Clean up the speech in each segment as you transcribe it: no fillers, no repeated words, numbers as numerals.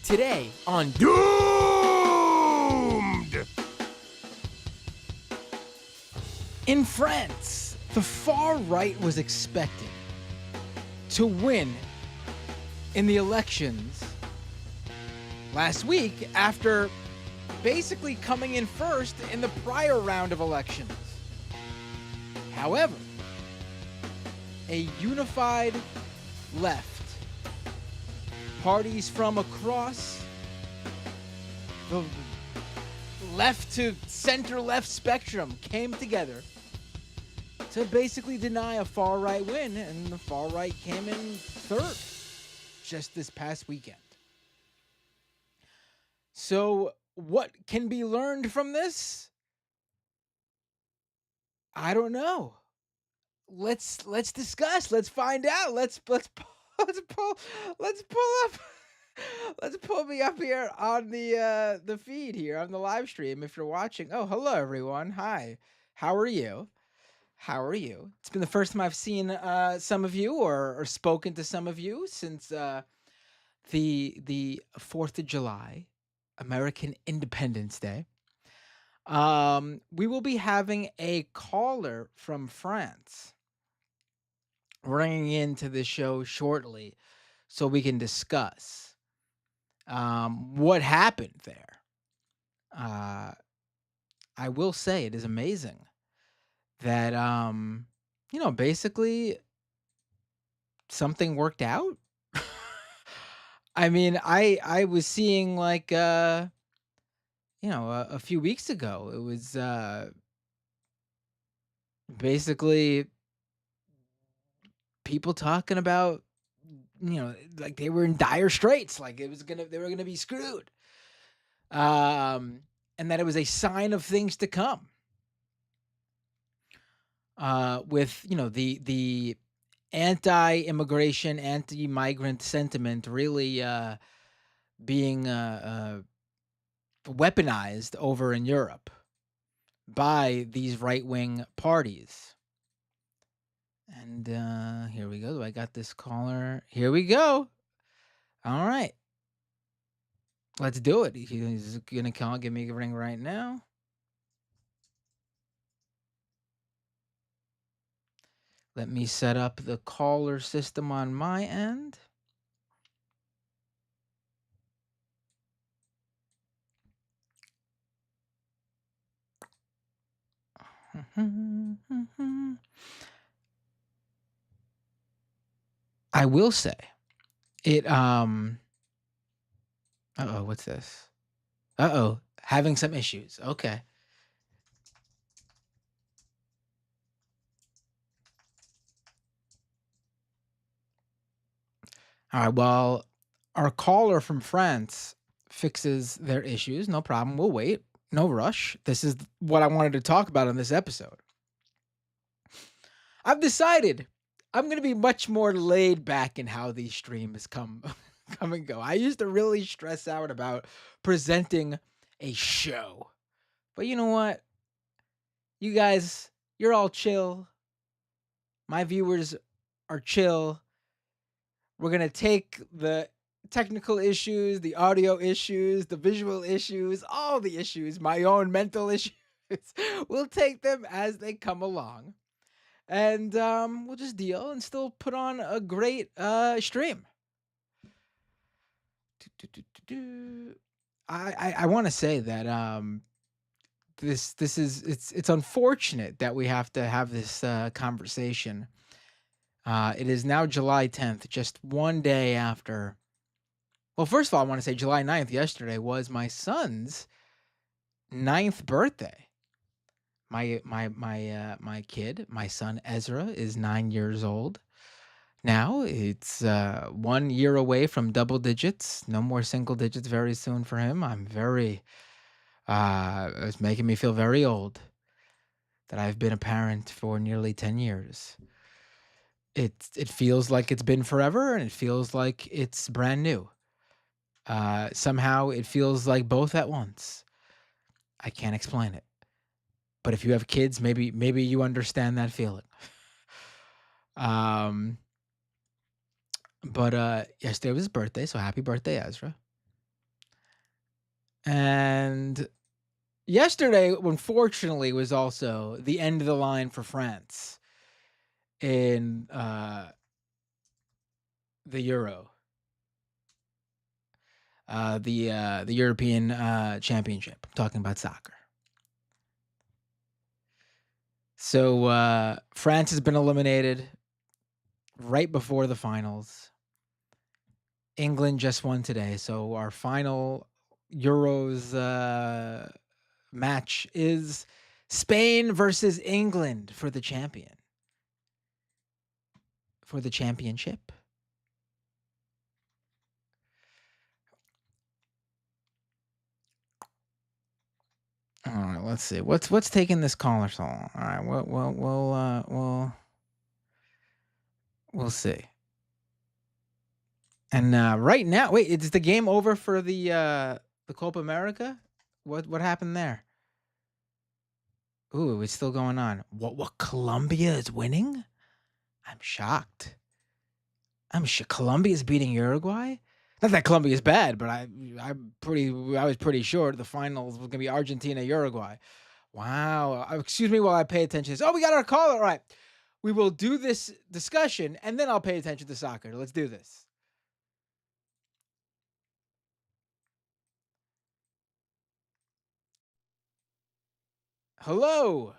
Today on Doomed! In France, the far right was expected to win in the elections last week after basically coming in first in the prior round of elections. However, a unified left, parties from across the left to center left spectrum came together to basically deny a far right win, and the far right came in third just this past weekend. So what can be learned from this? I don't know. Let's discuss. Let's find out. Let's pull me up here on the feed here on the live stream if you're watching. Oh, hello everyone. Hi. How are you? How are you? It's been the first time I've seen some of you or spoken to some of you since the 4th of July, American Independence Day. We will be having a caller from France ringing into the show shortly so we can discuss what happened there. I will say it is amazing that basically something worked out. I mean, I was seeing like a few weeks ago it was basically people talking about like they were in dire straits, like they were gonna be screwed, and that it was a sign of things to come, with the anti-immigration, anti-migrant sentiment really being weaponized over in Europe by these right-wing parties. And here we go. I got this caller. Here we go. All right. Let's do it. He's going to give me a ring right now. Let me set up the caller system on my end. I will say it uh-oh, what's this? Uh-oh, having some issues. Okay. All right, well, our caller from France fixes their issues. No problem. We'll wait. No rush. This is what I wanted to talk about in this episode. I've decided I'm going to be much more laid back in how these streams come and go. I used to really stress out about presenting a show. But you know what? You guys, you're all chill. My viewers are chill. We're going to take the technical issues, the audio issues, the visual issues, all the issues, my own mental issues. We'll take them as they come along. And we'll just deal and still put on a great stream. I want to say that this is it's unfortunate that we have to have this conversation. It is now July 10th, just one day after. Well, first of all, I want to say July 9th, yesterday, was my son's 9th birthday. My kid, my son Ezra, is 9 years old now. It's 1 year away from double digits. No more single digits very soon for him. I'm very it's making me feel very old that I've been a parent for nearly 10 years. It feels like it's been forever, and it feels like it's brand new. Somehow it feels like both at once. I can't explain it. But if you have kids, maybe you understand that feeling. But yesterday was his birthday, so happy birthday, Ezra. And yesterday, unfortunately, was also the end of the line for France in the Euro, the European Championship. I'm talking about soccer. So France has been eliminated right before the finals. England just won today, so our final Euros match is Spain versus England for the championship. All right, let's see. What's taking this caller so long? All right, we'll see. And right now, wait, is the game over for the Copa America? What happened there? Ooh, it's still going on. What Colombia is winning? I'm shocked. Colombia is beating Uruguay? Not that Colombia is bad, but I was pretty sure the finals was gonna be Argentina Uruguay. Wow. Excuse me while I pay attention to this. Oh, we got our caller. All right. We will do this discussion and then I'll pay attention to soccer. Let's do this. Hello.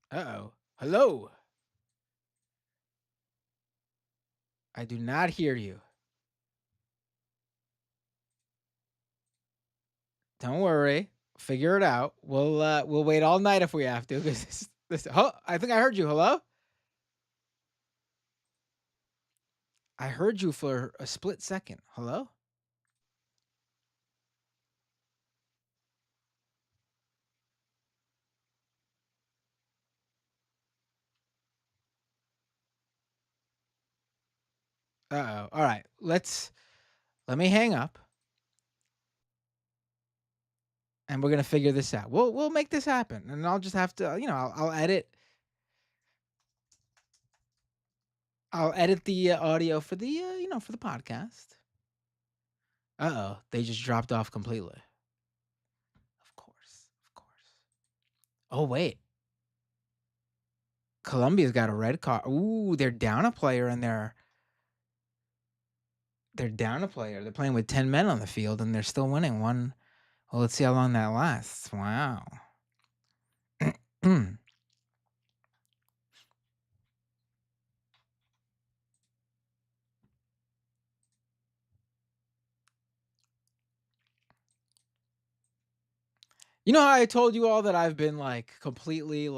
Uh-oh. Hello. I do not hear you. Don't worry. Figure it out. We'll wait all night if we have to. I think I heard you. Hello? I heard you for a split second. Hello? Uh-oh. All right. Let me hang up. And we're gonna figure this out. We'll make this happen. And I'll just have to, I'll edit. I'll edit the audio for the for the podcast. Uh-oh. They just dropped off completely. Of course. Oh, wait. Colombia's got a red card. Ooh, they're down a player and they're down a player. They're playing with 10 men on the field and they're still winning one. Well, let's see how long that lasts. Wow. You know how I told you all that I've been completely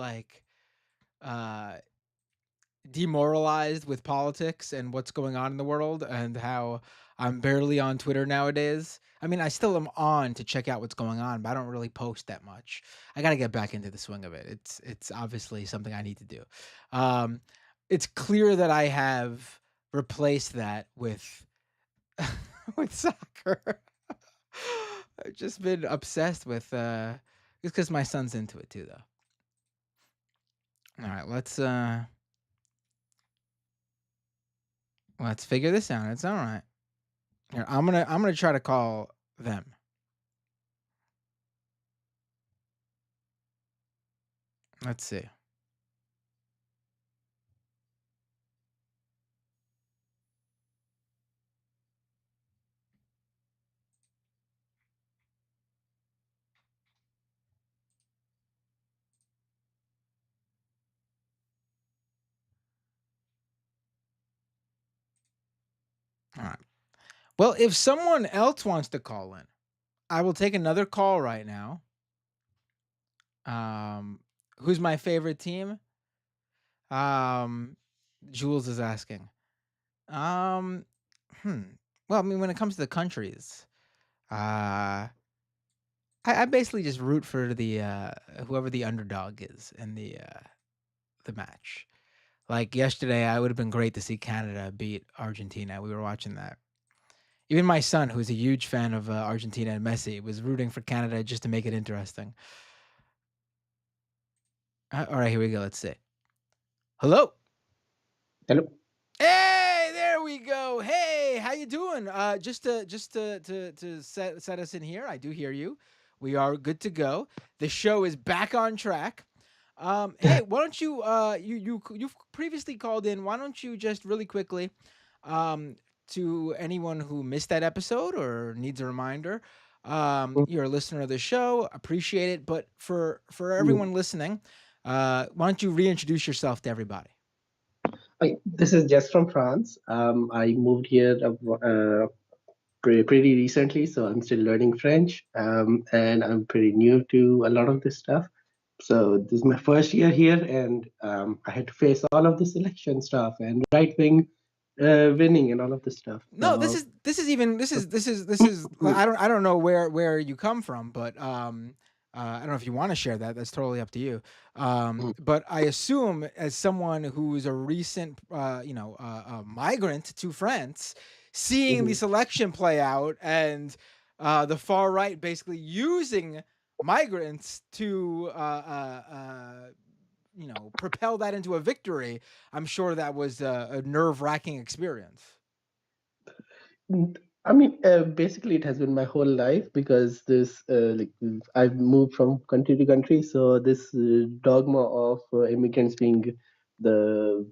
demoralized with politics and what's going on in the world and how I'm barely on Twitter nowadays? I mean, I still am on to check out what's going on, but I don't really post that much. I got to get back into the swing of it. It's obviously something I need to do. It's clear that I have replaced that with with soccer. I've just been obsessed with it's because my son's into it too, though. All right, let's figure this out. It's all right. Here, I'm gonna try to call them. Let's see. All right. Well, if someone else wants to call in, I will take another call right now. Who's my favorite team? Jules is asking. Well, I mean, when it comes to the countries, I basically just root for the whoever the underdog is in the match. Like yesterday, I would have been great to see Canada beat Argentina. We were watching that. Even my son, who's a huge fan of Argentina and Messi, was rooting for Canada just to make it interesting. All right, here we go. Let's see. Hello. Hello. Hey, there There we go. Hey, how you doing? Just to set us in here. I do hear you. We are good to go. The show is back on track. Hey, why don't you you've previously called in. Why don't you just really quickly, um, to anyone who missed that episode or needs a reminder, you're a listener of the show. Appreciate it. But for everyone listening, why don't you reintroduce yourself to everybody? This is Jess from France. I moved here pretty recently, so I'm still learning French, and I'm pretty new to a lot of this stuff. So this is my first year here, and I had to face all of this election stuff and right wing winning and all of this stuff. No, So this is I don't know where you come from, but I don't know if you want to share that. That's totally up to you. But I assume as someone who's a recent migrant to France, seeing Mhm. this election play out and the far right basically using migrants to propel that into a victory, I'm sure that was a nerve-wracking experience. I mean, basically, it has been my whole life because I've moved from country to country. So this dogma of immigrants being the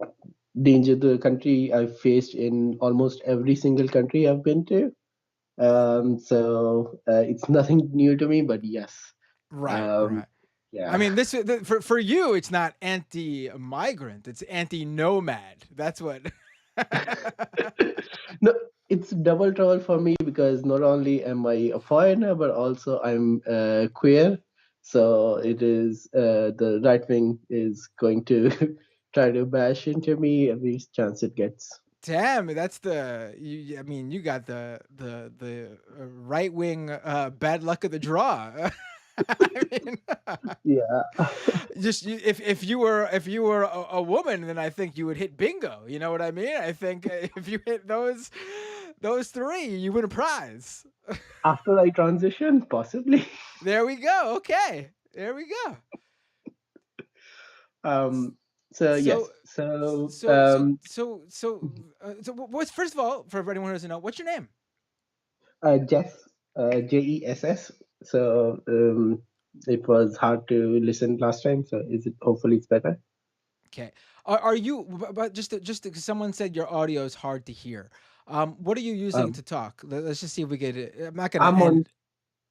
danger to the country I've faced in almost every single country I've been to. It's nothing new to me, but yes, Right, um, right. I yeah. mean, for you, it's not anti-migrant; it's anti-nomad. That's what. No, it's double trouble for me because not only am I a foreigner, but also I'm queer. So it is the right wing is going to try to bash into me every chance it gets. Damn, that's I mean, you got the right wing bad luck of the draw. I mean, Yeah, if you were a woman, then I think you would hit bingo. You know what I mean? I think if you hit those three, you win a prize. after I transition, possibly. There we go. Okay, there we go. Um, so So yes, so so so so so what's first of all for anyone who doesn't know, what's your name? Jess, Jess. So it was hard to listen last time. So is it? Hopefully, it's better. Okay. Are you? But just someone said your audio is hard to hear. What are you using Um, to talk? Let's just see if we get it. I'm not gonna I'm on end.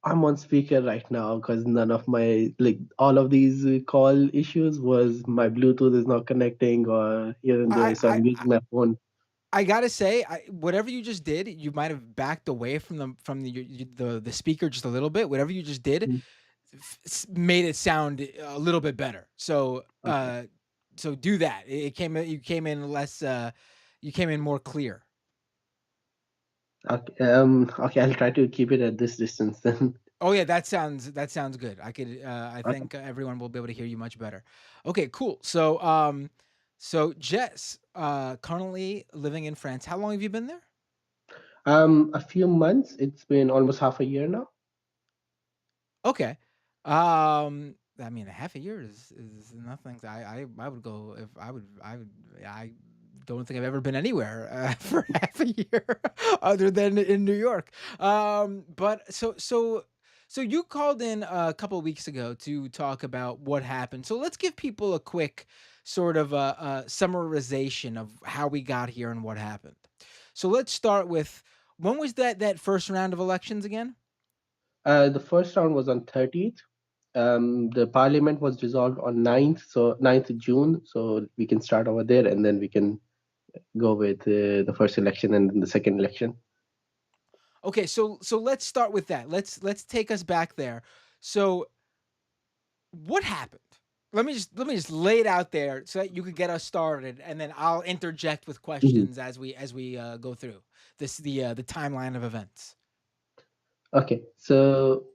I'm on speaker right now because none of my all of these call issues was my Bluetooth is not connecting or here and I there, so I I'm using my phone. I gotta say, whatever you just did, you might have backed away from the speaker just a little bit. Whatever you just did Mm. made it sound a little bit better. Okay, So do that. You came in less. You came in more clear. okay, okay. I'll try to keep it at this distance then. Oh yeah, that sounds good. I Okay. think everyone will be able to hear you much better. Okay, cool. So Jess, currently living in France. How long have you been there? A few months. It's been almost half a year now. Okay. I mean, a half a year is nothing. I would go if I don't think I've ever been anywhere for half a year other than in New York. But so you called in a couple of weeks ago to talk about what happened. So let's give people a quick sort of a summarization of how we got here and what happened. So let's start with when was that first round of elections again? The first round was on 30th. The parliament was dissolved on 9th, so 9th June. So we can start over there, and then we can go with the first election and then the second election. Okay, so let's start with that. Let's take us back there. So what happened? Let me just lay it out there so that you could get us started, and then I'll interject with Mhm. questions as we go through the timeline of events. Okay, so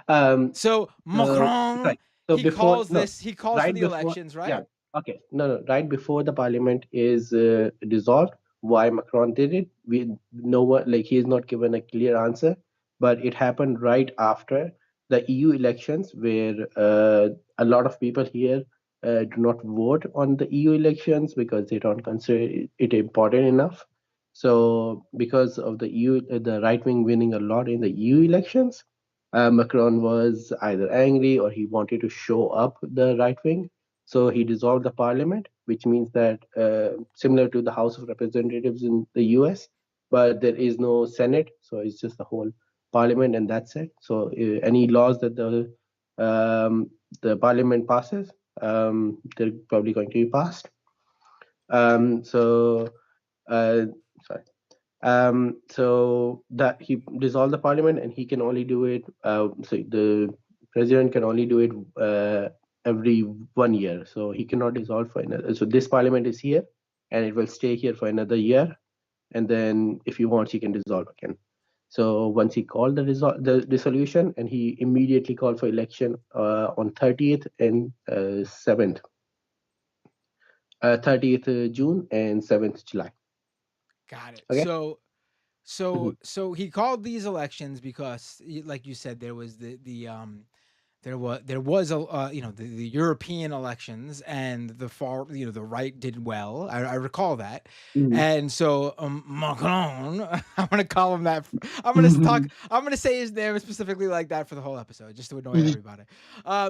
um, So Macron, right. So before no, he calls for right the before elections, yeah. right? Okay, no, right before the parliament is dissolved. Why Macron did it? We no one like he is not given a clear answer, but it happened right after the EU elections, where a lot of people here. do not vote on the EU elections because they don't consider it important enough. So, because of the EU, the right wing winning a lot in the EU elections, Macron was either angry or he wanted to show up the right wing. So he dissolved the parliament, which means that similar to the House of Representatives in the US, but there is no Senate, so it's just the whole parliament and that's it. So any laws that the parliament passes, they're probably going to be passed. So uh, sorry. So that he dissolved the parliament, and he can only do it. So the president can only do it every 1 year. So he cannot dissolve for another. So this parliament is here, and it will stay here for another year. And then, if he wants, he can dissolve again. So once he called the dissolution, and he immediately called for election on 30th and 7th, 30th June and 7th July. Got it. Okay. So he called these elections because, like you said, there was there was a the European elections, and the far the right did well. I recall that, Mhm. and so Macron, I'm gonna call him that. I'm gonna talk. Mhm. I'm gonna say his name specifically like that for the whole episode, just to annoy Mhm. everybody.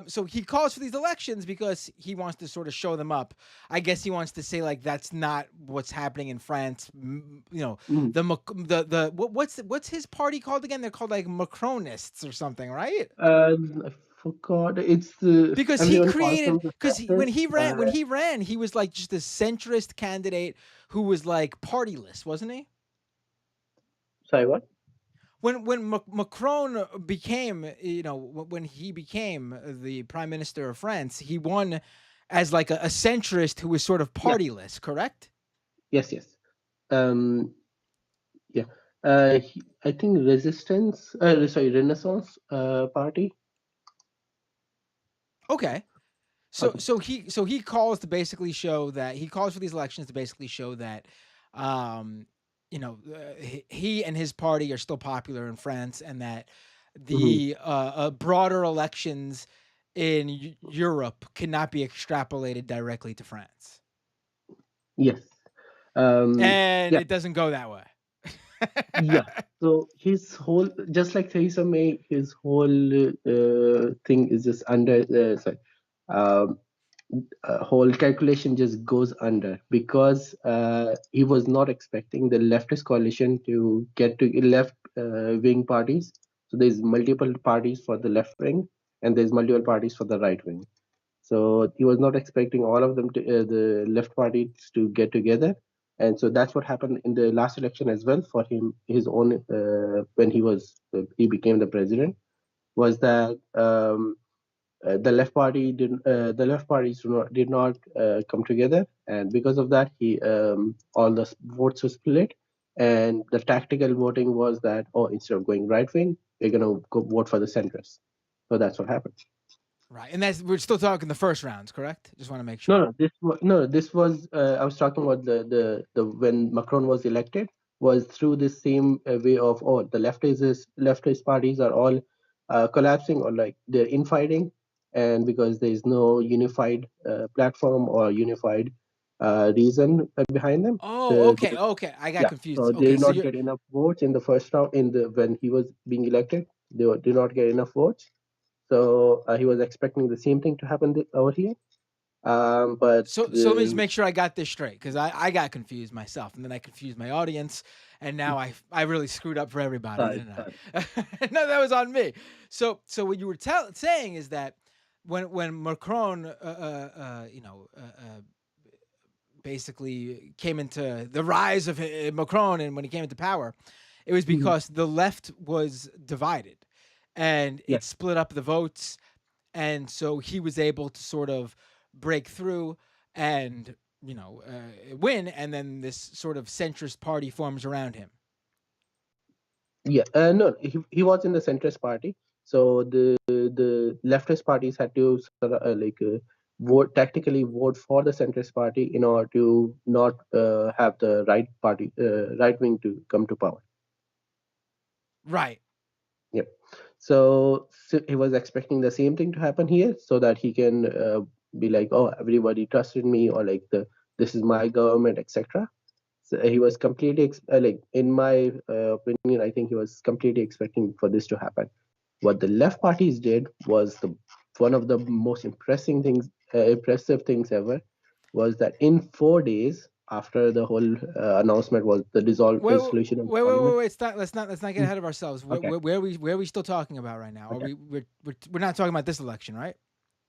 So he calls for these elections because he wants to sort of show them up. I guess he wants to say like that's not what's happening in France. Mhm. What's his party called again? They're called like Macronists or something, right? I forgot. It's Because he everyone calls created them the because when fascists. he ran he was like just a centrist candidate who was like partyless, wasn't he? Sorry, what? When Macron became when he became the prime minister of France, he won as like a centrist who was sort of Yeah. partyless, correct? Yes. Yes. Um. Yeah. I think Resistance. Sorry, Renaissance. Party. Okay. So Okay. he calls to basically show that he calls for these elections to basically show that, um, he and his party are still popular in France, and that Hmm. the broader elections in Europe cannot be extrapolated directly to France, Yes. and Yeah. it doesn't go that way. Yeah. So his whole, just like Theresa May, his whole thing is just under. Sorry. Um, whole calculation just goes under because he was not expecting the leftist coalition to get to left wing parties. So there's multiple parties for the left wing, and there's multiple parties for the right wing. So he was not expecting all of them to the left parties to get together, and so that's what happened in the last election as well for him. His own when he became the president was that. The left parties did not come together, and because of that, he all the votes were split. And the tactical voting was that, oh, instead of going right wing, we're gonna go vote for the centrists. So that's what happened. Right, and that's we're still talking the first rounds, correct? Just want to make No, sure. no, this was I was talking about the when Macron was elected was through this same way of, oh, the leftist parties are all collapsing or like they're infighting, and because there is no unified platform or unified reason behind them, Oh, the okay, okay. I got yeah, confused. so they Okay, did so not you're get enough votes in the first round in the when he was being elected. Did not get enough votes, so he was expecting the same thing to happen over here. But so let me just make sure I got this straight, because I got confused myself, and then I confused my audience, and now I really screwed up for everybody, sorry, didn't sorry. I? No, that was on me. So what you were saying is that when Macron basically came into the rise of Macron, and when he came into power, it was Mhm. because the left was divided, and Yeah, it split up the votes, and so he was able to sort of break through and win, and then this sort of centrist party forms around him. yeah. No, he was in the centrist party. So the leftist parties had to sort of vote tactically vote for the centrist party in order to not have the right wing to come to power. Right. Yep. So he was expecting the same thing to happen here, so that he can be like, oh, everybody trusted me, or like this is my government, etc. So he was completely like, in my opinion, I think he was completely expecting for this to happen. What the left parties did was the one of the most impressive things ever, was that in 4 days after the whole announcement was the dissolution of the parliament. Let's not get Mm. ahead of ourselves. Okay. Where are we still talking about right now? Are Okay. we're not talking about this election, right?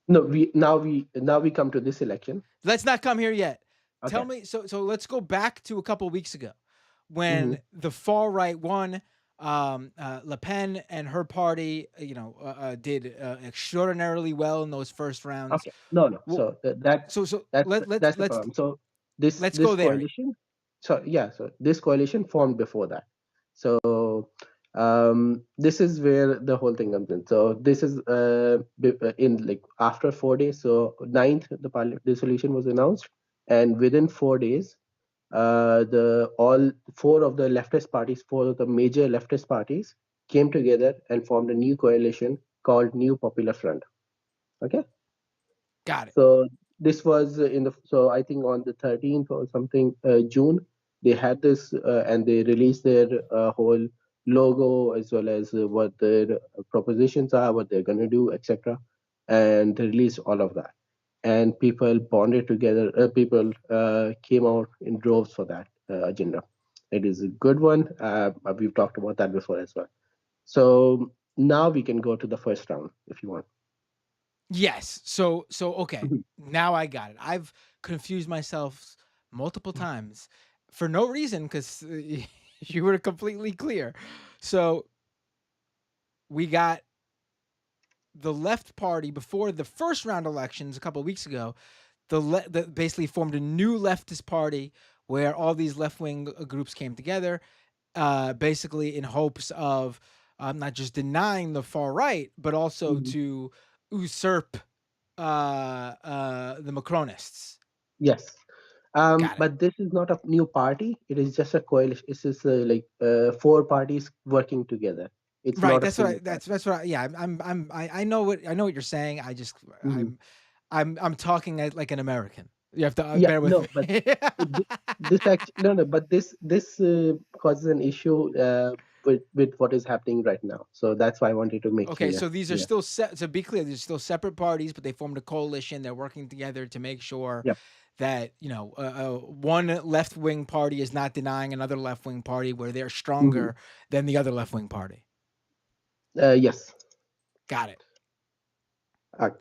No, we come to this election. Let's not come here yet. Tell Okay. me. So let's go back to a couple weeks ago Hmm. when the far right won. Le Pen and her party, did extraordinarily well in those first rounds. Okay. No, no. Well, So that's so that's let let's that's the let's problem. So this let's this go there. coalition, so yeah, so this coalition formed before that. So this is where the whole thing comes in. So this is in like after 4 days. So ninth, the parliament dissolution was announced, and within 4 days, the all four of the leftist parties, four of the major leftist parties, came together and formed a new coalition called New Popular Front. Okay. Got it. So this was in the, so I think on the 13th or something, June, they had this and they released their whole logo, as well as what their propositions are, what they're going to do, etc. And they released all of that. And people bonded together, people came out in droves for that agenda. It is a good one. We've talked about that before as well. So now we can go to the first round if you want. Yes. So okay. Now I got it. I've confused myself multiple times for no reason because you were completely clear. So we got the left party before the first round elections a couple of weeks ago. The basically formed a new leftist party where all these left wing groups came together, basically in hopes of not just denying the far right, but also Mhm. to usurp the Macronists. Yes. Got it. But this is not a new party. It is just a coalition. This is like four parties working together. It's Right. not a That's what I. single party. That's what. Yeah. I know what. I know what you're saying. I just. Mhm. I'm talking like an American. You have to Yeah, bear with no, but me. this actually, no, no, but this causes an issue with what is happening right now. So that's why I wanted to make Okay, clear. so these are Yeah. still set. To be clear, these are still separate parties, but they formed a coalition. They're working together to make sure Yep. that one left wing party is not denying another left wing party where they're Hmm. stronger than the other left wing party. Yes. Got it. Okay.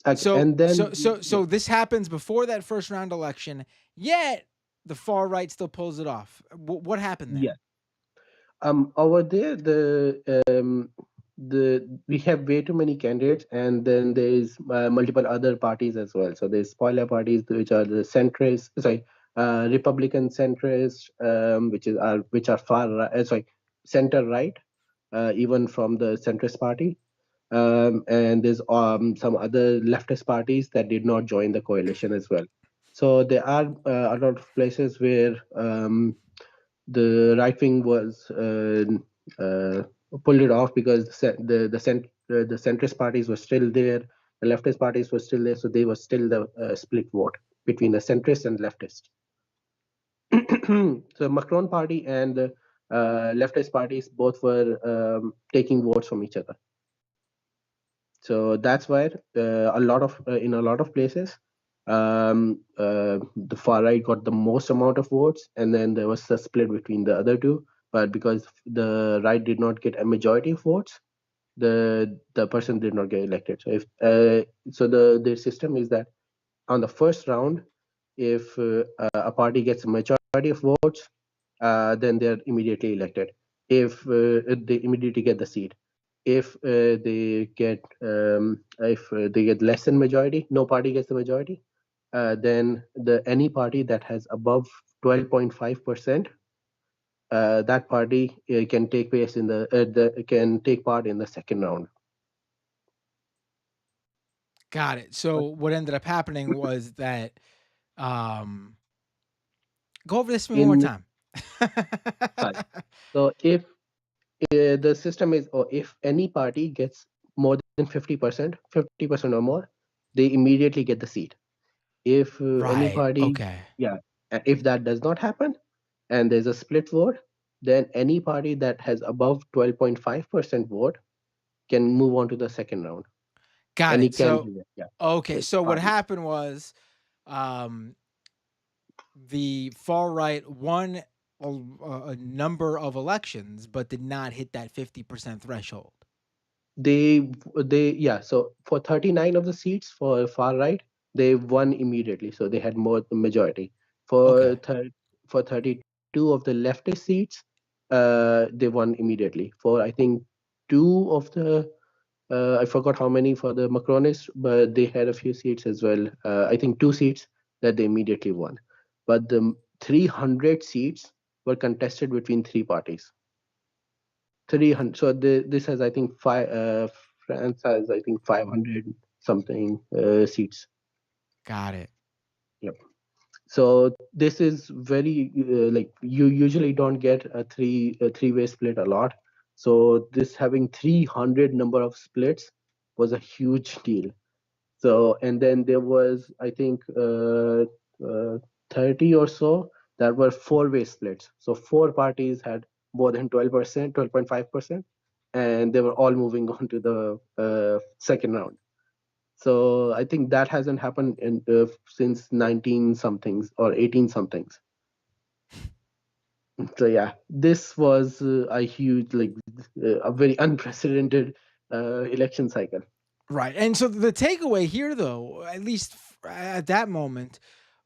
Okay. So And then so so yeah. so this happens before that first round election. Yet the far right still pulls it off. What happened there? Yeah. Over there, the we have way too many candidates, and then there's multiple other parties as well. So there's spoiler parties, which are the centrist, sorry, Republican centrist, which are sorry, center right, even from the centrist party. And there's some other leftist parties that did not join the coalition as well. So there are a lot of places where the right wing was uh, pulled it off, because the centrist parties were still there, the leftist parties were still there, so they were still the split vote between the centrist and leftist. So Macron party and the leftist parties both were taking votes from each other. So that's why a lot of in a lot of places, the far right got the most amount of votes, and then there was a split between the other two. But because the right did not get a majority of votes, the person did not get elected. So if so, the system is that on the first round, if a party gets a majority of votes, then they're immediately elected. If they immediately get the seat. If they get less than majority, no party gets the majority, then the any party that has above 12.5%, that party can take place in the can take part in the second round. Got it. So what ended up happening was that um go over this to me one more In time. Sorry. So if the system is, or if any party gets more than 50%, 50% or more, they immediately get the seat. If any Right. party, Okay. yeah, if that does not happen and there's a split vote, then any party that has above 12.5% vote can move on to the second round. Got Any it. So candidate, yeah, okay. like So what party. happened was, um, the far right won a number of elections, but did not hit that 50% threshold. They yeah, so for 39 of the seats for far right, they won immediately, so they had more majority. Okay. For 32 of the leftist seats, they won immediately. For I think two of the I forgot how many for the Macronists, but they had a few seats as well. I think two seats that they immediately won. But the 300 seats were contested between three parties. 300. So this has, I think, France has, I think, 500 something seats. Got it. Yep. So this is very like you usually don't get a three-way split a lot. So this having 300 number of splits was a huge deal. So, and then there was, I think, 30 or so that were four-way splits. So four parties had more than 12%, 12.5%, and they were all moving on to the second round. So I think that hasn't happened since 19 somethings or 18 somethings. So yeah, this was a huge, like, a very unprecedented election cycle. Right. And so the takeaway here, though, at least at that moment,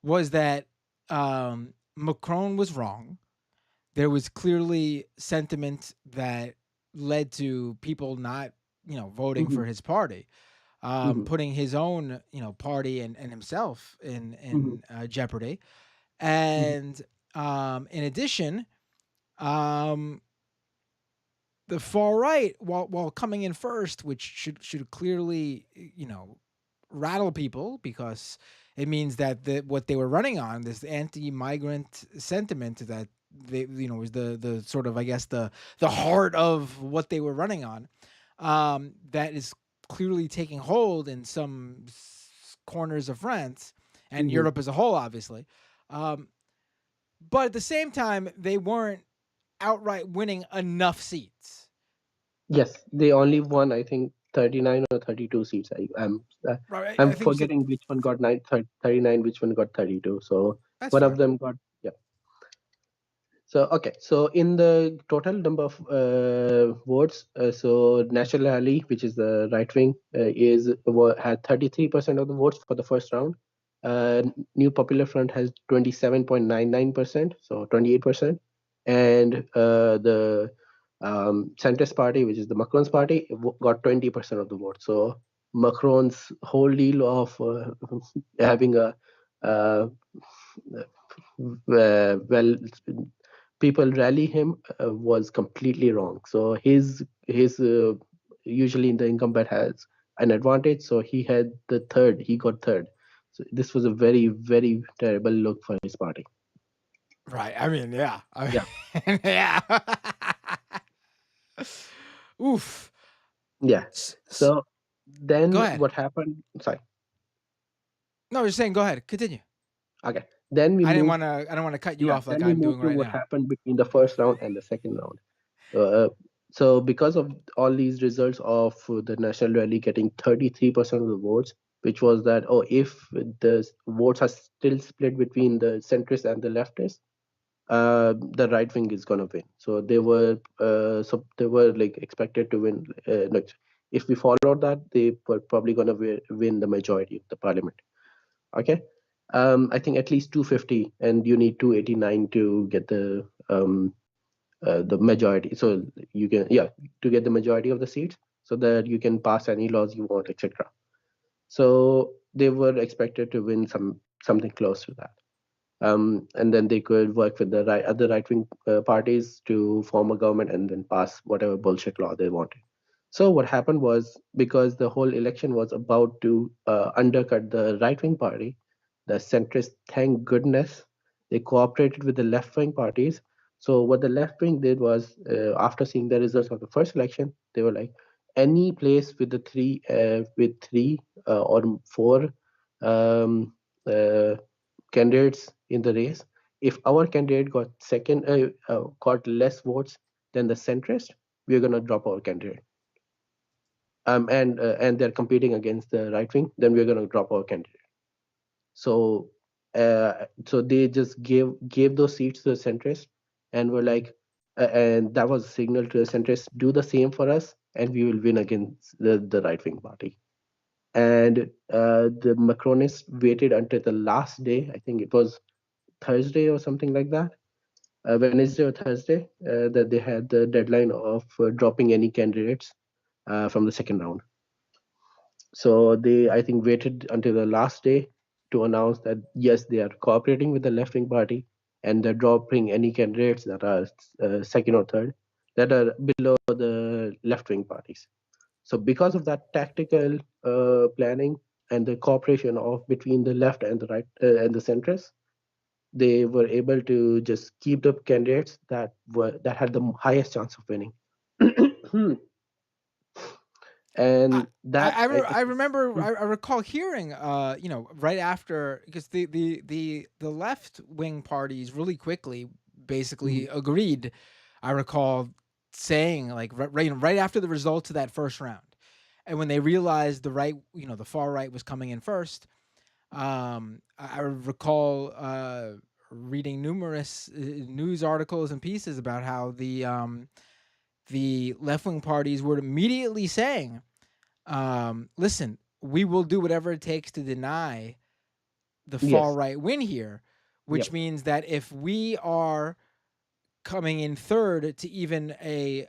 was that Macron was wrong. There was clearly sentiment that led to people not, voting Hmm. for his party, Hmm. putting his own, party and himself in Hmm. jeopardy. Hmm. And in addition, um, the far right, while coming in first, which should clearly, rattle people, because it means that what they were running on, this anti-migrant sentiment that they, was the sort of, I guess, the heart of what they were running on, that is clearly taking hold in some corners of France and Hmm. Europe as a whole, obviously. Um, but at the same time, they weren't outright winning enough seats. Yes, they only won, I think, 39 or 32 seats. Right. I'm I think you said forgetting which one got 39, which one got 32. So that's one of fine. them got, yeah. So, okay. So in the total number of votes, so National Rally, which is the right wing, had 33% of the votes for the first round. New Popular Front has 27.99%, so 28%. And the Centrist Party, which is the Macron's party, got 20% of the vote. So Macron's whole deal of having a uh, well, people rally him was completely wrong. So his usually the incumbent has an advantage. So he had the third. He got third. So this was a very, very terrible look for his party. Right. I mean, yeah. Yeah, Yeah. Oof. yeah. So Go then ahead. what happened? Sorry. No, you're saying go ahead. Continue. Okay. Then we I didn't moved. want to. I don't want to cut you Yeah. off like Then we I'm moved doing to right what now. happened between the first round and the second round. Uh, so because of all these results of the National Rally getting 33% of the votes, which was that, oh, if the votes are still split between the centrists and the leftists, the right wing is gonna win. So they were like expected to win. Like, if we followed that, they were probably gonna win the majority of the parliament. Okay. I think at least 250, and you need 289 to get the majority. So you can, yeah, to get the majority of the seats, so that you can pass any laws you want, etc. So they were expected to win something close to that. And then they could work with the other right wing parties to form a government and then pass whatever bullshit law they wanted. So what happened was, because the whole election was about to undercut the right wing party, the centrists, thank goodness, they cooperated with the left wing parties. So what the left wing did was, after seeing the results of the first election, they were like, any place with the three or four um, uh, candidates in the race, if our candidate got less votes than the centrist, we're gonna drop our candidate. And they're competing against the right wing, then we're gonna drop our candidate. So so they just gave those seats to the centrists, and were like, and that was a signal to the centrists, do the same for us, and we will win against the right wing party. And the Macronists waited until the last day. I think it was Thursday or something like that, Wednesday or Thursday, that they had the deadline of dropping any candidates from the second round. So they, I think, waited until the last day to announce that yes, they are cooperating with the left wing party, and they're dropping any candidates that are second or third, that are below the left wing parties. So because of that tactical planning and the cooperation of between the left and the right and the centrists, they were able to just keep the candidates that had the highest chance of winning. I And that I I think. remember I recall hearing right after, because the left wing parties really quickly basically Mhm. agreed. I recall saying, like, right after the results of that first round, and when they realized the far right was coming in first, I recall reading numerous news articles and pieces about how the left wing parties were immediately saying, listen, we will do whatever it takes to deny the far Yes. right win here, which Yep. means that if we are coming in third to even a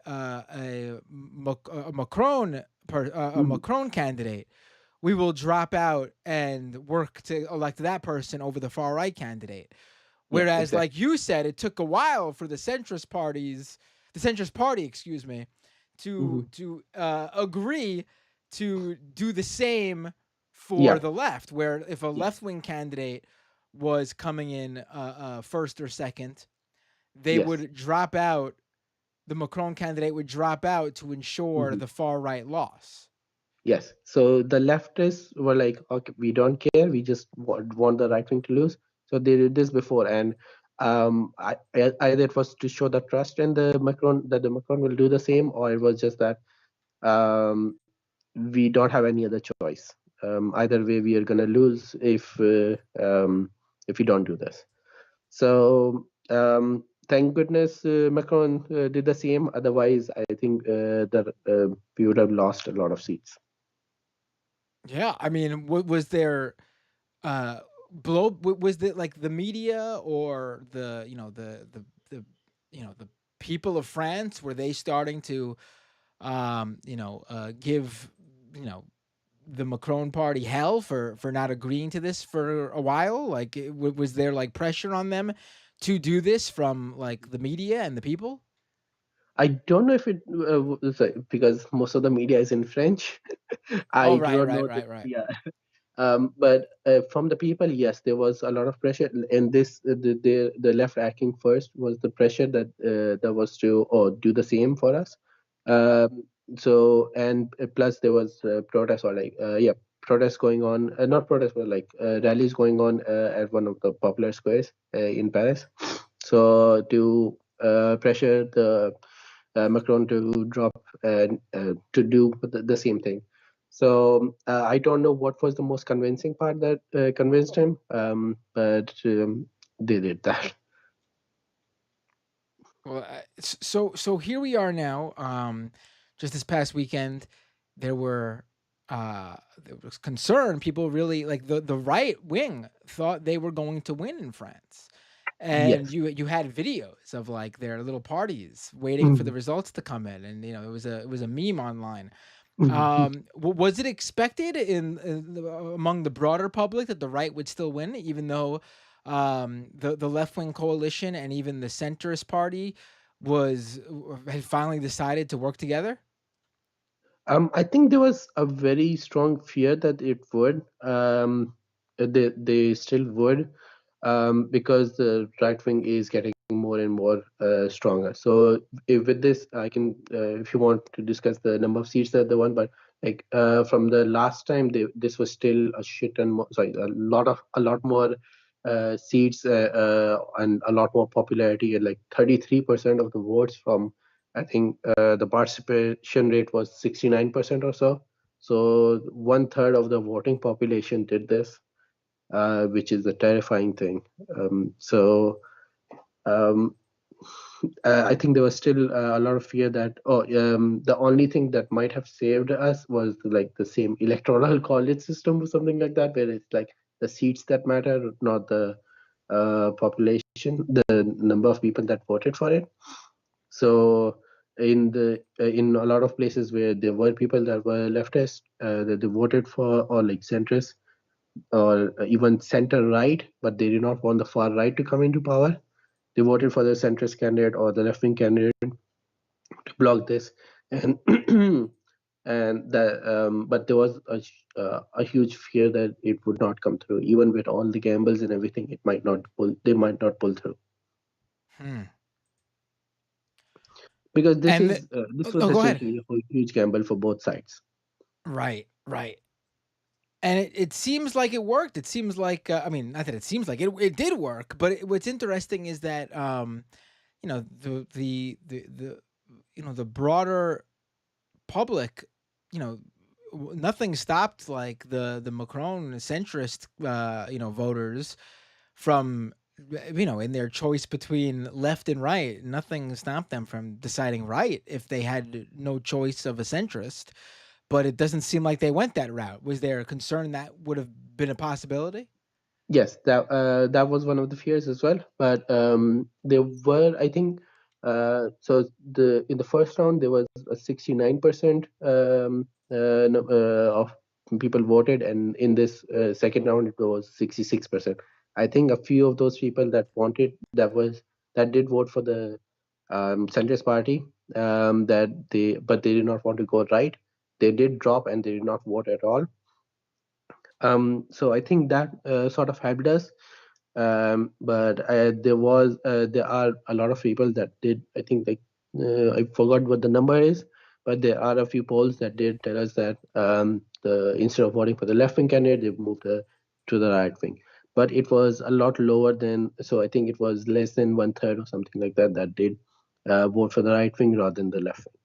Macron a Mhm. Macron candidate, we will drop out and work to elect that person over the far right candidate. Yeah. Whereas, Exactly. like you said, it took a while for the centrist party, excuse me, Hmm. to agree to do the same for Yeah. the left. Where if a left Yes. wing candidate was coming in first or second, they Yes. would drop out. The Macron candidate would drop out to ensure Hmm. the far right loss. Yes. So the leftists were like, okay, we don't care. We just want the right wing to lose. So they did this before, and either it was to show the trust in the Macron, that the Macron will do the same, or it was just that um, we don't have any other choice. Either way, we are gonna lose if we don't do this. So thank goodness Macron did the same. Otherwise, I think that we would have lost a lot of seats. Yeah, I mean, was there uh was it like the media or the people of France, were they starting to give you know the Macron party hell for not agreeing to this for a while? Like, was there like pressure on them to do this from like the media and the people? I don't know if it because most of the media is in French. Oh, I do right, not right, know the right, right. yeah. But from the people, yes, there was a lot of pressure, and this the left acting first was the pressure that was to do the same for us. Um, so and plus there was protests or protests going on, not protests but like rallies going on at one of the popular squares in Paris. So to pressure the Macron to drop and to do the same thing. So I don't know what was the most convincing part that convinced him, but they did that. Well, so here we are now. Just this past weekend, there were there was concern. People really, like, the right wing thought they were going to win in France, and Yes. you had videos of like their little parties waiting for the Mhm. results to come in, and it was a meme online. Mhm. Was it expected among the broader public that the right would still win, even though the left wing coalition and even the centrist party was had finally decided to work together? I think there was a very strong fear that it would. They still would, because the right wing is getting more and more stronger. So if with this, I can, if you want to discuss the number of seats, that the one, but like from the last time, this was still a shit and sorry, a lot more seats and a lot more popularity, and like 33% of the votes from, I think the participation rate was 69% or so. So one third of the voting population did this, which is a terrifying thing. Um, I think there was still a lot of fear that the only thing that might have saved us was like the same electoral college system or something like that, where it's like the seats that matter, not the population, the number of people that voted for it. So in a lot of places where there were people that were leftist, that they voted for, or like centrist, or even center right, but they did not want the far right to come into power. They voted for the centrist candidate or the left wing candidate to block this, and and that but there was a huge fear that it would not come through, even with all the gambles and everything. It might not pull. They might not pull through Hmm. because And this was no, go ahead. essentially a whole huge gamble for both sides. Right, right. And it seems like it worked. It seems like I mean, not that it seems like it did work, but what's interesting is that you know the you know the broader public, you know, nothing stopped like the Macron centrist you know voters from you know in their choice between left and right. Nothing stopped them from deciding right if they had no choice of a centrist. But it doesn't seem like they went that route. Was there a concern that would have been a possibility? Yes, that was one of the fears as well. But there were, I think, so the in the first round there was a 69% of people voted, and in this second round it was 66%. I think a few of those people that did vote for the centrist party, but they did not want to go right. They did drop and they did not vote at all. So I think that sort of helped us. But there are a lot of people that did. I think like I forgot what the number is, but there are a few polls that did tell us that the instead of voting for the left wing candidate, they moved to the right wing. But it was a lot lower than. So I think it was less than one third or something like that that did vote for the right wing rather than the left wing,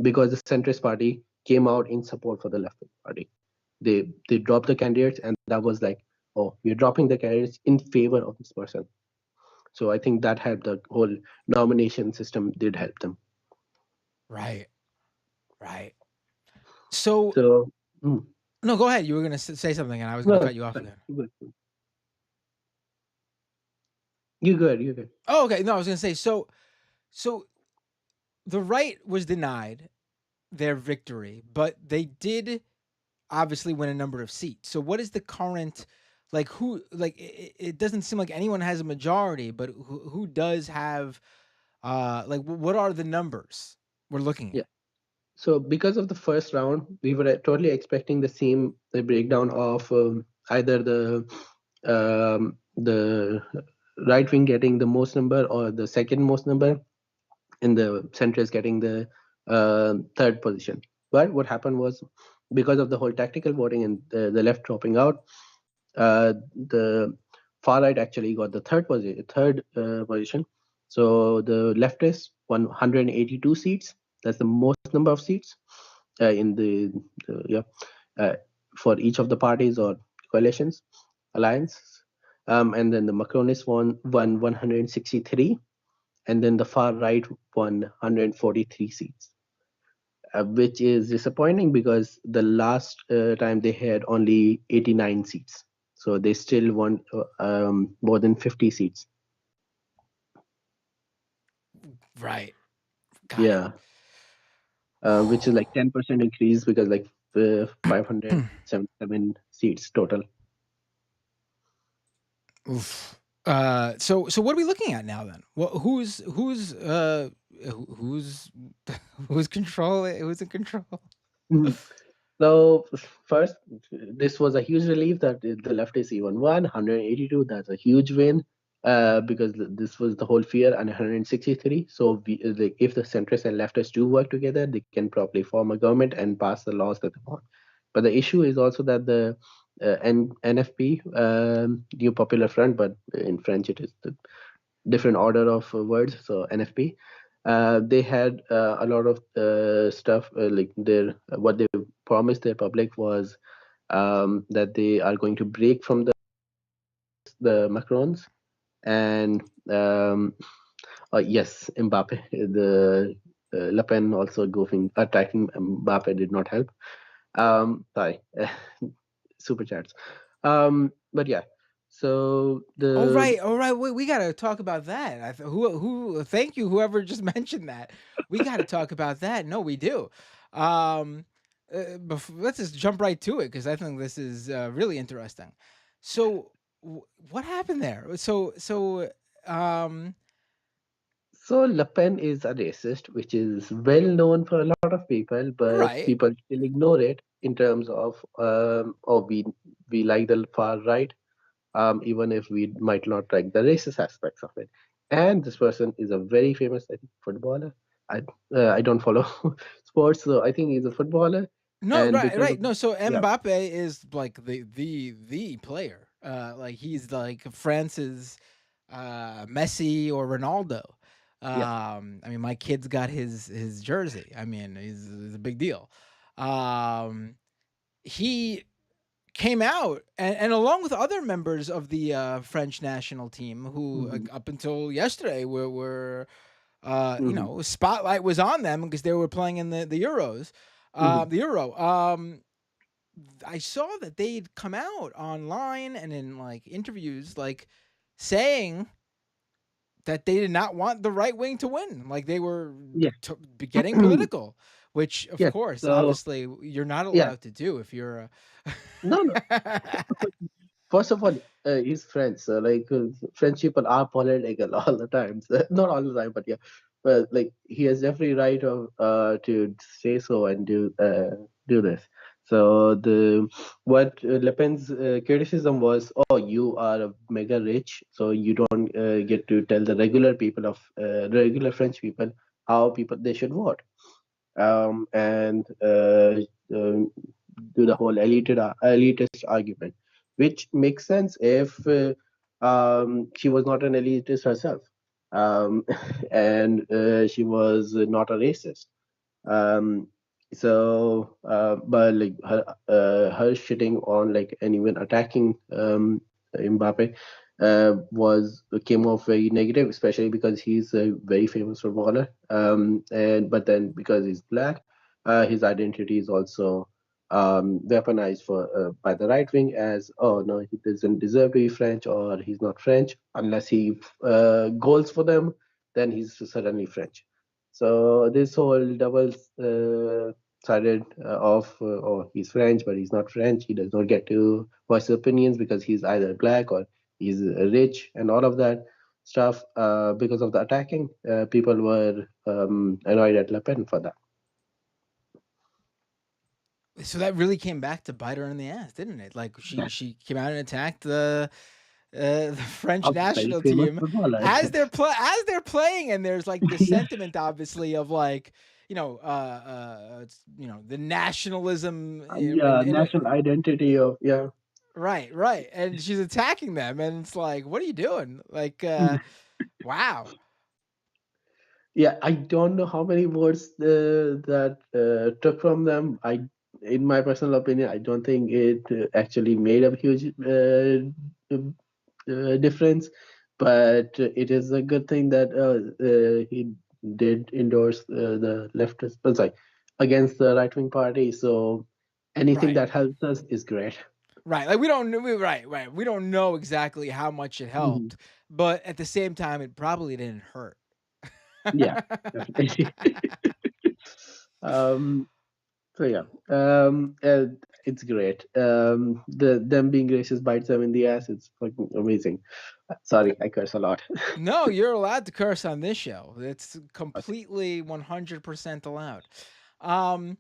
because the centrist party came out in support for the left wing party. They dropped the candidates, and that was like, oh, we're dropping the candidates in favor of this person. So I think that helped. The whole nomination system did help them. Right, right. So So mm, no, go ahead. You were gonna say something, and I was gonna no, cut you off sorry, again. you good, you good. Oh, okay. No, I was gonna say so the right was denied their victory, but they did obviously win a number of seats. So what is the current like who like it doesn't seem like anyone has a majority, but who does have like what are the numbers we're looking Yeah. at? So because of the first round, we were totally expecting the breakdown of either the right wing getting the most number or the second most number, and the center is getting the third position. But what happened was, because of the whole tactical voting and the left dropping out, the far right actually got the third position. So the leftists won 182 seats. That's the most number of seats in the yeah uh, for each of the parties or coalitions alliance. And then the Macronists won 163, and then the far right won 143 seats, which is disappointing because the last time they had only 89 seats. So they still won more than 50 seats. Right. Got it. Yeah, which is like 10% increase, because like 577 seats total. Oof. So what are we looking at now then? Well, who's who's who's in control? Mhm. So first, this was a huge relief that the left is even won 182. That's a huge win. because this was the whole fear under 163. So like, if the centrists and leftists do work together, they can probably form a government and pass the laws that they want. But the issue is also that the NFP, New Popular Front, but in French it is the different order of words. So NFP, they had a lot of stuff like their what they promised their public was that they are going to break from the Macrons and yes, Mbappe. The Le Pen also goofing attacking Mbappe did not help. Sorry, super chats. But yeah, so Oh the right, all right. We gotta talk about that. Who? Thank you, whoever just mentioned that. We gotta talk about that. No, we do. Um, let's just jump right to it because I think this is really interesting. So, what happened there? Um, so Le Pen is a racist, which is well known for a lot of people, but right. people still ignore it in terms of oh we like the far right, even if we might not like the racist aspects of it. And this person is a very famous, I think, footballer. I don't follow sports, so I think he's a footballer. No, And right, because right. of No, so yeah, Mbappe is like the player. Like he's like France's Messi or Ronaldo. yeah, I mean, my kid's got his jersey. I mean, he's a big deal. Um, he came out and along with other members of the French national team who hmm up until yesterday were hmm spotlight was on them because they were playing in the Euros, hmm the Euro. I saw that they'd come out online and in like interviews, like saying that they did not want the right wing to win. Like they were yeah, getting political, which of yes. course, So obviously, you're not yeah, allowed to do if you're no, no. a. First of all, he's French. So like French people are political all the time. So, not all the time, but yeah. But like he has every right of to say so and do this. So the what Le Pen's criticism was, oh, you are mega rich, so you don't get to tell the regular people of regular French people how people they should vote and um, do the whole elitist argument, which makes sense if she was not an elitist herself, um, and she was not a racist. Um, but like her shitting on like and even attacking Mbappe was came off very negative, especially because he's a very famous footballer. And but then because he's black, his identity is also weaponized for by the right wing as oh no he doesn't deserve to be French or he's not French unless he goals for them then he's suddenly French. So this whole double sided of oh he's French but he's not French. He does not get to voice his opinions because he's either black or he's rich and all of that stuff. Because of the attacking, people were annoyed at Le Pen for that. So that really came back to bite her in the ass, didn't it? Like she came out and attacked the French A very national famous team footballer. as they're playing, and there's like this Yeah, sentiment, obviously, of like the nationalism yeah, national identity of yeah. right, right, and she's attacking them, and it's like, what are you doing? Like, wow, Yeah, I don't know how many words that took from them. In my personal opinion, I don't think it actually made a huge difference. But it is a good thing that he did endorse the leftist, sorry, against the right wing party. So anything right. that helps us is great. Right, like we don't know, right, right. We don't know exactly how much it Mhm. helped, but at the same time, it probably didn't hurt. Yeah, definitely. um, So yeah, it's great. Them being racist bites them in the ass. It's fucking amazing. Sorry, I curse a lot. No, you're allowed to curse on this show. It's Okay. completely 100% allowed. Um,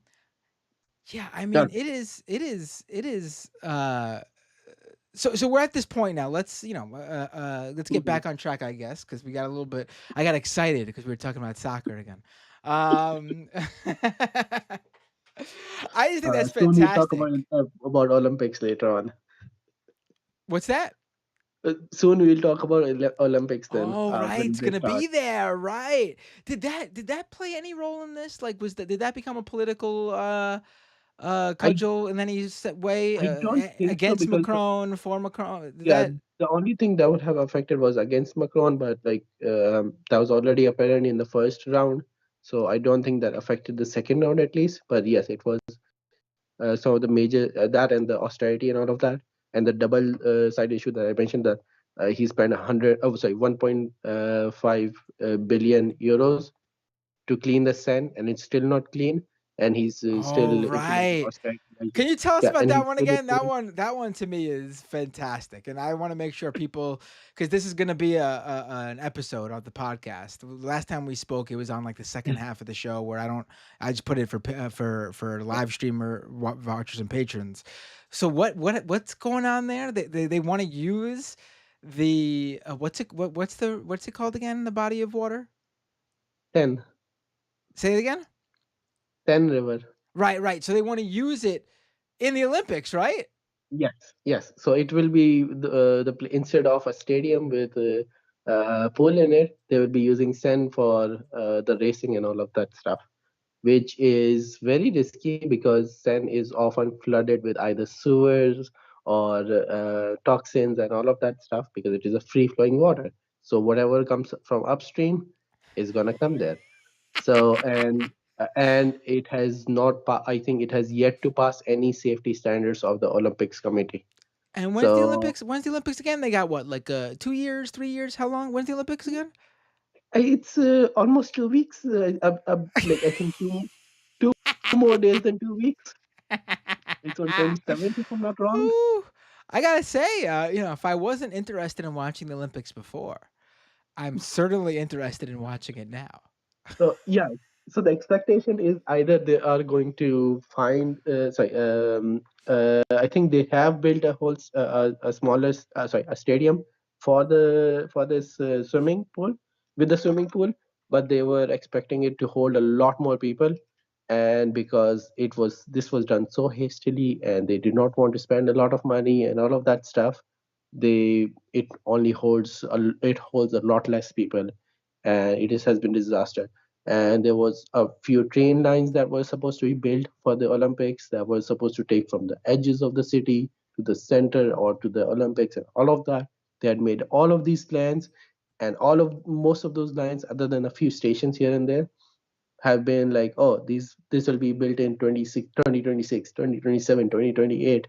yeah, I mean, Done. it is So we're at this point now. Let's let's get Mhm. back on track, I guess, because we got a little bit. I got excited because we were talking about soccer again. Um, I just think that's Soon we'll talk fantastic. about Olympics later on. What's that? Soon we'll talk about Olympics then Oh, right, when it's they gonna start. be there, right? Did that play any role in this? Like, did that become a political I cudgel and then he's set way I don't think so against because Macron for Macron? Did yeah, that? the only thing that would have affected was against Macron, but like that was already apparent in the first round. So I don't think that affected the second round at least. But yes, it was some of the major that and the austerity and all of that, and the double side issue that I mentioned that he spent 1.5 billion euros to clean the Seine, and it's still not clean, and he's Oh, still implementing right. austerity Can measures. you tell us Yeah, about and that he's one still again? That saying one to me is fantastic, and I want to make sure people, because this is going to be an episode of the podcast. The last time we spoke, it was on like the second half of the show where I just put it for for live streamer watchers and patrons. So what's going on there? They want to use the what's it called again? The body of water. ten, Say it again. ten river. Right, right. So they want to use it in the Olympics, right? Yes, yes. So it will be instead of a stadium with a pool in it, they will be using sand for the racing and all of that stuff, which is very risky because sand is often flooded with either sewers or toxins and all of that stuff because it is a free flowing water. So whatever comes from upstream is gonna come there. So and it has not I think it has yet to pass any safety standards of the Olympics committee. And when's the So Olympics? When's the Olympics again? They got what, like 2 years, 3 years? How long? When's the Olympics again? it's almost 2 weeks. Like I think two more days than 2 weeks. It's on 27th if I'm not wrong. Ooh, I gotta say, if I wasn't interested in watching the Olympics before, I'm certainly interested in watching it now. So yeah, so the expectation is either they are going to find I think they have built a whole a smaller a stadium for this swimming pool with the swimming pool, but they were expecting it to hold a lot more people, and because this was done so hastily and they did not want to spend a lot of money and all of that stuff, it holds a lot less people, and has been disaster. And there was a few train lines that were supposed to be built for the Olympics that were supposed to take from the edges of the city to the center or to the Olympics and all of that. They had made all of these plans, and all of most of those lines, other than a few stations here and there, have been like, oh, this will be built in 2026, 2027, 2028.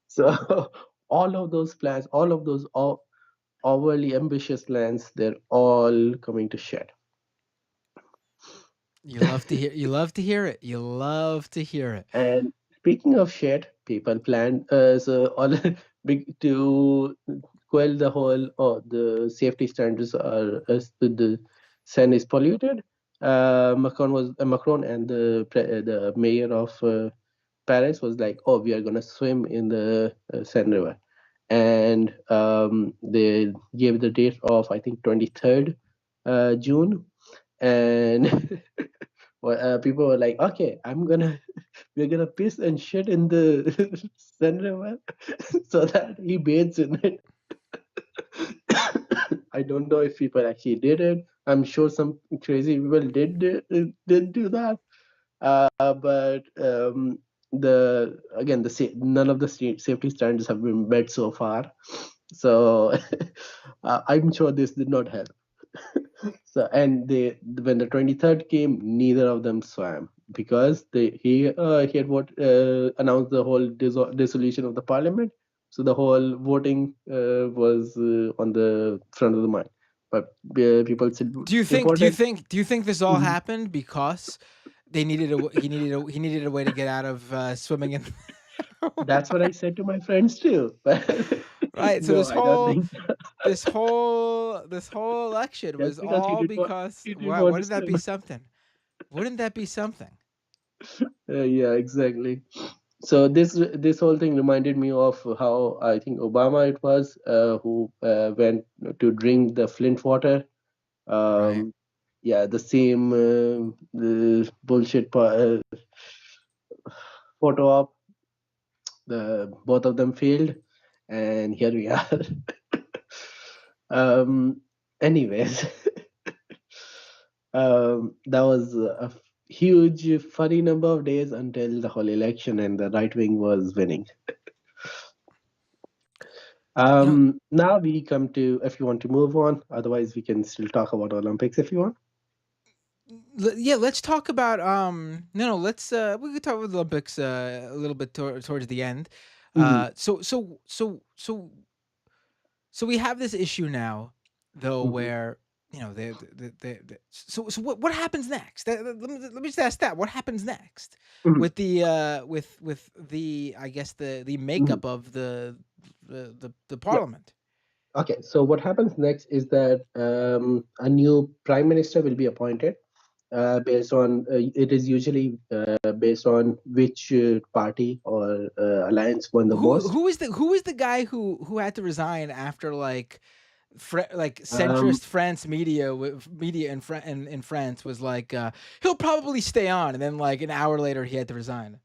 So all of those plans, all of those overly ambitious plans, they're all coming to shit. You love to hear it. You love to hear it. And speaking of shit, people plan so all to quell the whole the safety standards are as the Seine is polluted. Macron and the mayor of Paris was like, oh, we are gonna swim in the Seine River, and they gave the date of I think 23rd June, and well, people were like, okay, we're gonna piss and shit in the Seine River so that he bathes in it. I don't know if people actually did it. I'm sure some crazy people did do that. But the again none of the safety standards have been met so far. So I'm sure this did not help. So and they when the 23rd came, neither of them swam because he had announced the whole dissolution of the parliament. So the whole voting was on the front of the mind. But people still reported. Do you think this all Mhm. happened because he needed a way to get out of swimming in That's what I said to my friends too. But right. So no, I don't think this whole election just was because all because he didn't what want to wouldn't that be swim. something? Wouldn't that be something? Yeah, exactly. So this whole thing reminded me of how I think Obama it was who went to drink the Flint water. Right. Um, yeah, the same the photo op. The both of them failed, and here we are. um, anyways, that was a huge funny number of days until the whole election and the right wing was winning. You know, Now we come to, if you want to move on, otherwise we can still talk about Olympics if you want. yeah, let's talk about no, let's we could talk about the Olympics a little bit towards the end. Hmm. So we have this issue now, though, Hmm. where what happens next? Let me just ask that. What happens next Hmm. with the with the I guess the Hmm. makeup of the Yeah. parliament? Okay. So what happens next is that a new prime minister will be appointed based on it is usually based on which party or alliance won the most. Who is the guy who had to resign after like Um, centrist France media in France was like he'll probably stay on, and then like an hour later he had to resign.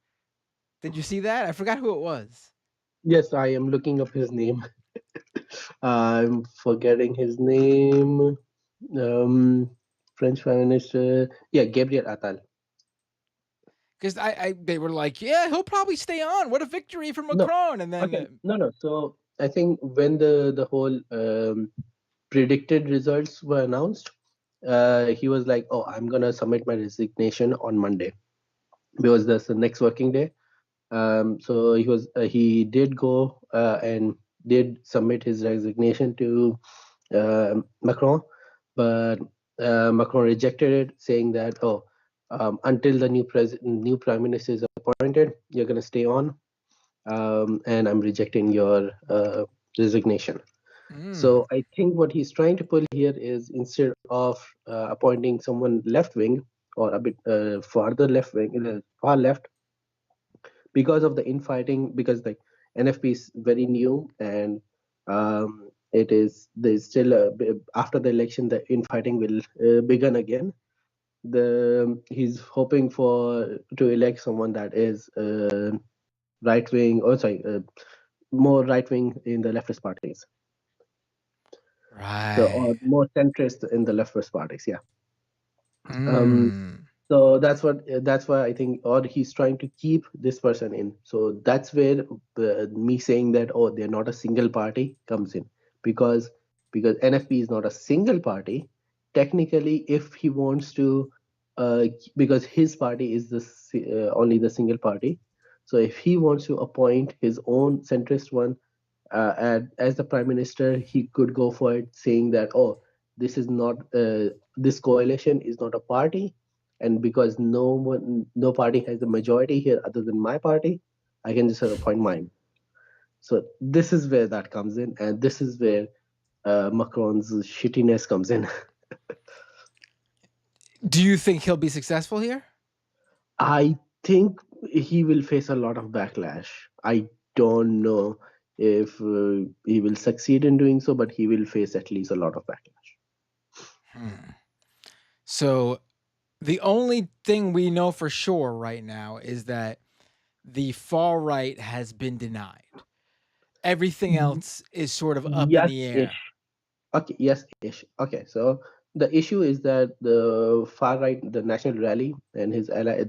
Did you see that? I forgot who it was. yes, I am looking up his name. I'm forgetting his name. Um, French Prime Minister. Yeah, Gabriel Attal. Because I they were like, yeah, he'll probably stay on. What a victory for No, Macron! And then okay, no. So I think when the whole predicted results were announced, he was like, "Oh, I'm gonna submit my resignation on Monday because that's the next working day." So he did go and did submit his resignation to Macron, but Macron rejected it, saying that, "Oh, until the new prime minister is appointed, you're gonna stay on, and I'm rejecting your resignation." mm, So I think what he's trying to pull here is instead of appointing someone left wing or a bit farther left wing, far left, because of the infighting, because the NFP is very new and there's still after the election the infighting will begin again. He's hoping for to elect someone that is right wing, or sorry, more right wing in the leftist parties, so or right. more centrist in the leftist parties. Yeah. Um, Mm, so that's why I think, or he's trying to keep this person in. So that's where me saying that, oh, they're not a single party comes in, because NFP is not a single party. Technically, if he wants to, because his party is only the single party. So if he wants to appoint his own centrist one and as the prime minister, he could go for it, saying that, oh, this is not this coalition is not a party, and because no party has the majority here other than my party, I can just appoint mine. So this is where that comes in, and this is where Macron's shittiness comes in. do you think he'll be successful here? I think he will face a lot of backlash. I don't know if he will succeed in doing so, but he will face at least a lot of backlash. Hmm. So the only thing we know for sure right now is that the far right has been denied. Everything else is sort of up in Yes, the ish. air. Okay, yes, ish. Okay, so the issue is that the far right, the National Rally and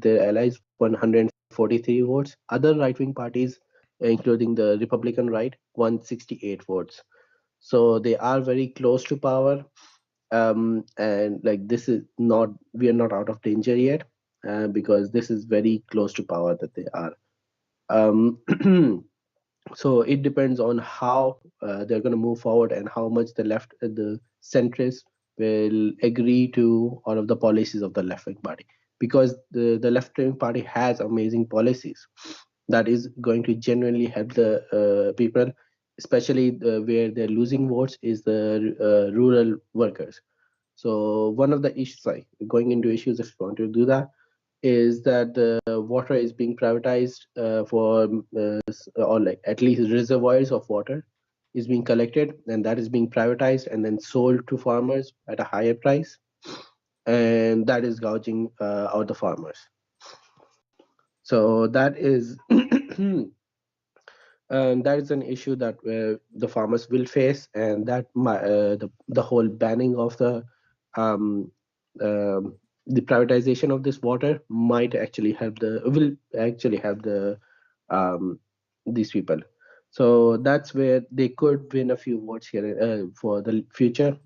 their allies won 143 votes. Other right wing parties, including the Republican right, won 68 votes. So they are very close to power. And like this is not, we are not out of danger yet, because this is very close to power that they are. Um, so it depends on how they're going to move forward and how much the centrists will agree to all of the policies of the left wing party, because the left wing party has amazing policies that is going to genuinely help the people, especially where they're losing votes is the rural workers. So one of the issues, like going into issues, if you want to do that, is that the water is being privatized for or like at least reservoirs of water is being collected, and that is being privatized and then sold to farmers at a higher price, and that is gouging out the farmers. So that is that is an issue that the farmers will face, and that the whole banning of um, um, the privatization of this water might actually help the will actually help um, these people. So that's where they could win a few votes here for the future.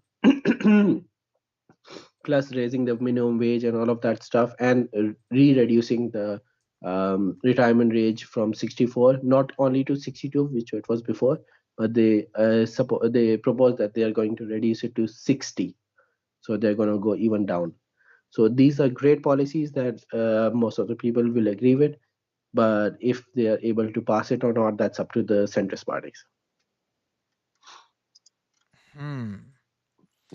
Plus raising the minimum wage and all of that stuff, and re-reducing the retirement age from 64 not only to 62, which it was before, but they propose that they are going to reduce it to 60. So they're going to go even down. So these are great policies that most of the people will agree with, but if they are able to pass it or not, that's up to the centrist parties. Hmm.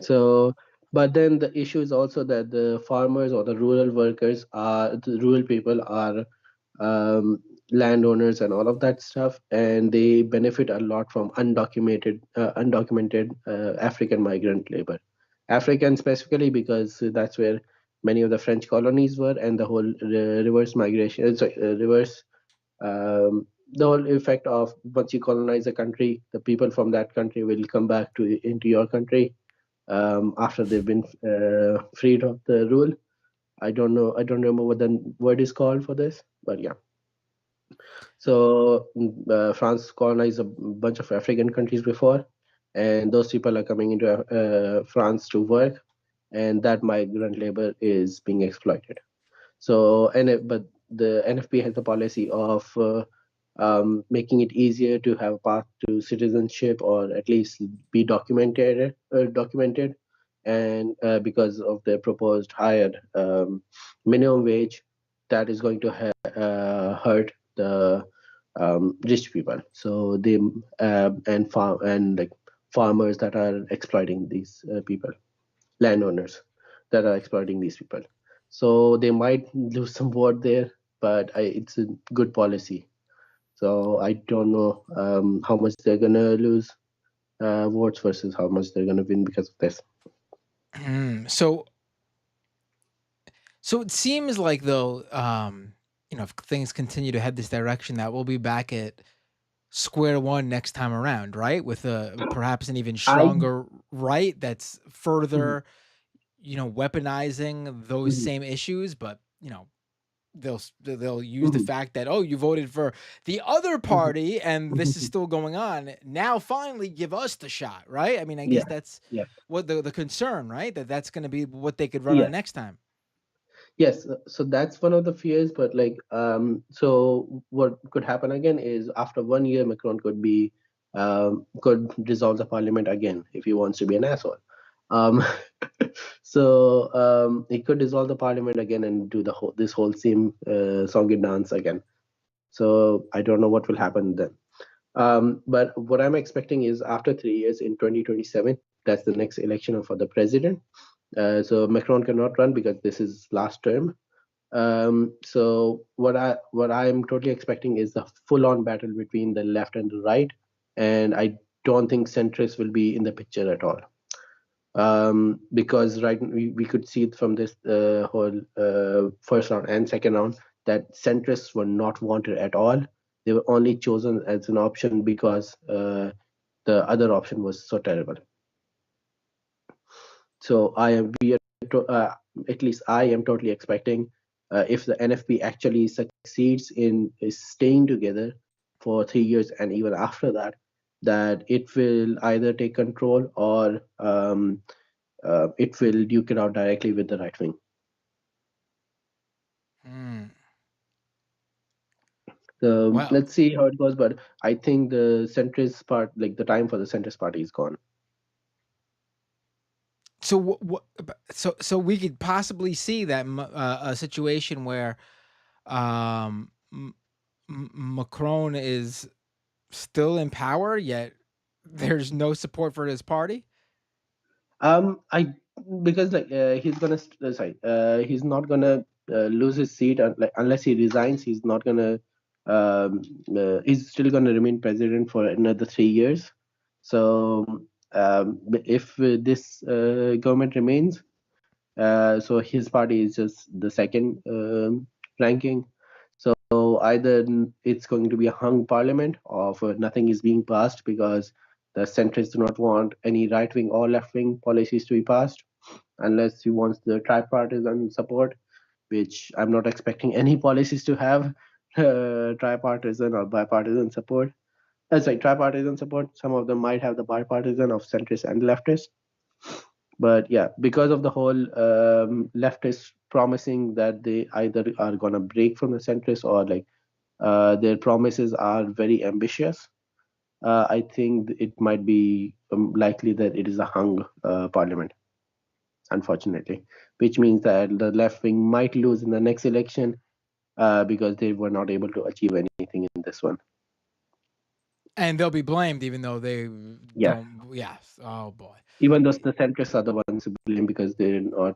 So, but then the issue is also that the farmers or the rural workers are the rural people are um, landowners and all of that stuff, and they benefit a lot from undocumented African migrant labor. African specifically because that's where many of the French colonies were, and the whole reverse migration, reverse the whole effect of once you colonize a country, the people from that country will come back to into your country after they've been freed of the rule. I don't know. I don't remember what the word is called for this, but yeah. So France colonized a bunch of African countries before, and those people are coming into France to work, and that migrant labor is being exploited. So, but the NFP has a policy of making it easier to have a path to citizenship, or at least be documented. And because of the proposed higher minimum wage, that is going to hurt the rich people. So they and farm and like farmers that are exploiting these people, landowners that are exploiting these people. So they might lose some vote there, but it's a good policy. So I don't know how much they're gonna lose votes versus how much they're gonna win because of this. So it seems like though, if things continue to head this direction, that we'll be back at square one next time around, right? With a perhaps an even I stronger right that's Mhm, further, weaponizing those mhm, same issues, but they'll use the mhm, fact that, oh, you voted for the other mhm, party and this is mhm. still going on. Now finally give us the shot, right? I mean, I Yeah, guess that's yeah, what the concern, right? That's going to be what they could run yeah. on next time. Yes, so that's one of the fears, but like, so what could happen again is after 1 year, Macron could dissolve the parliament again if he wants to be an asshole. Um, so he could dissolve the parliament again and do this whole same song and dance again. So I don't know what will happen then. But what I'm expecting is after 3 years in 2027, that's the next election for the president. So Macron cannot run because this is last term. So what I'm totally expecting is a full-on battle between the left and the right, and I don't think centrists will be in the picture at all. Because we could see it from this whole first round and second round that centrists were not wanted at all. They were only chosen as an option because the other option was so terrible. So I am we are at least I am totally expecting if the NFP actually succeeds in staying together for 3 years and even after that, that it will either take control or it will duke it out directly with the right wing. Hmm. So Well, let's see how it goes. But I think the centrist part, like the time for the centrist party, is gone. so so we could possibly see that a situation where um, Macron is still in power, yet there's no support for his party. I because like he's not gonna. lose his seat, like, unless he resigns. He's not gonna. He's still gonna remain president for another 3 years. So if this government remains, so his party is just the second ranking. So either it's going to be a hung parliament, or nothing is being passed because the centrists do not want any right wing or left wing policies to be passed, unless he wants the tripartisan support, which I'm not expecting any policies to have tripartisan or bipartisan support. Sorry, tripartisan support. Some of them might have the bipartisan of centrists and leftists, but yeah, because of the whole leftists promising that they either are gonna break from the centrists, or like their promises are very ambitious. I think it might be likely that it is a hung parliament, unfortunately, which means that the left wing might lose in the next election because they were not able to achieve anything in this one. And they'll be blamed even though they Yeah, don't. Yes. Oh boy. even though the centrists are the ones to blame because they're not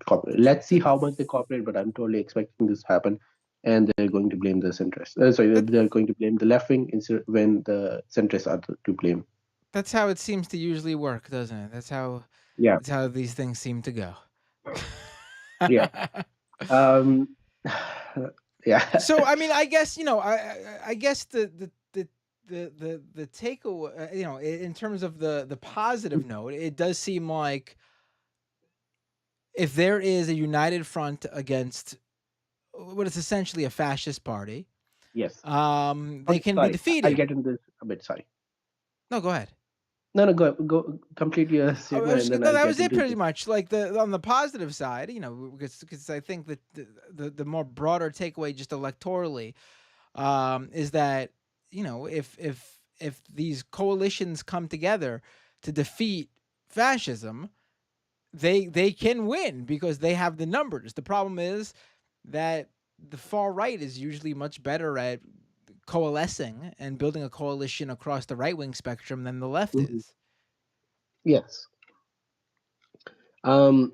cooperate. Let's see how much they cooperate, but I'm totally expecting this to happen, and they're going to blame the centrists. Sorry, That, they're going to blame the left wing instead when the centrists are to blame. that's how it seems to usually work, doesn't it? Yeah, That's how these things seem to go. yeah, um, yeah. So I mean, I guess I guess the takeaway, in terms of the positive note, it does seem like if there is a united front against what is essentially a fascist party, Yes. they Okay, can be sorry, I'll defeated. get into this a bit. Sorry. No, go ahead. No, no, go complete your statement, and then No, I'll that get was it into pretty this. much. Like on the positive side, because I think that the more broader takeaway just electorally, is that if these coalitions come together to defeat fascism, they can win because they have the numbers. The problem is that the far right is usually much better at coalescing and building a coalition across the right wing spectrum than the left Mhm. is. Yes. Um,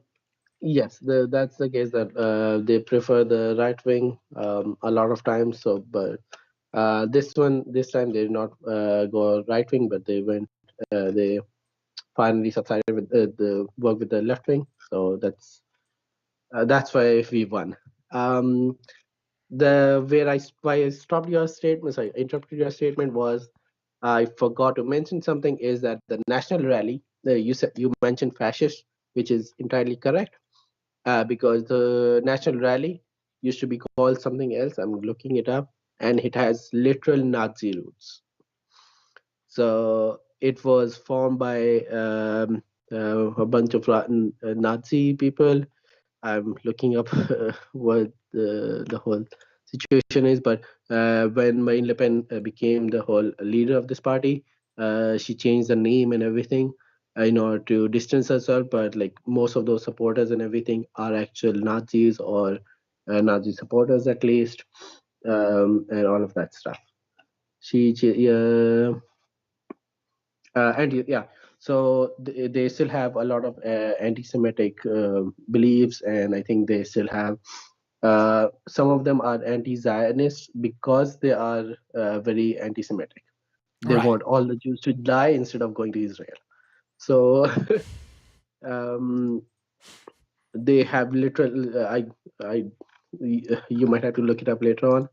Yes, that's the case that they prefer the right wing a lot of times. So, but this time they did not go right wing, but they went. They finally subsided with the work with the left wing. So that's why we won. Um, the where I why I stopped your statement, sorry, interrupted your statement was I forgot to mention something. Is that the national rally? You mentioned fascist, which is entirely correct because the national rally used to be called something else. I'm looking it up, and it has literal Nazi roots. So it was formed by a bunch of Nazi people. I'm looking up what the whole situation is. But when Marine Le Pen became the whole leader of this party, she changed the name and everything in order to distance herself. But like most of those supporters and everything are actual Nazis or Nazi supporters at least, and all of that stuff. She yeah, so they still have a lot of anti-Semitic beliefs, and I think they still have some of them are anti-Zionist because they are very anti-Semitic. They Right. want all the Jews to die instead of going to Israel. So um, they have literal. I, you might have to look it up later on.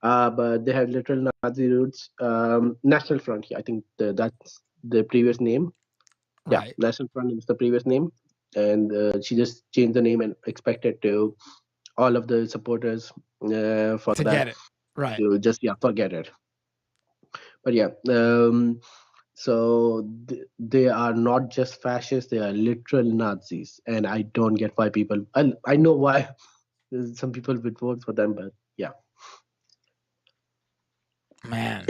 But they have literal Nazi roots. National Front, I think that's the previous name. Yeah, Right. National Front is the previous name, and she just changed the name and expected to all of the supporters for To that get it. Right. to just forget it. But yeah, so they are not just fascists; they are literal Nazis, and I don't get why people. I know why some people would vote for them, but yeah. Man.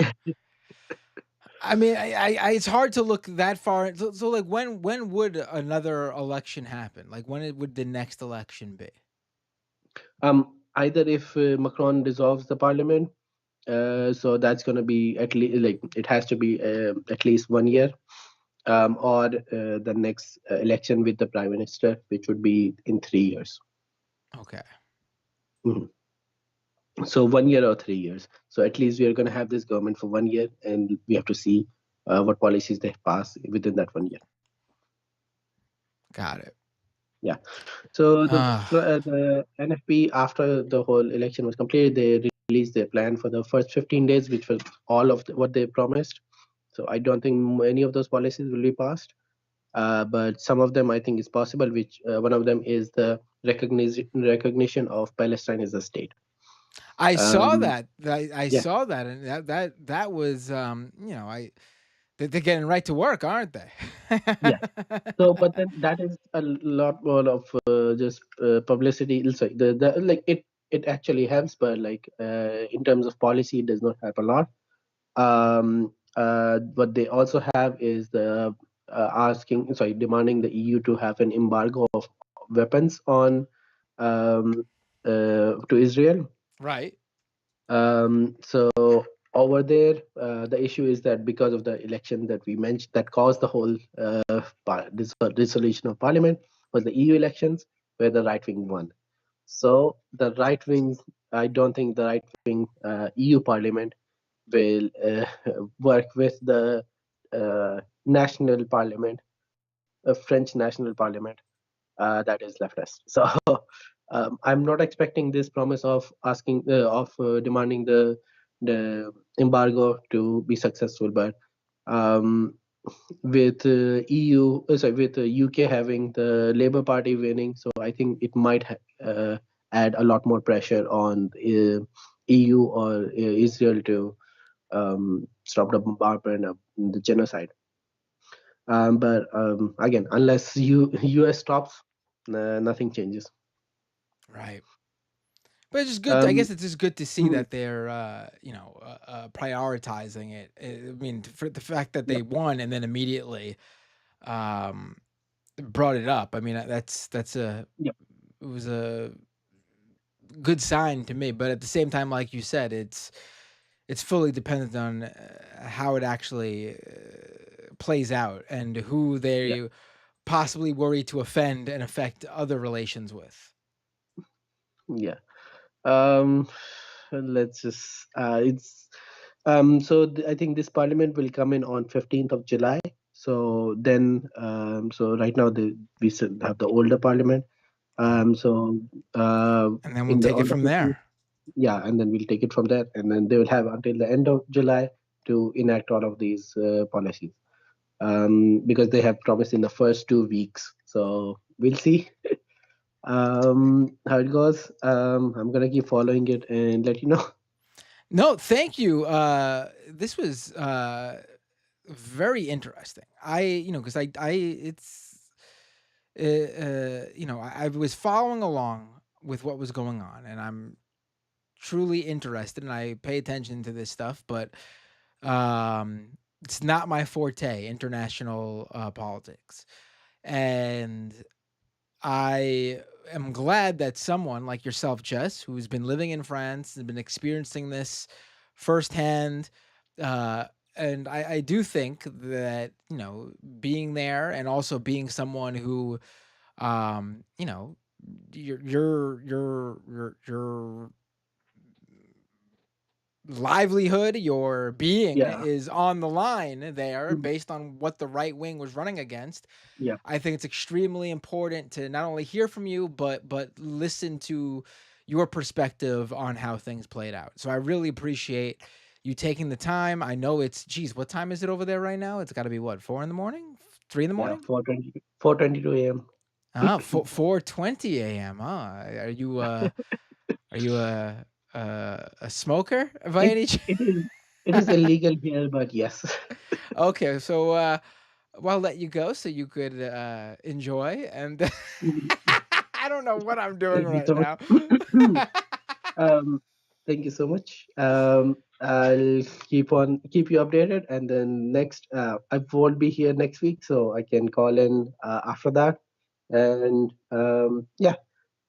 I mean, it's hard to look that far. So like, when would another election happen? Like, would the next election be? Either if Macron dissolves the parliament, so that's going to be at least like it has to be at least 1 year, or the next election with the prime minister, which would be in 3 years. Okay. Mhm. So 1 year or 3 years. So at least we are going to have this government for 1 year, and we have to see what policies they pass within that 1 year. Got it. Yeah. So Uh, the NFP, after the whole election was completed, they released their plan for the first 15 days, which was all of what they promised. So I don't think many of those policies will be passed, but some of them I think is possible. Which one of them is the recognition of Palestine as a state. I saw Um, that. I yeah, saw that, and that was, they're getting right to work, aren't they? yeah. So, but then that is a lot more of just publicity. Sorry, the like it actually helps, but like in terms of policy, it does not help a lot. What they also have is the demanding the EU to have an embargo of weapons on um, to Israel. Right. So over there, the issue is that because of the election that we mentioned that caused the whole dissolution of parliament was the EU elections where the right wing won. So the right wing, I don't think the right wing EU parliament will work with the national parliament, French national parliament, that is leftist. So I'm not expecting this promise of asking of demanding the embargo to be successful, but um, with with UK having the Labour Party winning, so I think it might add a lot more pressure on EU or Israel to stop the bombardment of the genocide. But again, unless US stops, nothing changes. Right. But it's just good. I Um, guess it's just good to see mhm, that they're, prioritizing it. I mean, for the fact that yeah, they won and then immediately, um, brought it up. I mean, that's a yeah, it was a good sign to me. But at the same time, like you said, it's fully dependent on how it actually plays out and who yeah, they possibly worry to offend and affect other relations with. yeah. Um, let's just it's I think this parliament will come in on 15th of July. So then so right now we still have the older parliament. Yeah, So and then we'll in the take it on the from 15th, there. yeah, and then we'll take it from there, and then they will have until the end of July to enact all of these policies. Because they have promised in the first 2 weeks. So we'll see how it goes. I'm gonna keep following it and let you know. No, thank you. This was very interesting. Because I was following along with what was going on, and I'm truly interested, and I pay attention to this stuff, but it's not my forte, international politics, and I am glad that someone like yourself, Jess, who's been living in France and been experiencing this firsthand, uh, and I do think that being there and also being someone who, um, you know, your livelihood, your being Yeah, is on the line there mm, based on what the right wing was running against. yeah, I think it's extremely important to not only hear from you, but listen to your perspective on how things played out. So I really appreciate you taking the time. I know it's, geez, what time is it over there right now? It's got to be what, 4 in the morning, 3 in the morning? 4:22 a.m. Ah, 4:20 a.m. Huh? Are you a smoker by It any chance? it is it is illegal here, but yes. Okay, so well, I'll let you go so you could enjoy. And I don't know what I'm doing Thank you right so now. much. Um, Thank you so much. I'll keep you updated, and then next, I won't be here next week, so I can call in after that, and yeah,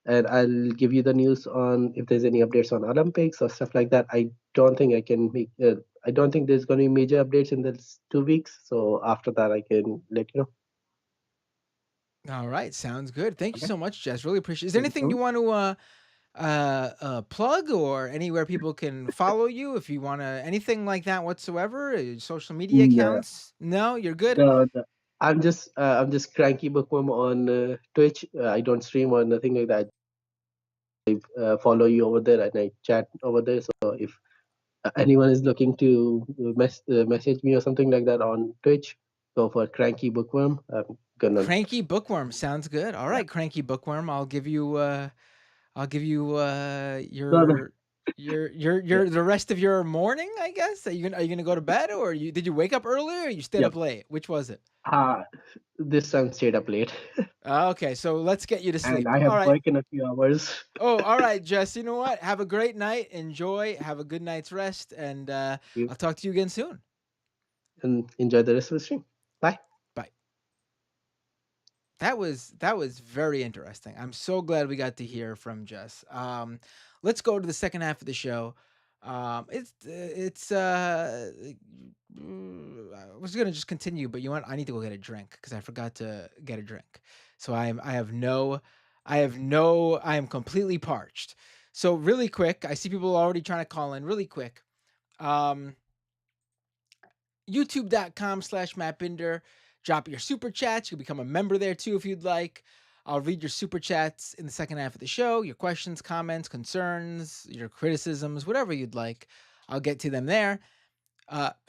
and I'll give you the news on if there's any updates on Olympics or stuff like that. I don't think I can make. I don't think there's going to be major updates in this 2 weeks. So after that, I can let you know. All right, sounds good. Thank you Okay. so much, Jess. Really appreciate. Is there Thank you anything so you much. want to plug or anywhere people can follow you if you want to anything like that whatsoever? Social media No, accounts? No, you're good. no. I'm just cranky bookworm on Twitch. I don't stream or nothing like that. Follow you over there and I chat over there. So if anyone is looking to message me or something like that on Twitch, go for Cranky Bookworm. I'm gonna. Cranky Bookworm sounds good. All Yeah. right, Cranky Bookworm, I'll give you No, no, yeah, your the rest of your morning, I guess. Are you gonna go to bed or did you wake up earlier or you stayed yep. up late? Which was it? This time stayed up late, Okay, so let's get you to and sleep. I have All right. work in a few hours. Oh, all right, Jess. You know what? Have a great night. Enjoy. Have a good night's rest, and You I'll talk to you again soon. and enjoy the rest of the stream. Bye. Bye. That was very interesting. I'm so glad we got to hear from Jess. Let's go to the second half of the show. I was gonna just continue, but you know what? I need to go get a drink because I forgot to get a drink. So I am completely parched. So really quick, I see people already trying to call in. Really quick, um, youtube.com/mattbinder. Drop your super chats. You can become a member there too if you'd like. I'll read your super chats in the second half of the show. Your questions, comments, concerns, your criticisms, whatever you'd like. I'll get to them there.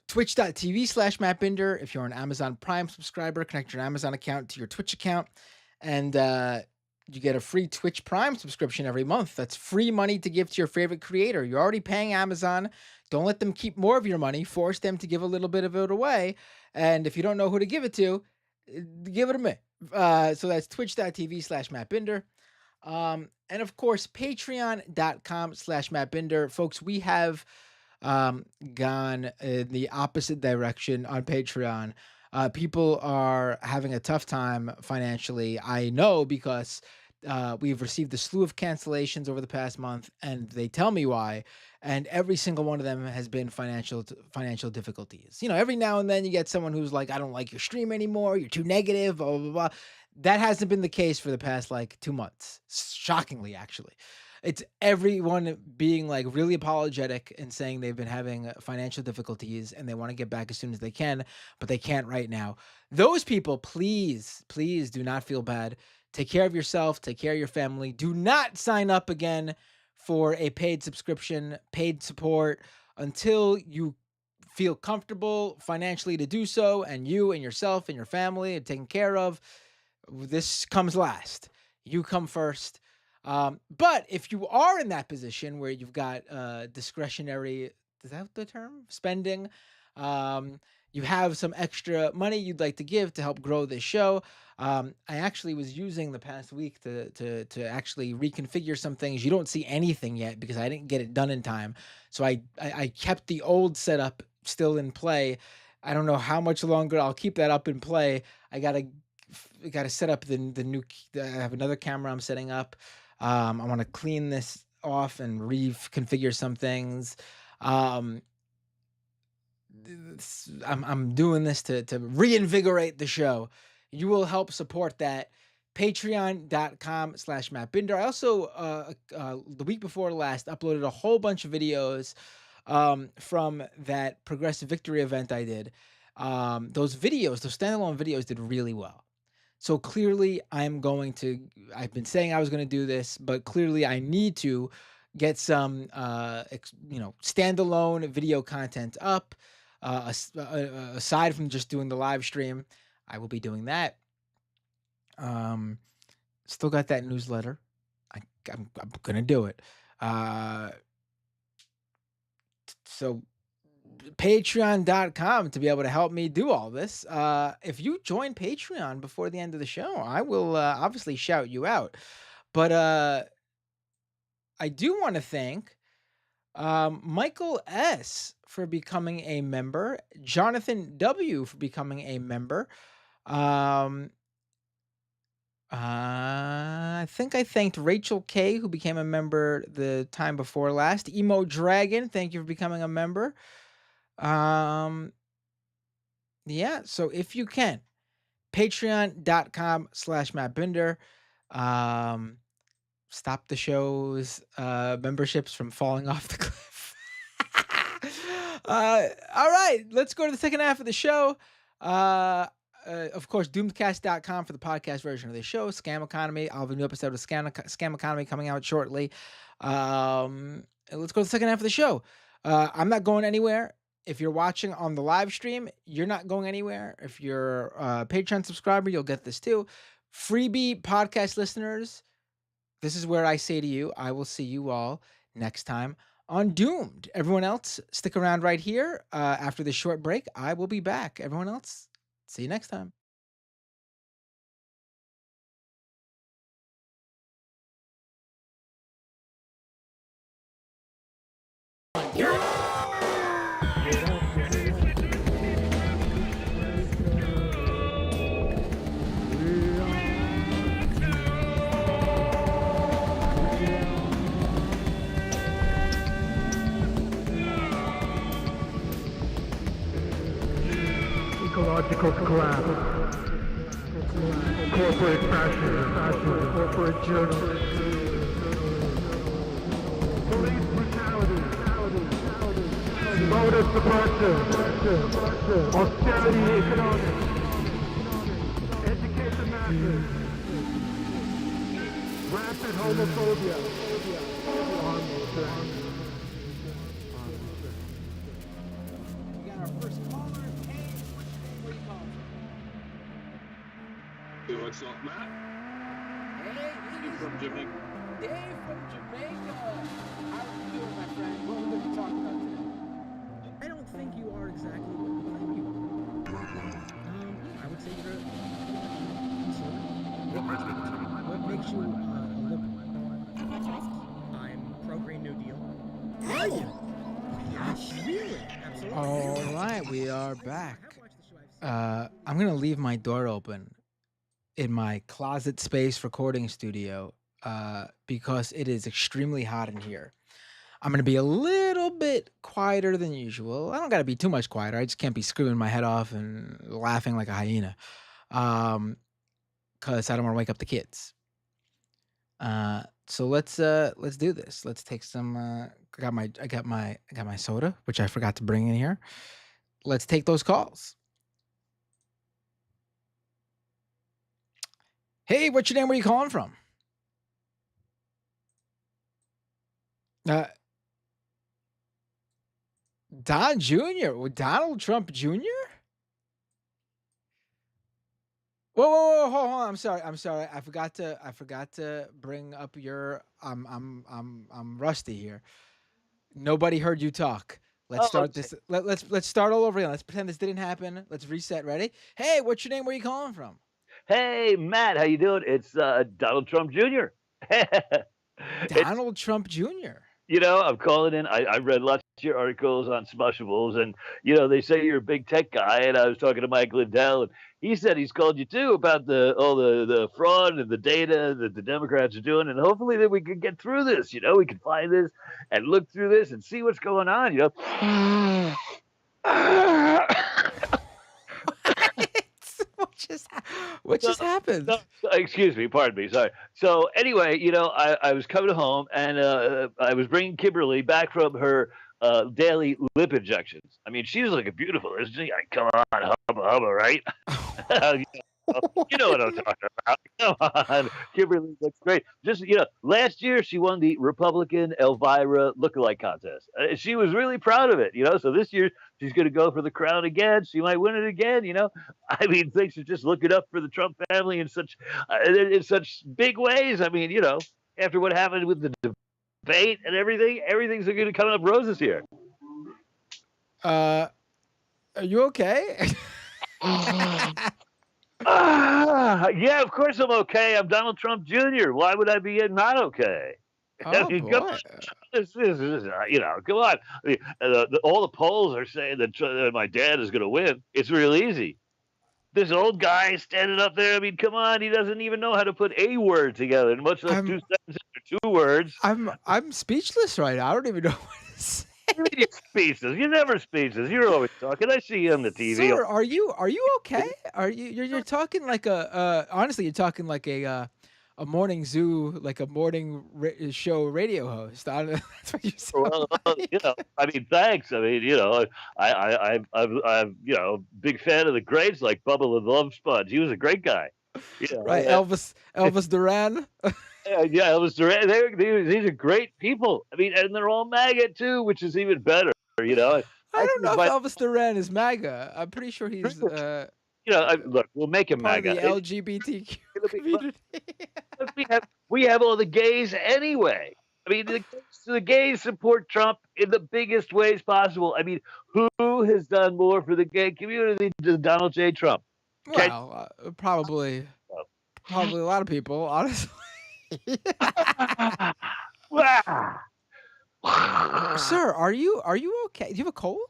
Twitch.tv/mattbinder. If you're an Amazon Prime subscriber, connect your Amazon account to your Twitch account. And you get a free Twitch Prime subscription every month. That's free money to give to your favorite creator. You're already paying Amazon. Don't let them keep more of your money. Force them to give a little bit of it away. And if you don't know who to give it to, give it to me. So that's twitch.tv/mattbinder. And of course, patreon.com/mattbinder. Folks, we have gone in the opposite direction on Patreon. People are having a tough time financially. I know because we've received a slew of cancellations over the past month, and they tell me why. And every single one of them has been financial difficulties. You know, every now and then you get someone who's like, "I don't like your stream anymore. You're too negative." Blah blah blah. That hasn't been the case for the past like 2 months. Shockingly, actually. It's everyone being like really apologetic and saying they've been having financial difficulties and they want to get back as soon as they can, but they can't right now. Those people, please, please do not feel bad. Take care of yourself, take care of your family. Do not sign up again for a paid subscription, paid support until you feel comfortable financially to do so and you and yourself and your family are taken care of. This comes last. You come first. But if you are in that position where you've got discretionary, is that the term? Spending. Um, you have some extra money you'd like to give to help grow this show. I actually was using the past week to actually reconfigure some things. You don't see anything yet because I didn't get it done in time. So I kept the old setup still in play. I don't know how much longer I'll keep that up in play. I gotta set up the new. I have another camera I'm setting up. I want to clean this off and reconfigure some things. Um, I'm doing this to reinvigorate the show. You will help support that. Patreon.com/mattbinder. I also the week before last uploaded a whole bunch of videos from that progressive victory event I did. Those videos, those standalone videos, did really well. So clearly, I've been saying I was going to do this, but clearly I need to get some, standalone video content up. Aside from just doing the live stream, I will be doing that. Um, Still got that newsletter. I'm going to do it. Uh, so patreon.com to be able to help me do all this. If you join Patreon before the end of the show, I will obviously shout you out. But I do want to thank Michael S. for becoming a member, Jonathan W. for becoming a member. Um, I think I thanked Rachel K, who became a member the time before last. Emo Dragon, thank you for becoming a member. Um, yeah, so if you can, patreon.com/mattbinder. Um, stop the show's memberships from falling off the cliff. All right, let's go to the second half of the show. Of course, doomedcast.com for the podcast version of the show. Scam Economy. I'll have a new episode of Scam Economy coming out shortly. Let's go to the second half of the show. I'm not going anywhere. If you're watching on the live stream, you're not going anywhere. If you're a Patreon subscriber, you'll get this too. Freebie podcast listeners, this is where I say to you, I will see you all next time on Doomed. Everyone else, stick around right here. After this short break, I will be back. Everyone else, see you next time. Ecological collapse, corporate fascism, corporate journalism, police brutality, voter suppression, austerity economics, education masses, rampant homophobia, armed strength. We got our first caller. What's up, Matt? Hey, You from Jamaica? Dave from Jamaica. How are you doing, my friend? What are we going to talk about today? I don't think you are exactly what you claim you are. I would say you're a conservative. What makes you a liberal? I'm pro-Green New Deal. Are you? Yes, really? Absolutely. All right, we are back. I'm going to leave my door open in my closet space recording studio because it is extremely hot in here. I'm going to be a little bit quieter than usual. I don't got to be too much quieter. I just can't be screaming my head off and laughing like a hyena because I don't want to wake up the kids. So let's do this. Let's take some I got my soda, which I forgot to bring in here. Let's take those calls. Hey, what's your name? Where are you calling from? Don Jr. Donald Trump Jr. Whoa, hold on. I'm sorry. I forgot to bring up your. I'm rusty here. Nobody heard you talk. Let's start this. Let's start all over again. Let's pretend this didn't happen. Let's reset. Ready? Hey, what's your name? Where are you calling from? Hey, Matt, how you doing? It's Donald Trump Jr. Donald Trump Jr. I'm calling in. I read lots of your articles on Smushables, and they say you're a big tech guy. And I was talking to Mike Lindell, and he said he's called you too about all the fraud and the data that the Democrats are doing, and hopefully that we can get through this. We can find this and look through this and see what's going on. What just happened? No, excuse me, pardon me, sorry. So anyway, I was coming home and I was bringing Kimberly back from her daily lip injections. I mean, she's looking beautiful, isn't she? Come on, hubba, right? You know what I'm talking about. Come on, Kimberly looks great. Just last year she won the Republican Elvira lookalike contest. She was really proud of it. So this year she's going to go for the crown again. She might win it again. I mean, things are just looking up for the Trump family in such big ways. I mean, after what happened with the debate and everything's going to come up roses here. Are you okay? Yeah, of course I'm okay. I'm Donald Trump Jr. Why would I be not okay? Oh, boy. This is, come on. I mean, all the polls are saying that my dad is going to win. It's real easy. This old guy standing up there, I mean, come on. He doesn't even know how to put a word together, much less two sentences or 2 words. I'm speechless right now. I don't even know what to say. You're speechless. You're never speechless. You're always talking. I see you on the TV. Sir, are you okay? You're talking like honestly, you're talking like a a morning zoo, like a morning show radio host. That's what you sound Well, like. I mean, thanks. I mean, I'm, big fan of the greats like Bubba the Love Sponge. He was a great guy. Right, Elvis Duran. Yeah, it was direct. These are great people. I mean, and they're all MAGA too, which is even better. I I don't think know if by Elvis Duran is MAGA. I'm pretty sure he's look, we'll make him part of MAGA. the LGBTQ It'll be community. we have all the gays anyway. I mean, the gays support Trump in the biggest ways possible. I mean, who has done more for the gay community than Donald J. Trump? Can Well, probably a lot of people, honestly. Wow. Sir, are you okay? Do you have a cold?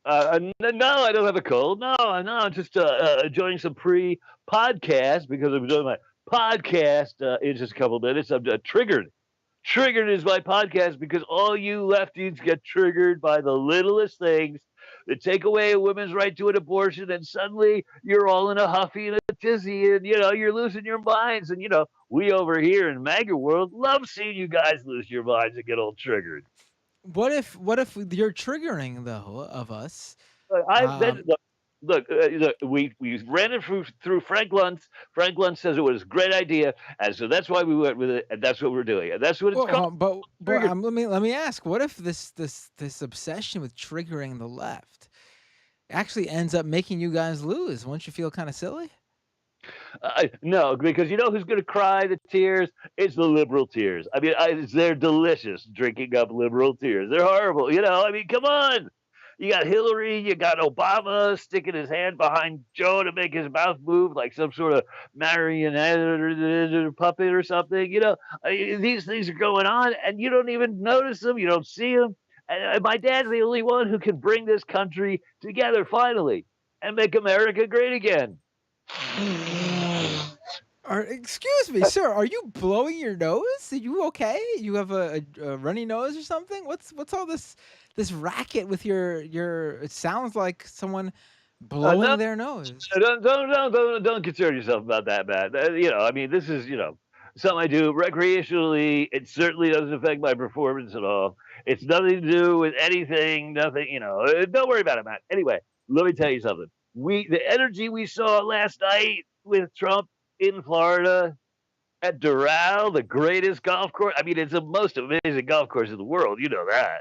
No, I don't have a cold. No, I'm just enjoying some pre-podcast because I'm doing my podcast in just a couple of minutes. I'm triggered. Triggered is my podcast because all you lefties get triggered by the littlest things that take away a woman's right to an abortion, and suddenly you're all in a huffy and a tizzy, and you're losing your minds. And we over here in MAGA world love seeing you guys lose your minds and get all triggered. What if you're triggering though of us? I've Um, been look. We ran it through Frank Luntz. Frank Luntz says it was a great idea, and so that's why we went with it, and that's what we're doing, and that's what it's well, called. but Trigger. let me ask: what if this obsession with triggering the left actually ends up making you guys lose? Won't you feel kind of silly? No, because you know who's going to cry the tears? It's the liberal tears. I mean, they're delicious drinking up liberal tears. They're horrible. I mean, come on. You got Hillary, you got Obama sticking his hand behind Joe to make his mouth move like some sort of marionette or puppet or something. These things are going on, and you don't even notice them. You don't see them. And my dad's the only one who can bring this country together finally and make America great again. Excuse me, sir. Are you blowing your nose? Are you okay? You have a runny nose or something? What's all this racket with your? It sounds like someone blowing No, their nose. don't concern yourself about that, man. I mean, this is something I do recreationally. It certainly doesn't affect my performance at all. It's nothing to do with anything. Nothing. Don't worry about it, man. Anyway, let me tell you something. The energy we saw last night with Trump in Florida at Doral, the greatest golf course. I mean, it's the most amazing golf course in the world. You know that.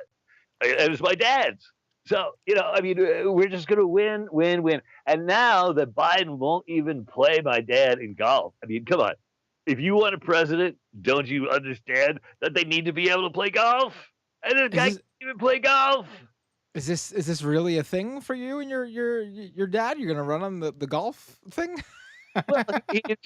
It was my dad's. So, I mean, we're just going to win, win, win. And now that Biden won't even play my dad in golf. I mean, come on. If you want a president, don't you understand that they need to be able to play golf? And the guy can't even play golf. Is this really a thing for you and your dad? You're gonna run on the golf thing? Well,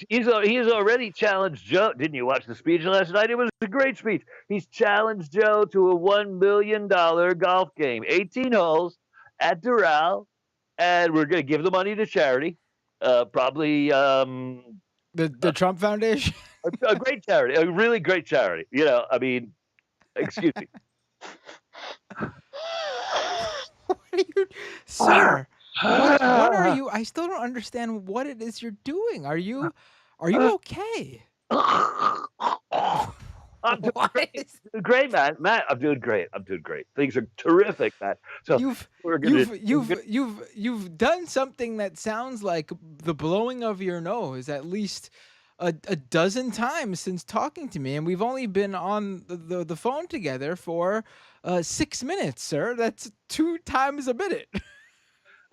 he's already challenged Joe. Didn't you watch the speech last night? It was a great speech. He's challenged Joe to a $1 million golf game, 18 holes at Doral, and we're going to give the money to charity. Probably the Trump Foundation. a great charity, a really great charity. I mean, excuse me. What are you, sir? What are you? I still don't understand what it is you're doing. Are you okay? I'm doing great, Matt. Matt, I'm doing great. Things are terrific, Matt. So you've done something that sounds like the blowing of your nose at least a dozen times since talking to me, and we've only been on the phone together for 6 minutes, sir. That's 2 times a minute.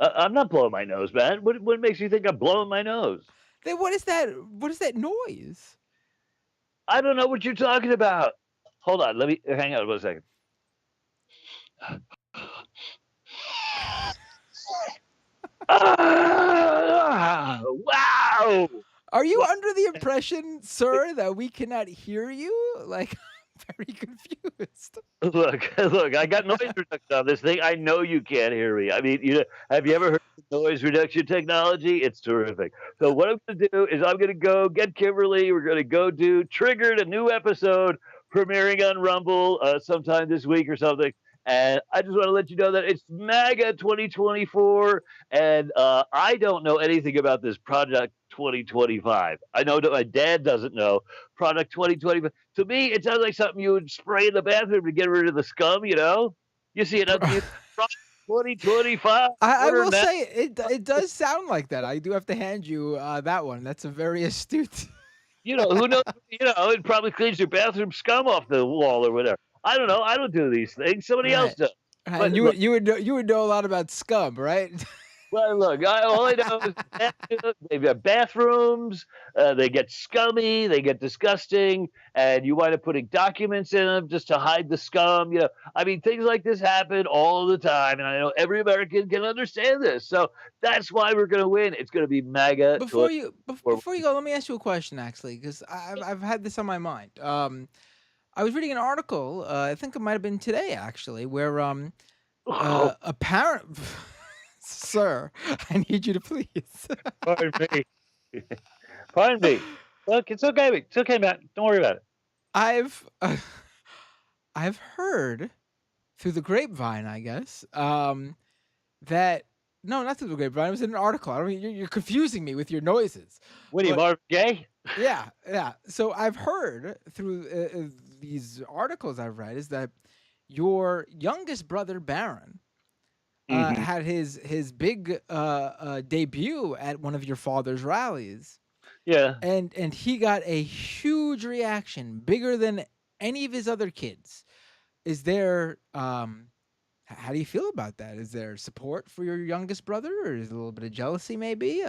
I'm not blowing my nose, man. What makes you think I'm blowing my nose? Then what is that? What is that noise? I don't know what you're talking about. Hold on, let me hang on 1 second. Wow! Are you under the impression, sir, that we cannot hear you? Like, I'm very confused. Look, I got noise reduction on this thing. I know you can't hear me. I mean, have you ever heard of noise reduction technology? It's terrific. So what I'm going to do is I'm going to go get Kimberly. We're going to go do Triggered, a new episode premiering on Rumble sometime this week or something. And I just want to let you know that it's MAGA 2024, and I don't know anything about this Project 2025. I know that my dad doesn't know product 2025. To me, it sounds like something you would spray in the bathroom to get rid of the scum. You see it on the product 2025. I Order will now. say it does sound like that. I do have to hand you that one. That's a very astute. Who knows? It probably cleans your bathroom scum off the wall or whatever. I don't know. I don't do these things. Somebody else Right. does. Right. But And look, you would know a lot about scum, right? well, look. All I know is they've got bathrooms. They get scummy. They get disgusting, and you wind up putting documents in them just to hide the scum. I mean, things like this happen all the time, and I know every American can understand this. So that's why we're going to win. It's going to be MAGA. Before you go, let me ask you a question actually, because I've had this on my mind. I was reading an article. I think it might have been today actually, where a parent. Sir, I need you to please. Pardon me. Pardon me. Look, it's okay. It's okay, Matt. Don't worry about it. I've heard through the grapevine, I guess, that no, not through the grapevine. It was in an article. I don't mean you're confusing me with your noises. What are you, But Marvin Gaye? yeah, yeah. So I've heard through these articles I've read is that your youngest brother Baron Mhm. had his big debut at one of your father's rallies, Yeah. and he got a huge reaction, bigger than any of his other kids. Is there how do you feel about that? Is there support for your youngest brother, or is it a little bit of jealousy maybe?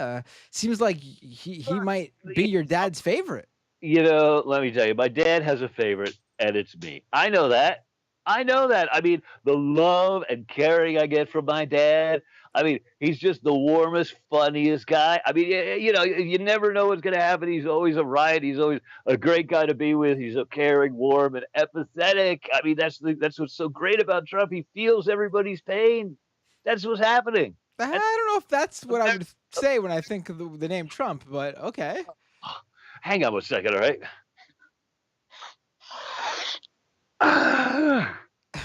Seems like he might be your dad's favorite. Let me tell you, my dad has a favorite, and it's me. I know that. I know that. I mean, the love and caring I get from my dad. I mean, he's just the warmest, funniest guy. I mean, you never know what's going to happen. He's always a riot. He's always a great guy to be with. He's so caring, warm, and empathetic. I mean, that's what's so great about Trump. He feels everybody's pain. That's what's happening. I And don't know if that's what I would say when I think of the name Trump, but okay. hang on one second, all right?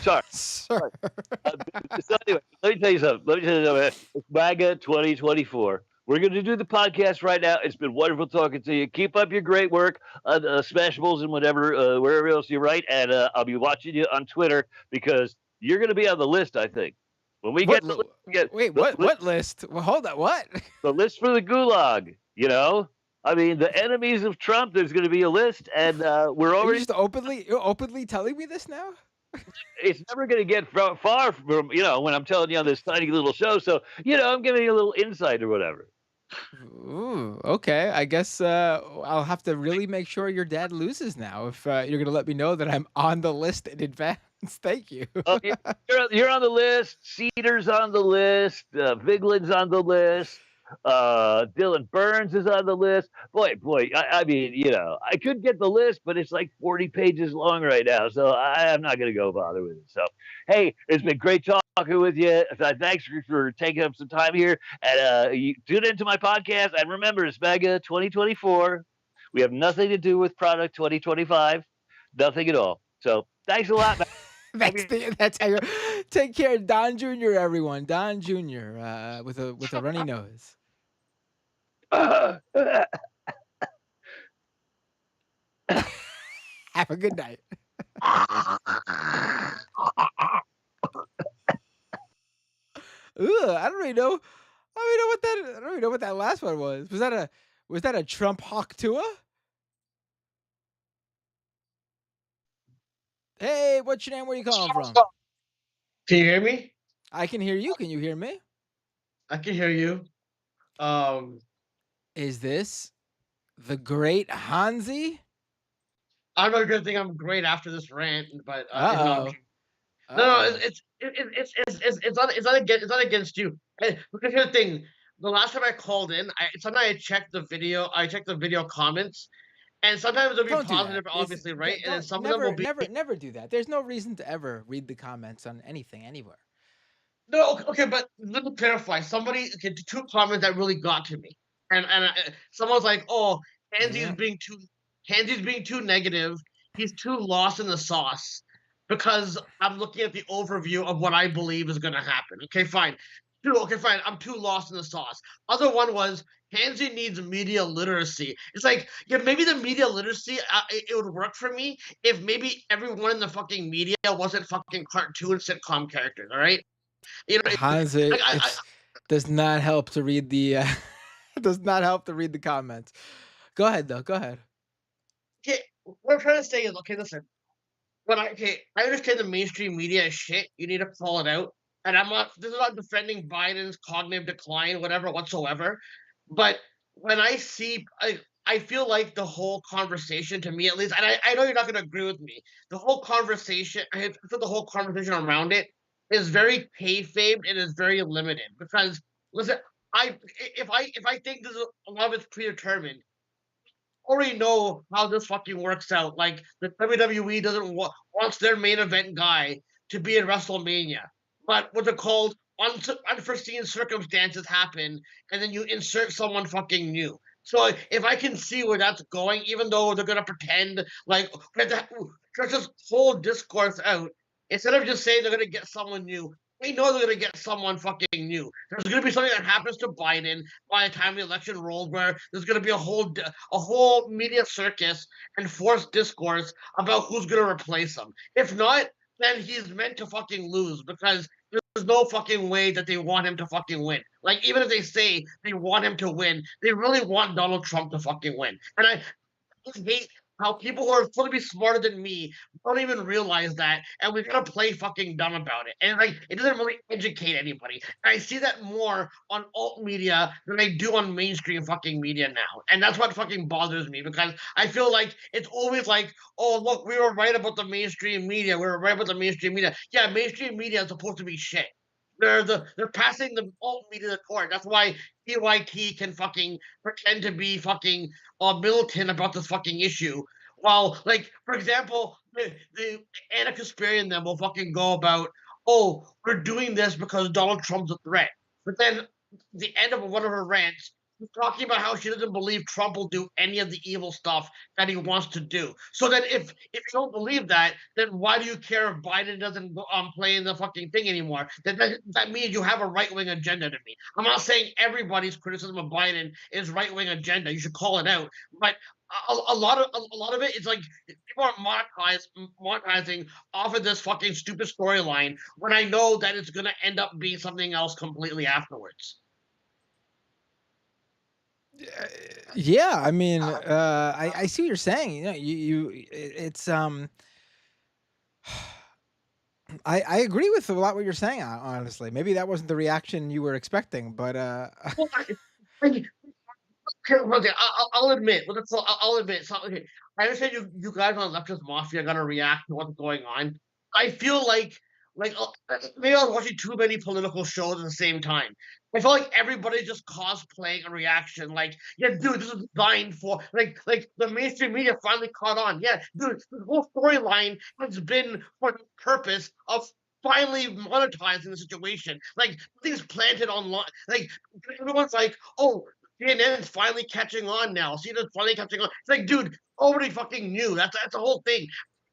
Sorry. Sir. So anyway, let me tell you something. It's MAGA 2024. We're going to do the podcast right now. It's been wonderful talking to you. Keep up your great work on Smashables and whatever, wherever else you write. And I'll be watching you on Twitter because you're going to be on the list, I think. When we What? get the list, Wait, what list? Well, hold that. What? the list for the gulag, I mean, the enemies of Trump, there's going to be a list, and we're Are you already. just openly telling me this now? It's never going to get far from when I'm telling you on this tiny little show. So I'm giving you a little insight or whatever. Ooh, okay. I guess I'll have to really make sure your dad loses now if you're gonna let me know that I'm on the list in advance. Thank you. Oh, you're on the list. Cedar's on the list. Viglin's on the list. Dylan Burns is on the list. Boy. I mean, I could get the list, but it's like 40 pages long right now, so I'm not going to go bother with it. So, hey, it's been great talking with you. Thanks for taking up some time here, and you tune into my podcast. And remember, it's MAGA 2024. We have nothing to do with Product 2025. Nothing at all. So, thanks a lot, man. That's how you take care, Don Jr. Everyone, Don Jr. With a runny nose. Have a good night. Ugh, I don't really know. I don't really know what that last one was. Was that a Trump hawk Tua? Hey, what's your name? Where you calling from? Can you hear me? I can hear you. Can you hear me? I can hear you. Is this the great Hansi? I'm not gonna think I'm great after this rant, but Uh-oh. no, it's not against you. Because here's the thing: the last time I called in, sometimes I checked the video comments, and sometimes it'll be Don't do that. positive, obviously, right? And then some of never, them will be never do that. There's no reason to ever read the comments on anything anywhere. no, okay, but let me clarify. Two comments that really got to me, and someone's like, "Oh, Yeah. Hansy's being too negative. He's too lost in the sauce." Because I'm looking at the overview of what I believe is going to happen. Okay, fine. okay, fine. I'm too lost in the sauce. Other one was Hansi needs media literacy. It's like, yeah, maybe the media literacy, it would work for me if maybe everyone in the fucking media wasn't fucking cartoon sitcom characters. All right, you know, Hans, like it's does not help to read the does not help to read the comments. Go ahead though. Go ahead. okay, what I'm trying to say is, okay, listen. I understand the mainstream media is shit. You need to call it out. And I'm not. This is not defending Biden's cognitive decline, whatever whatsoever. But when I feel like the whole conversation, to me at least, and I know you're not going to agree with me. The whole conversation, I feel the whole conversation around it is very kayfabe and is very limited. Because listen, if I think a lot of it's predetermined, already know how this fucking works out. Like the WWE doesn't wants their main event guy to be in WrestleMania, but what's it called? Unforeseen circumstances happen, and then you insert someone fucking new. So if I can see where that's going, even though they're gonna pretend like stretch this whole discourse out, instead of just saying they're gonna get someone new, they know they're gonna get someone fucking new. There's gonna be something that happens to Biden by the time the election rolls, where there's gonna be a whole media circus and forced discourse about who's gonna replace him. If not, then he's meant to fucking lose because there's no fucking way that they want him to fucking win. Like even if they say they want him to win, they really want Donald Trump to fucking win. And I just hate how people who are supposed to be smarter than me don't even realize that, and we gotta play fucking dumb about it. And like, it doesn't really educate anybody. And I see that more on alt media than I do on mainstream fucking media now, and that's what fucking bothers me because I feel like it's always like, oh look, we were right about the mainstream media. We were right about the mainstream media. Yeah, mainstream media is supposed to be shit. They're passing the alt media the court. That's why PYT can fucking pretend to be fucking militant about this fucking issue. While, like, for example, the Anna Kasparian them will fucking go about, oh, we're doing this because Donald Trump's a threat. But then the end of one of her rants, she's talking about how she doesn't believe Trump will do any of the evil stuff that he wants to do. So then if you don't believe that, then why do you care if Biden doesn't play in the fucking thing anymore? That means you have a right wing agenda to me. I'm not saying everybody's criticism of Biden is right wing agenda. You should call it out, but a lot of it is like people are monetizing off of this fucking stupid storyline when I know that it's gonna end up being something else completely afterwards. Yeah, I mean, I see what you're saying. You know, it's I agree with a lot what you're saying. Honestly, maybe that wasn't the reaction you were expecting, but Well, I, okay, I'll admit. I'll admit. So, okay, I understand you guys on leftist mafia are gonna react to what's going on. I feel maybe I was watching too many political shows at the same time. I feel like everybody's just cosplaying a reaction. Like, yeah, dude, this is designed for like the mainstream media finally caught on. Yeah, dude, the whole storyline has been for the purpose of finally monetizing the situation. Like things planted online. Like everyone's like, oh, CNN's finally catching on now. CNN's finally catching on. It's like, dude, already fucking knew. That's the whole thing.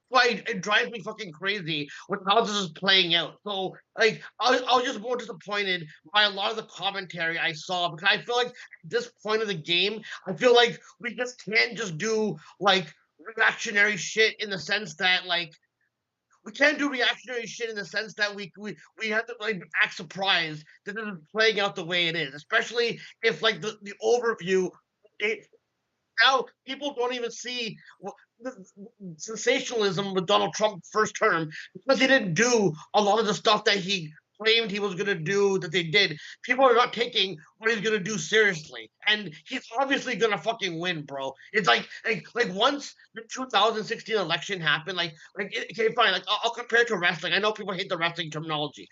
Why it drives me fucking crazy with how this is playing out. So, like, I was just more disappointed by a lot of the commentary I saw because I feel like at this point of the game, I feel like we just can't just do like reactionary shit in the sense that like we can't do reactionary shit in the sense that we have to like act surprised that this is playing out the way it is, especially if like the overview. Now people don't even see the sensationalism with Donald Trump first term because he didn't do a lot of the stuff that he claimed he was going to do that they did. People are not taking what he's going to do seriously, and he's obviously going to fucking win, bro. It's like once the 2016 election happened, okay, fine. Like I'll compare it to wrestling. I know people hate the wrestling terminology.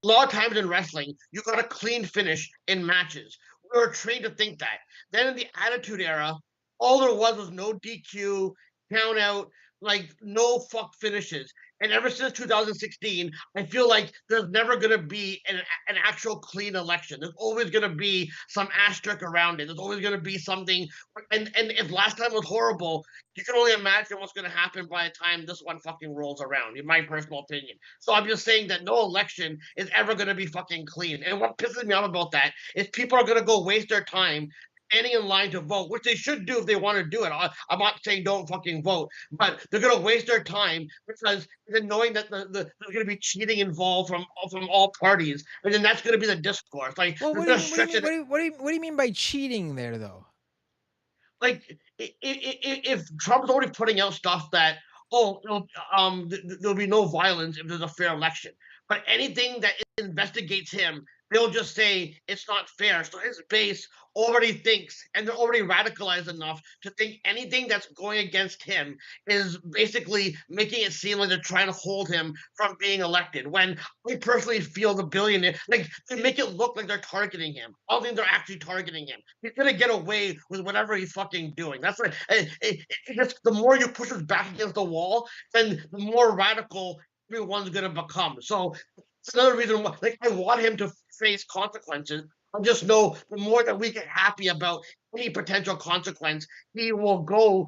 A lot of times in wrestling, you got a clean finish in matches. We were trained to think that. Then in the Attitude Era, all there was no DQ, count out, like no fuck finishes. And ever since 2016, I feel like there's never going to be an actual clean election. There's always going to be some asterisk around it. There's always going to be something. And if last time was horrible, you can only imagine what's going to happen by the time this one fucking rolls around, in my personal opinion. So I'm just saying that no election is ever going to be fucking clean. And what pisses me off about that is people are going to go waste their time standing in line to vote, which they should do if they want to do it. I'm not saying don't fucking vote, but they're going to waste their time because they're knowing that there's going to be cheating involved from all parties, and then that's going to be the discourse. Like, Well, they're what do going you to mean? What do stretch you mean? it. What do you mean by cheating there, though? Like, if Trump's already putting out stuff that, oh, there'll be no violence if there's a fair election, but anything that investigates him, they'll just say it's not fair. So his base already thinks, and they're already radicalized enough to think anything that's going against him is basically making it seem like they're trying to hold him from being elected. When I personally feel the billionaire, like, they make it look like they're targeting him. I don't think they're actually targeting him. He's gonna get away with whatever he's fucking doing. That's like, just the more you push us back against the wall, then the more radical everyone's gonna become. So it's another reason why, like, I want him to face consequences. I just know the more that we get happy about any potential consequence, he will go.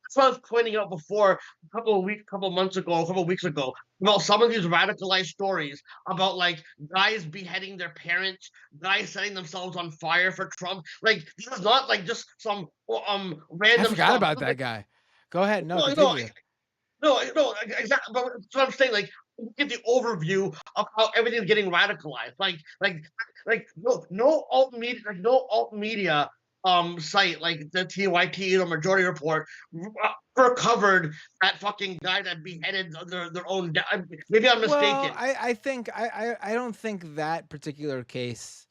That's what I was pointing out before couple months ago, a couple weeks ago, about some of these radicalized stories about, like, guys beheading their parents, guys setting themselves on fire for Trump. Like, this is not like just some I random forgot stuff. about that guy. Go ahead. No, No, no, continue. no, exactly. But that's what I'm saying. Like, get the overview of how everything's getting radicalized. No alt media, site like the TYT or Majority Report ever covered that fucking guy that beheaded their own. Maybe I'm Well, mistaken. I think I don't think that particular case,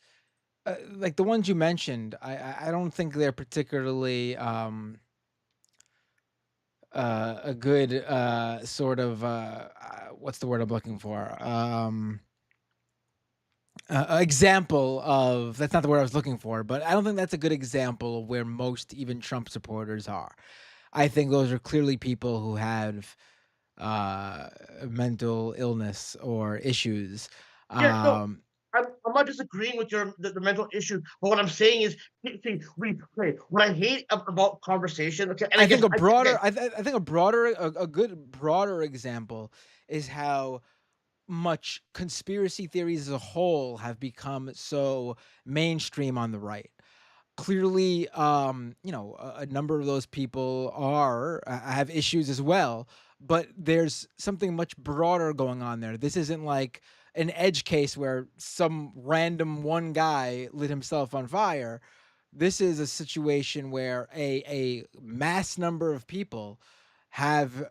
like the ones you mentioned, I don't think they're particularly a good sort of what's the word I'm looking for? Example of, that's not the word I was looking for, but I don't think that's a good example of where most even Trump supporters are. I think those are clearly people who have mental illness or issues. Yeah, no, Um, I'm not disagreeing with the mental issue, but what I'm saying is, see, what I hate about conversation. Okay, and I think again, a broader, I think a broader, a good broader example is how much conspiracy theories as a whole have become so mainstream on the right. Clearly, a number of those people are have issues as well, but there's something much broader going on there. This isn't like an edge case where some random one guy lit himself on fire. This is a situation where a mass number of people have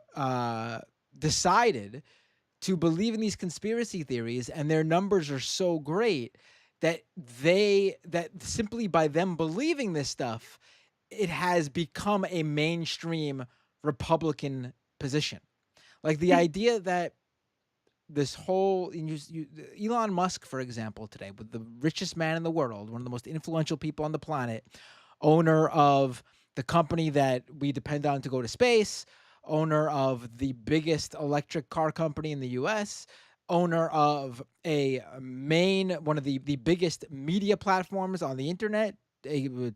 decided to believe in these conspiracy theories, and their numbers are so great that simply by them believing this stuff, it has become a mainstream Republican position. Like the idea that this whole Elon Musk, for example, today, with the richest man in the world, one of the most influential people on the planet, owner of the company that we depend on to go to space, owner of the biggest electric car company in the US, owner of one of the biggest media platforms on the internet,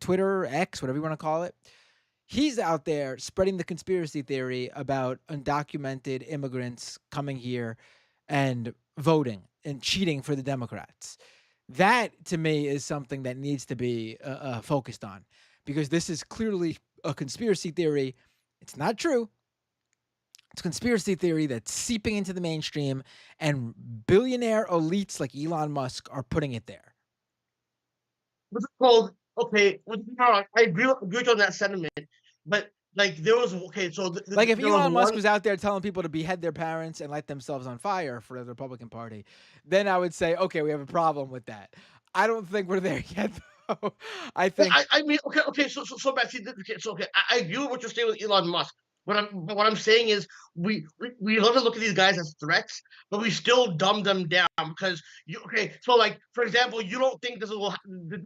Twitter, X, whatever you want to call it. He's out there spreading the conspiracy theory about undocumented immigrants coming here and voting and cheating for the Democrats. That, to me, is something that needs to be focused on, because this is clearly a conspiracy theory. It's not true. It's a conspiracy theory that's seeping into the mainstream, and billionaire elites like Elon Musk are putting it there. what's it called? Okay, I agree with you on that sentiment, but like there was so Like if there was Elon Musk one. was out there telling people to behead their parents and light themselves on fire for the Republican Party, then I would say, okay, we have a problem with that. I don't think we're there yet, though. I think I mean, okay, so bad. See, okay, so okay, I agree with what you're saying with Elon Musk. What I'm saying is we love to look at these guys as threats, but we still dumb them down because so like for example, you don't think this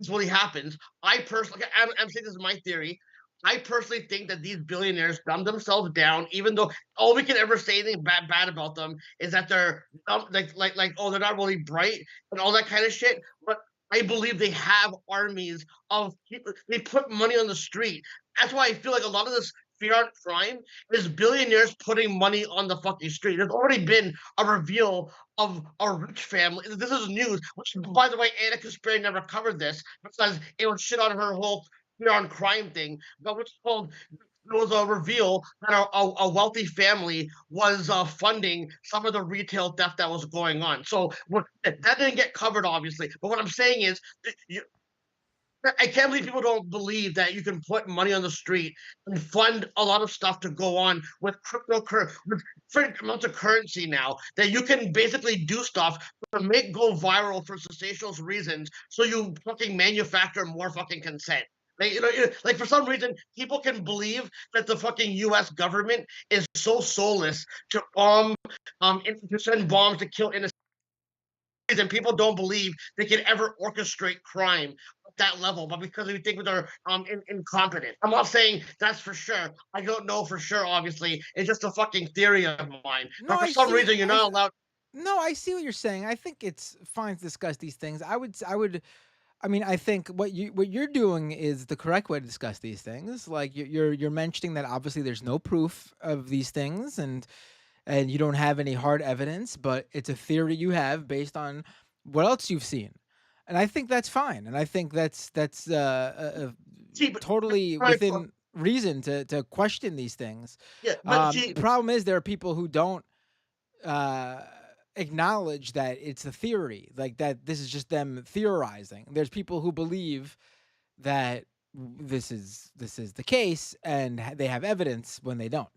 really happens. I personally, I'm saying this is my theory. I personally think that these billionaires dumb themselves down, even though all we can ever say anything bad about them is that they're dumb, like oh they're not really bright and all that kind of shit. But I believe they have armies of people. They put money on the street. That's why I feel like a lot of this fear on crime is billionaires putting money on the fucking street. There's already been a reveal of a rich family. This is news, which by the way, Anna Kasperi never covered this because it would shit on her whole fear on crime thing. But what's called there was a reveal that a wealthy family was funding some of the retail theft that was going on. So that didn't get covered, obviously. But what I'm saying is, you, I can't believe people don't believe that you can put money on the street and fund a lot of stuff to go on with with different amounts of currency now that you can basically do stuff to make go viral for sensational reasons. So you fucking manufacture more fucking consent. Like, like for some reason, people can believe that the fucking U.S. government is so soulless to to send bombs to kill innocent, and people don't believe they can ever orchestrate crime at that level, but because we think they're incompetent. I'm not saying that's for sure. I don't know for sure. Obviously, it's just a fucking theory of mine. No, But for I some see. reason, you're not allowed. No, I see what you're saying. I think it's fine to discuss these things. I mean, I think what you're doing is the correct way to discuss these things. Like you're mentioning that obviously there's no proof of these things, and you don't have any hard evidence, but it's a theory you have based on what else you've seen, and I think that's fine, and I think that's See, but totally my within reason to question these things. yeah, but see, The problem is there are people who don't uh, acknowledge that it's a theory, like that this is just them theorizing. There's people who believe that this is the case, and they have evidence when they don't.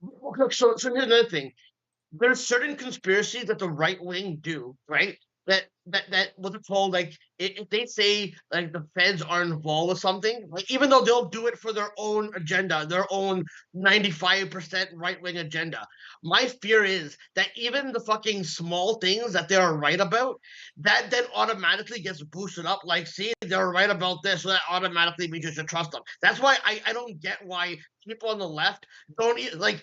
okay, so here's another thing. There's certain conspiracies that the right wing do, right? That what's it called? Like if they say like the feds are involved with something, like even though they'll do it for their own agenda, their own 95% right wing agenda. My fear is that even the fucking small things that they are right about, that then automatically gets boosted up. Like, see, they're right about this, so that automatically means you should trust them. That's why I don't get why people on the left don't like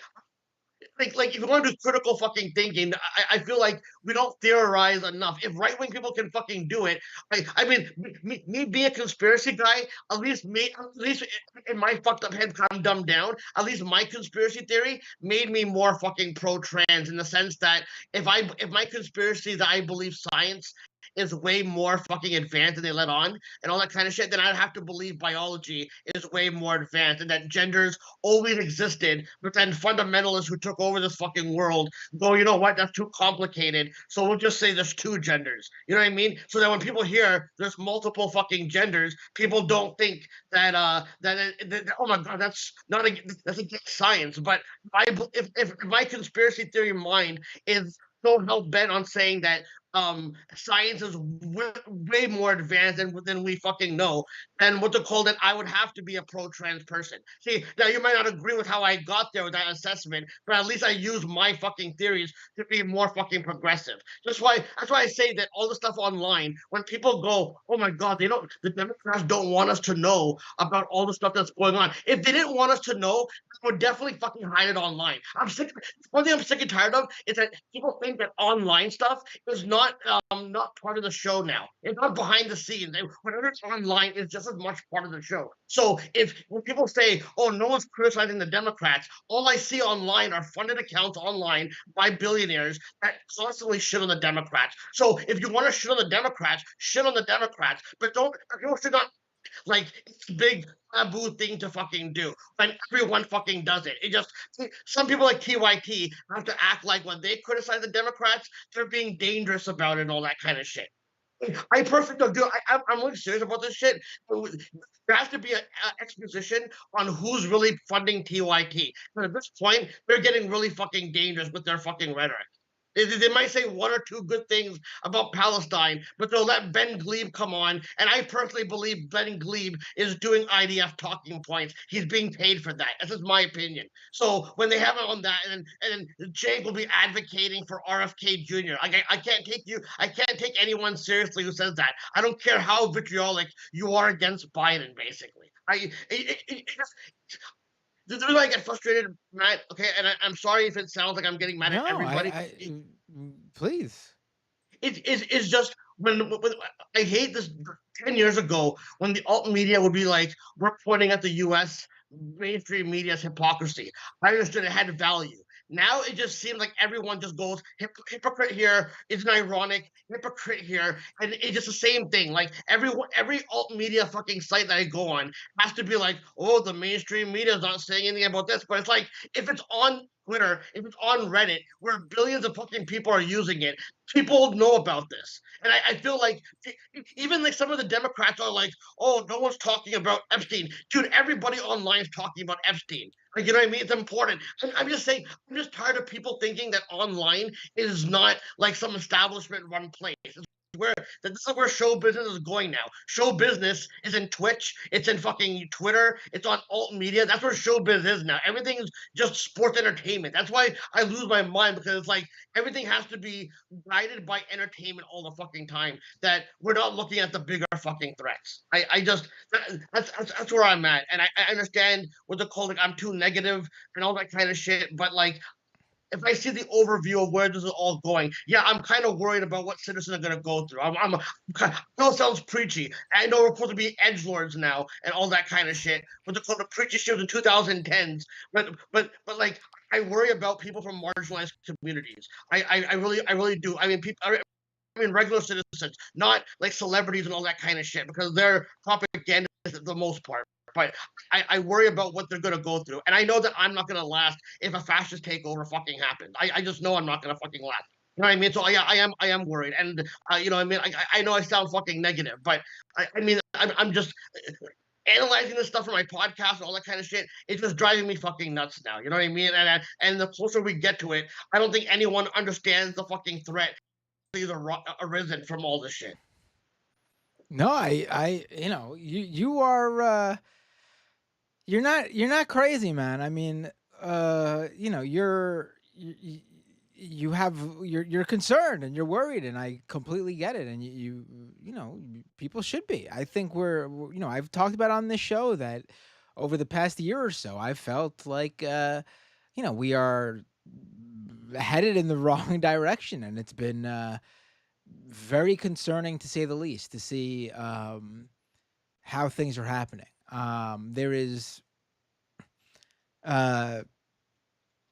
if you want to do critical fucking thinking, I feel like we don't theorize enough. If right wing people can fucking do it, I mean, me being a conspiracy guy, at least in my fucked up head, I'm dumbed down. At least my conspiracy theory made me more fucking pro trans in the sense that if my conspiracy that I believe science is way more fucking advanced than they let on and all that kind of shit, then I'd have to believe biology is way more advanced and that genders always existed, but then fundamentalists who took over this fucking world go, you know what, that's too complicated. So we'll just say there's two genders. You know what I mean? So that when people hear there's multiple fucking genders, people don't think that oh my god, that's against science. But if my conspiracy theory mind is so hell bent on saying that science is way more advanced than we fucking know. And what to call it, I would have to be a pro-trans person. See, now you might not agree with how I got there with that assessment, but at least I use my fucking theories to be more fucking progressive. That's why I say that all the stuff online, when people go, oh my god, the Democrats don't want us to know about all the stuff that's going on. If they didn't want us to know, they would definitely fucking hide it online. One thing I'm sick and tired of is that people think that online stuff is not part of the show now. It's not behind the scenes. Whatever it's online is just as much part of the show. So when people say, "Oh, no one's criticizing the Democrats," all I see online are funded accounts online by billionaires that constantly shit on the Democrats. So if you want to shit on the Democrats, shit on the Democrats, but don't people should not like it's a big taboo thing to fucking do. And everyone fucking does it. It just some people like TYT have to act like when they criticize the Democrats, they're being dangerous about it and all that kind of shit. I personally don't do. I'm really serious about this shit. There has to be an exposition on who's really funding TYT. And at this point, they're getting really fucking dangerous with their fucking rhetoric. They might say one or two good things about Palestine, but they'll let Ben Glebe come on. And I personally believe Ben Glebe is doing IDF talking points. He's being paid for that. That's just my opinion. So when they have him on that, and then Jake will be advocating for RFK Jr. I can't take anyone seriously who says that. I don't care how vitriolic you are against Biden, basically. The reason why I get frustrated, Matt. Okay, and I'm sorry if it sounds like I'm getting mad at No, everybody. please. It's just when I hate this. 10 years ago, when the alt media would be like, we're pointing at the U.S. mainstream media's hypocrisy, I understood it had value. Now it just seems like everyone just goes hypocrite here. Isn't ironic? Hypocrite here, and it's just the same thing. Like every alt media fucking site that I go on has to be like, oh, the mainstream media is not saying anything about this. But it's like, if it's on Twitter, if it's on Reddit, where billions of fucking people are using it, people know about this. And I feel like even like some of the Democrats are like, oh, no one's talking about Epstein. Dude, everybody online is talking about Epstein. Like, you know what I mean? It's important. I'm just saying, I'm just tired of people thinking that online is not like some establishment run place. Where this is where show business is going now. Show business is in Twitch, it's in fucking Twitter, it's on alt media. That's where show business is now. Everything is just sports entertainment. That's why I lose my mind, because it's like everything has to be guided by entertainment all the fucking time. That we're not looking at the bigger fucking threats. I just that's where I'm at, and I understand what they're calling. I'm too negative and all that kind of shit, but like, if I see the overview of where this is all going, yeah, I'm kind of worried about what citizens are going to go through. I know it sounds preachy. I know we're supposed to be edgelords now and all that kind of shit, but they're called the preachy shit in 2010s. But like, I worry about people from marginalized communities. I really do. I mean, regular citizens, not like celebrities and all that kind of shit, because they're propaganda for the most part. But I worry about what they're gonna go through, and I know that I'm not gonna last if a fascist takeover fucking happens. I just know I'm not gonna fucking last. You know what I mean? So yeah, I am worried, and you know what I mean. I know I sound fucking negative, but I mean I'm just analyzing this stuff for my podcast and all that kind of shit. It's just driving me fucking nuts now. You know what I mean? And the closer we get to it, I don't think anyone understands the fucking threat either arisen from all this shit. No, you are, you're not crazy, man. I mean, you have you're concerned and you're worried, and I completely get it. And people should be. I think I've talked about on this show that over the past year or so, I felt like we are headed in the wrong direction, and it's been very concerning, to say the least, to see how things are happening. There is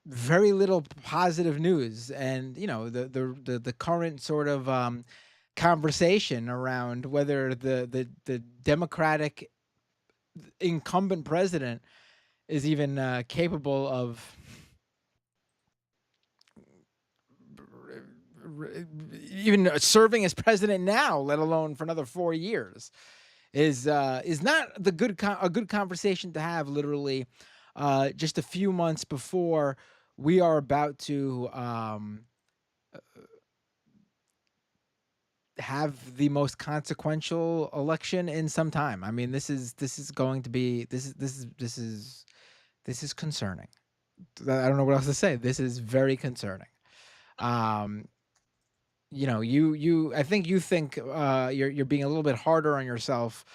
very little positive news, and the current sort of conversation around whether the Democratic incumbent president is even capable of even serving as president now, let alone for another 4 years, is not a good conversation to have. Literally, just a few months before we are about to have the most consequential election in some time. I mean, this is going to be this is concerning. I don't know what else to say. This is very concerning. I think you think you're being a little bit harder on yourself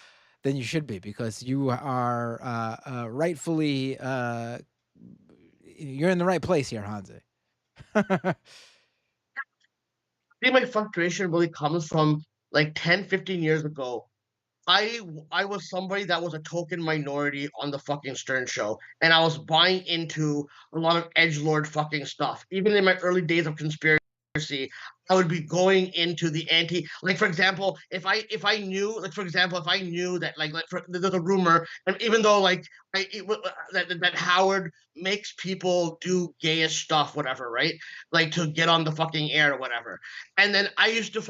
than you should be, because you are rightfully you're in the right place here, Hansi. I think my frustration really comes from like 10, 15 years ago. I was somebody that was a token minority on the fucking Stern show, and I was buying into a lot of edgelord fucking stuff. Even in my early days of conspiracy, I would be going into the anti, like, for example, if I knew, like, for example, if I knew that there's a rumor, and even though like that Howard makes people do gayish stuff, whatever, right? Like, to get on the fucking air or whatever. And then I used to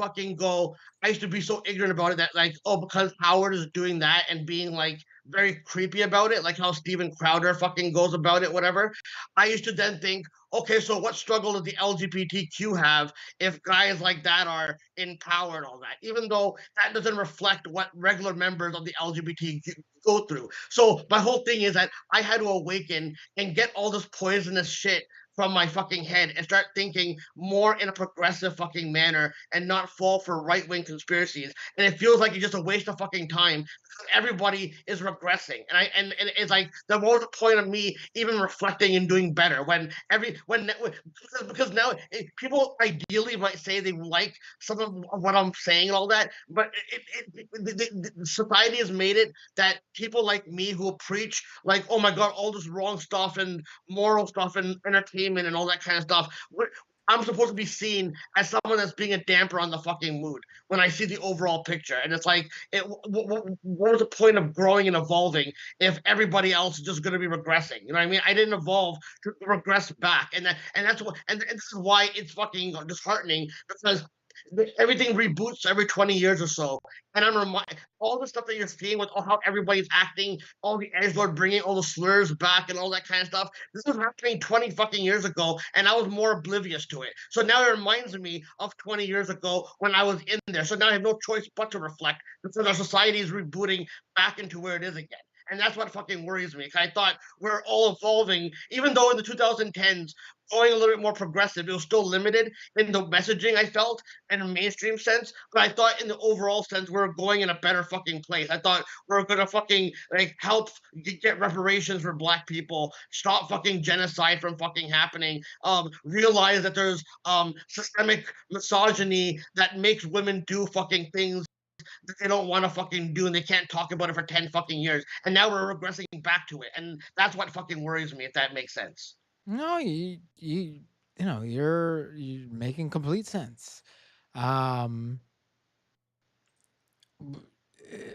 be so ignorant about it that, like, oh, because Howard is doing that and being like very creepy about it, like how Steven Crowder fucking goes about it, whatever. I used to then think, okay, so what struggle does the LGBTQ have if guys like that are in power and all that? Even though that doesn't reflect what regular members of the LGBTQ go through. So my whole thing is that I had to awaken and get all this poisonous shit from my fucking head and start thinking more in a progressive fucking manner and not fall for right wing conspiracies. And it feels like it's just a waste of fucking time. Everybody is regressing, and it's like the more the point of me even reflecting and doing better when because now people ideally might say they like some of what I'm saying and all that, but society has made it that people like me who preach like, oh my god, all this wrong stuff and moral stuff and entertainment and all that kind of stuff. I'm supposed to be seen as someone that's being a damper on the fucking mood when I see the overall picture. And it's like, what was the point of growing and evolving if everybody else is just going to be regressing? You know what I mean? I didn't evolve to regress back, and that's what, and this is why it's fucking disheartening because everything reboots every 20 years or so. And I'm reminded all the stuff that you're seeing with how everybody's acting, all the edgelord bringing all the slurs back and all that kind of stuff. This was happening 20 fucking years ago, and I was more oblivious to it. So now it reminds me of 20 years ago when I was in there. So now I have no choice but to reflect because our society is rebooting back into where it is again. And that's what fucking worries me. I thought we're all evolving, even though in the 2010s, going a little bit more progressive, it was still limited in the messaging I felt in a mainstream sense. But I thought in the overall sense, we're going in a better fucking place. I thought we're gonna fucking like help get reparations for black people, stop fucking genocide from fucking happening, realize that there's systemic misogyny that makes women do fucking things that they don't want to fucking do and they can't talk about it for 10 fucking years. And now we're regressing back to it. And that's what fucking worries me, if that makes sense. No, you know, you're making complete sense. Um,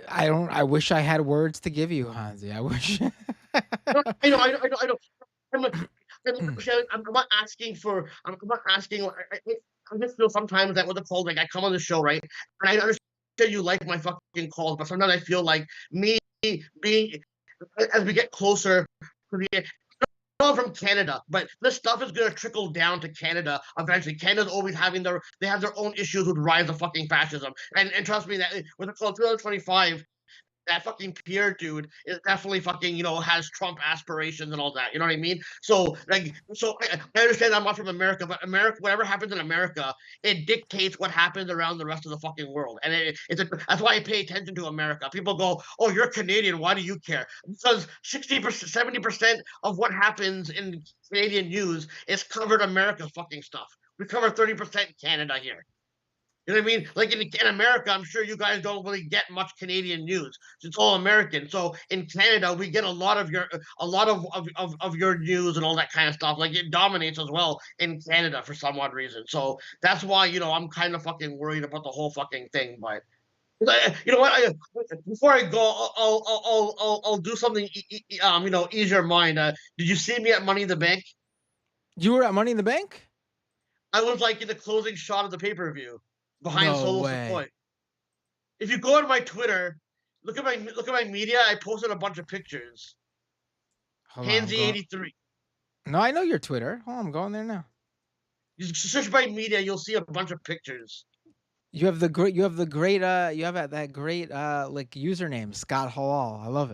I wish I had words to give you, Hansi. I wish. I know, I know, I know, I know. I'm, not- I'm not asking for. I'm not asking. I just feel sometimes that with the cold, like I come on the show, right, and I understand you like my fucking calls, but sometimes I feel like me being as we get closer to the I'm from Canada, but this stuff is gonna trickle down to Canada eventually. Canada's always having they have their own issues with rise of fucking fascism, and trust me that with the 2025, that fucking Pierre dude is definitely fucking, has Trump aspirations and all that. You know what I mean? So like, I understand I'm not from America, but America, whatever happens in America, it dictates what happens around the rest of the fucking world, and that's why I pay attention to America. People go, "Oh, you're Canadian. Why do you care?" Because 60%, 70% of what happens in Canadian news is covered America's fucking stuff. We cover 30% Canada here. You know what I mean? Like in America, I'm sure you guys don't really get much Canadian news. It's all American. So in Canada, we get a lot of your news and all that kind of stuff. Like it dominates as well in Canada for some odd reason. So that's why I'm kind of fucking worried about the whole fucking thing. But you know what? Before I go, I'll do something. Ease your mind. Did you see me at Money in the Bank? You were at Money in the Bank? I was like in the closing shot of the pay per view behind No Solo way. Sikoa. If you go on my Twitter, look at my media. I posted a bunch of pictures. Hold on, I'm going. Handsy83. No, I know your Twitter. Hold on, I'm going there now. You search by media, you'll see a bunch of pictures. You have the great. You have that great like username, Scott Hall. I love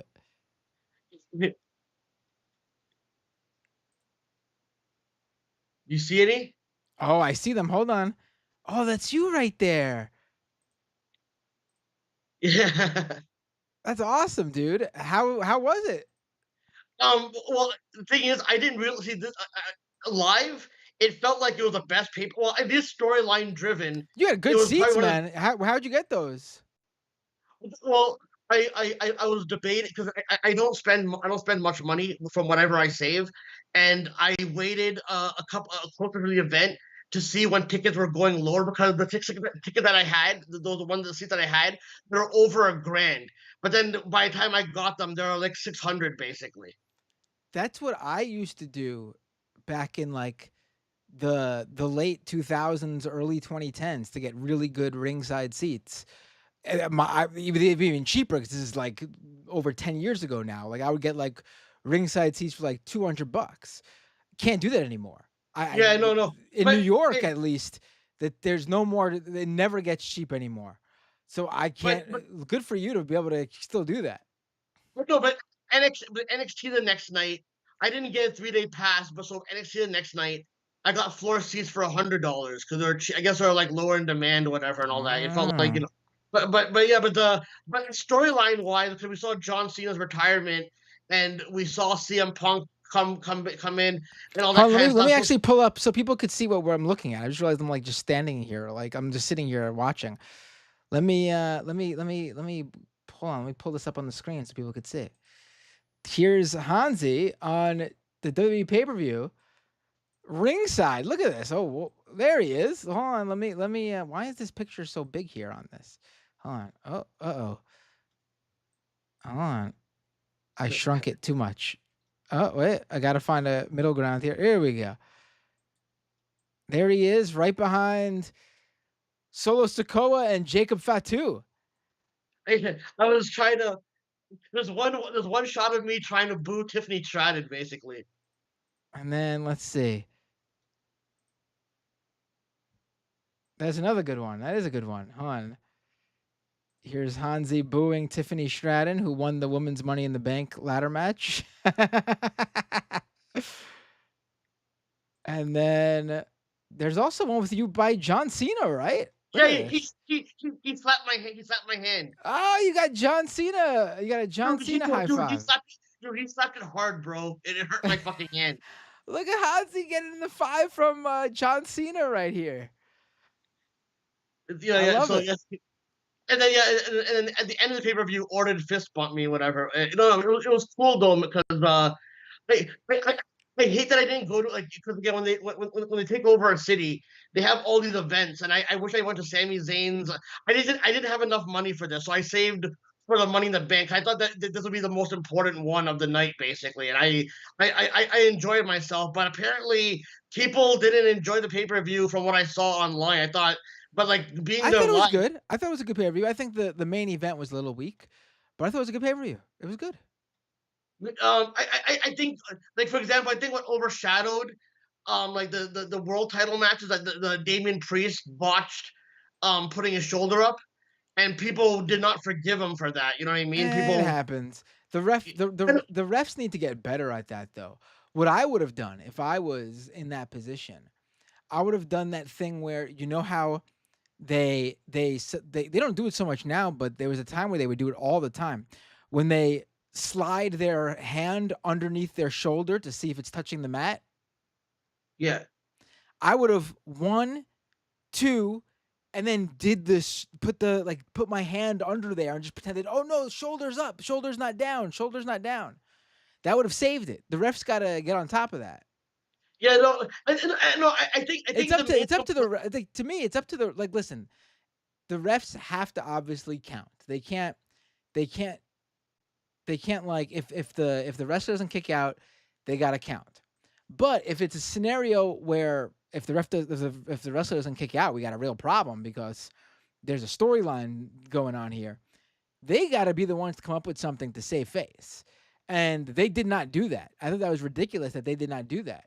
it. You see any? Oh, I see them. Hold on. Oh, that's you right there. Yeah. That's awesome, dude. How was it? Well, the thing is, I didn't really see this live. It felt like it was the best paper. Well, it is storyline driven. You had It good was seats, probably one of man. How'd you get those? well, I was debating because I don't spend much money from whatever I save, and I waited a couple closer to the event to see when tickets were going lower because the ticket that I had, those ones the seats that I had, they're over $1,000. But then by the time I got them, they're like 600 basically. That's what I used to do back in like the late 2000s, early 2010s to get really good ringside seats. Even cheaper because this is like over 10 years ago now. Like I would get like ringside seats for like $200. Can't do that anymore. Yeah, no. In But New York, it, at least, that there's no more. It never gets cheap anymore. So I but can't. Good for you to be able to still do that. no, but NXT the next night, I didn't get a 3-day pass, but so NXT the next night, I got floor seats for $100 because I guess they're like lower in demand or whatever and all that. It felt like Ah. but storyline wise, because we saw John Cena's retirement and we saw CM Punk come in and all that Hold on, kind of let stuff. me actually pull up so people could see what I'm looking at. I just realized I'm like just standing here, like I'm just sitting here watching. Let me hold on. Let me pull this up on the screen so people could see it. Here's Hansi on the WWE pay-per-view ringside. Look at this. Oh, well, there he is. Hold on. Let me. Why is this picture so big here on this? Hold on. Oh, uh-oh. Hold on. I shrunk it too much. Oh, wait. I got to find a middle ground here. Here we go. There he is, right behind Solo Sikoa and Jacob Fatu. I was trying to. There's one shot of me trying to boo Tiffany Stratton, basically. And then let's see. That's another good one. That is a good one. Hold on. Here's Hansi booing Tiffany Stratton, who won the Women's Money in the Bank ladder match. And then there's also one with you by John Cena, right? Look Yeah, at he, this. he slapped my hand. He slapped my hand. Oh, you got John Cena. You got a John Cena high five. He slapped it hard, bro. And it hurt my fucking hand. Look at Hansi getting the five from John Cena right here. Yeah, I yeah. love So it. yes. And then and then at the end of the pay per view, ordered fist bump me, whatever. No, it was cool though because I, I, I hate that I didn't go to like because again when they take over a city, they have all these events, and I wish I went to Sami Zayn's. I didn't have enough money for this, so I saved for the Money in the Bank. I thought that this would be the most important one of the night, basically, and I enjoyed myself. But apparently, people didn't enjoy the pay per view from what I saw online. I thought, but like being I there thought it was live, good. I thought it was a good pay per view. I think the main event was a little weak, but I thought it was a good pay per view. It was good. I think like for example, I think what overshadowed like the world title matches like the Damian Priest botched putting his shoulder up and people did not forgive him for that. You know what I mean? It People happens. The refs need to get better at that though. What I would have done if I was in that position, I would have done that thing where you know how they don't do it so much now, but there was a time where they would do it all the time when they slide their hand underneath their shoulder to see if it's touching the mat. yeah. I would have 1, 2, and then did this. Put my hand under there and just pretended. Oh no, shoulders up, shoulders not down, shoulders not down. That would have saved it. The refs got to get on top of that. Yeah, no, no. I think To me it's up to the like. Listen, the refs have to obviously count. They can't like if the wrestler doesn't kick out, they got to count. But if it's a scenario where if the wrestler doesn't kick out, we got a real problem because there's a storyline going on here. They got to be the ones to come up with something to save face, and they did not do that. I thought that was ridiculous that they did not do that.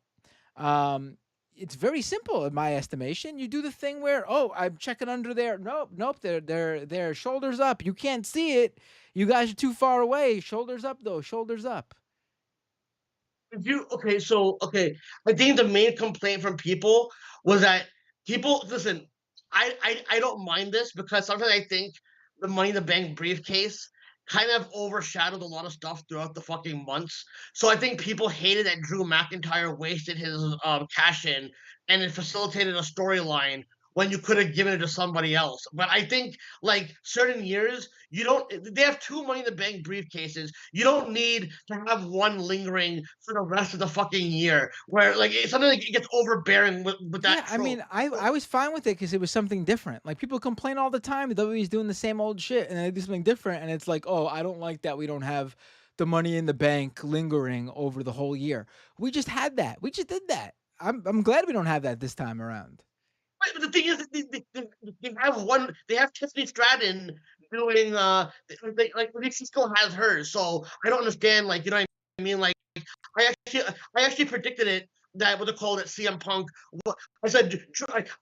It's very simple in my estimation. You do the thing where, oh, I'm checking under there. Nope, they're shoulders up. You can't see it. You guys are too far away. Shoulders up though. Shoulders up. I think the main complaint from people was that people listen. I don't mind this because sometimes I think the Money in the Bank briefcase kind of overshadowed a lot of stuff throughout the fucking months. So I think people hated that Drew McIntyre wasted his cash in and it facilitated a storyline when you could have given it to somebody else. But I think like certain years, they have 2 Money in the Bank briefcases. You don't need to have one lingering for the rest of the fucking year where like sometimes it gets overbearing with that. Yeah, I mean, I was fine with it because it was something different. Like people complain all the time the WWE's doing the same old shit, and they do something different, and it's like, oh, I don't like that we don't have the Money in the Bank lingering over the whole year. We just had that. We just did that. I'm glad we don't have that this time around. But the thing is, they have one. They have Tiffany Stratton doing. Like she still has hers. So I don't understand. Like you know what I mean? Like I actually predicted it that what they call it CM Punk. I said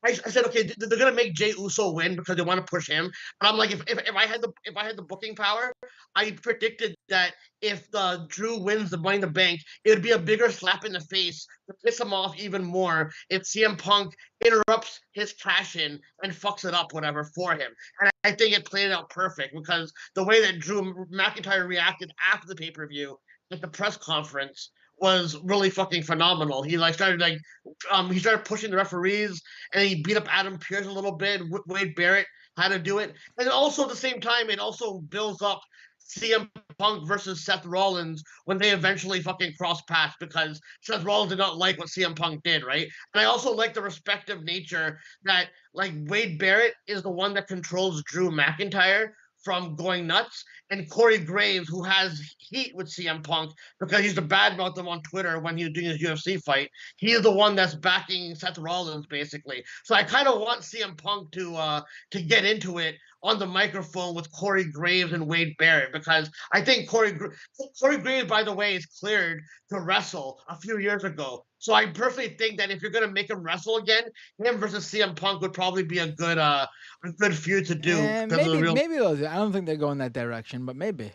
I said okay, they're gonna make Jey Uso win because they want to push him. And I'm like, if I had the booking power, I predicted that if Drew wins the Money in the Bank, it would be a bigger slap in the face to piss him off even more if CM Punk interrupts his cash in and fucks it up, whatever, for him. And I think it played out perfect because the way that Drew McIntyre reacted after the pay per view at the press conference was really fucking phenomenal. He he started pushing the referees and he beat up Adam Pearce a little bit. Wade Barrett had to do it, and also at the same time, it also builds up CM Punk versus Seth Rollins when they eventually fucking cross paths because Seth Rollins did not like what CM Punk did, right? And I also like the respective nature that like Wade Barrett is the one that controls Drew McIntyre from going nuts, and Corey Graves, who has heat with CM Punk because he's the bad mouth him on Twitter when he was doing his UFC fight. He is the one that's backing Seth Rollins, basically. So I kind of want CM Punk to get into it on the microphone with Corey Graves and Wade Barrett because I think Corey Graves, by the way, is cleared to wrestle a few years ago. So I personally think that if you're gonna make him wrestle again, him versus CM Punk would probably be a good feud to do. Maybe those. I don't think they're going that direction, but maybe.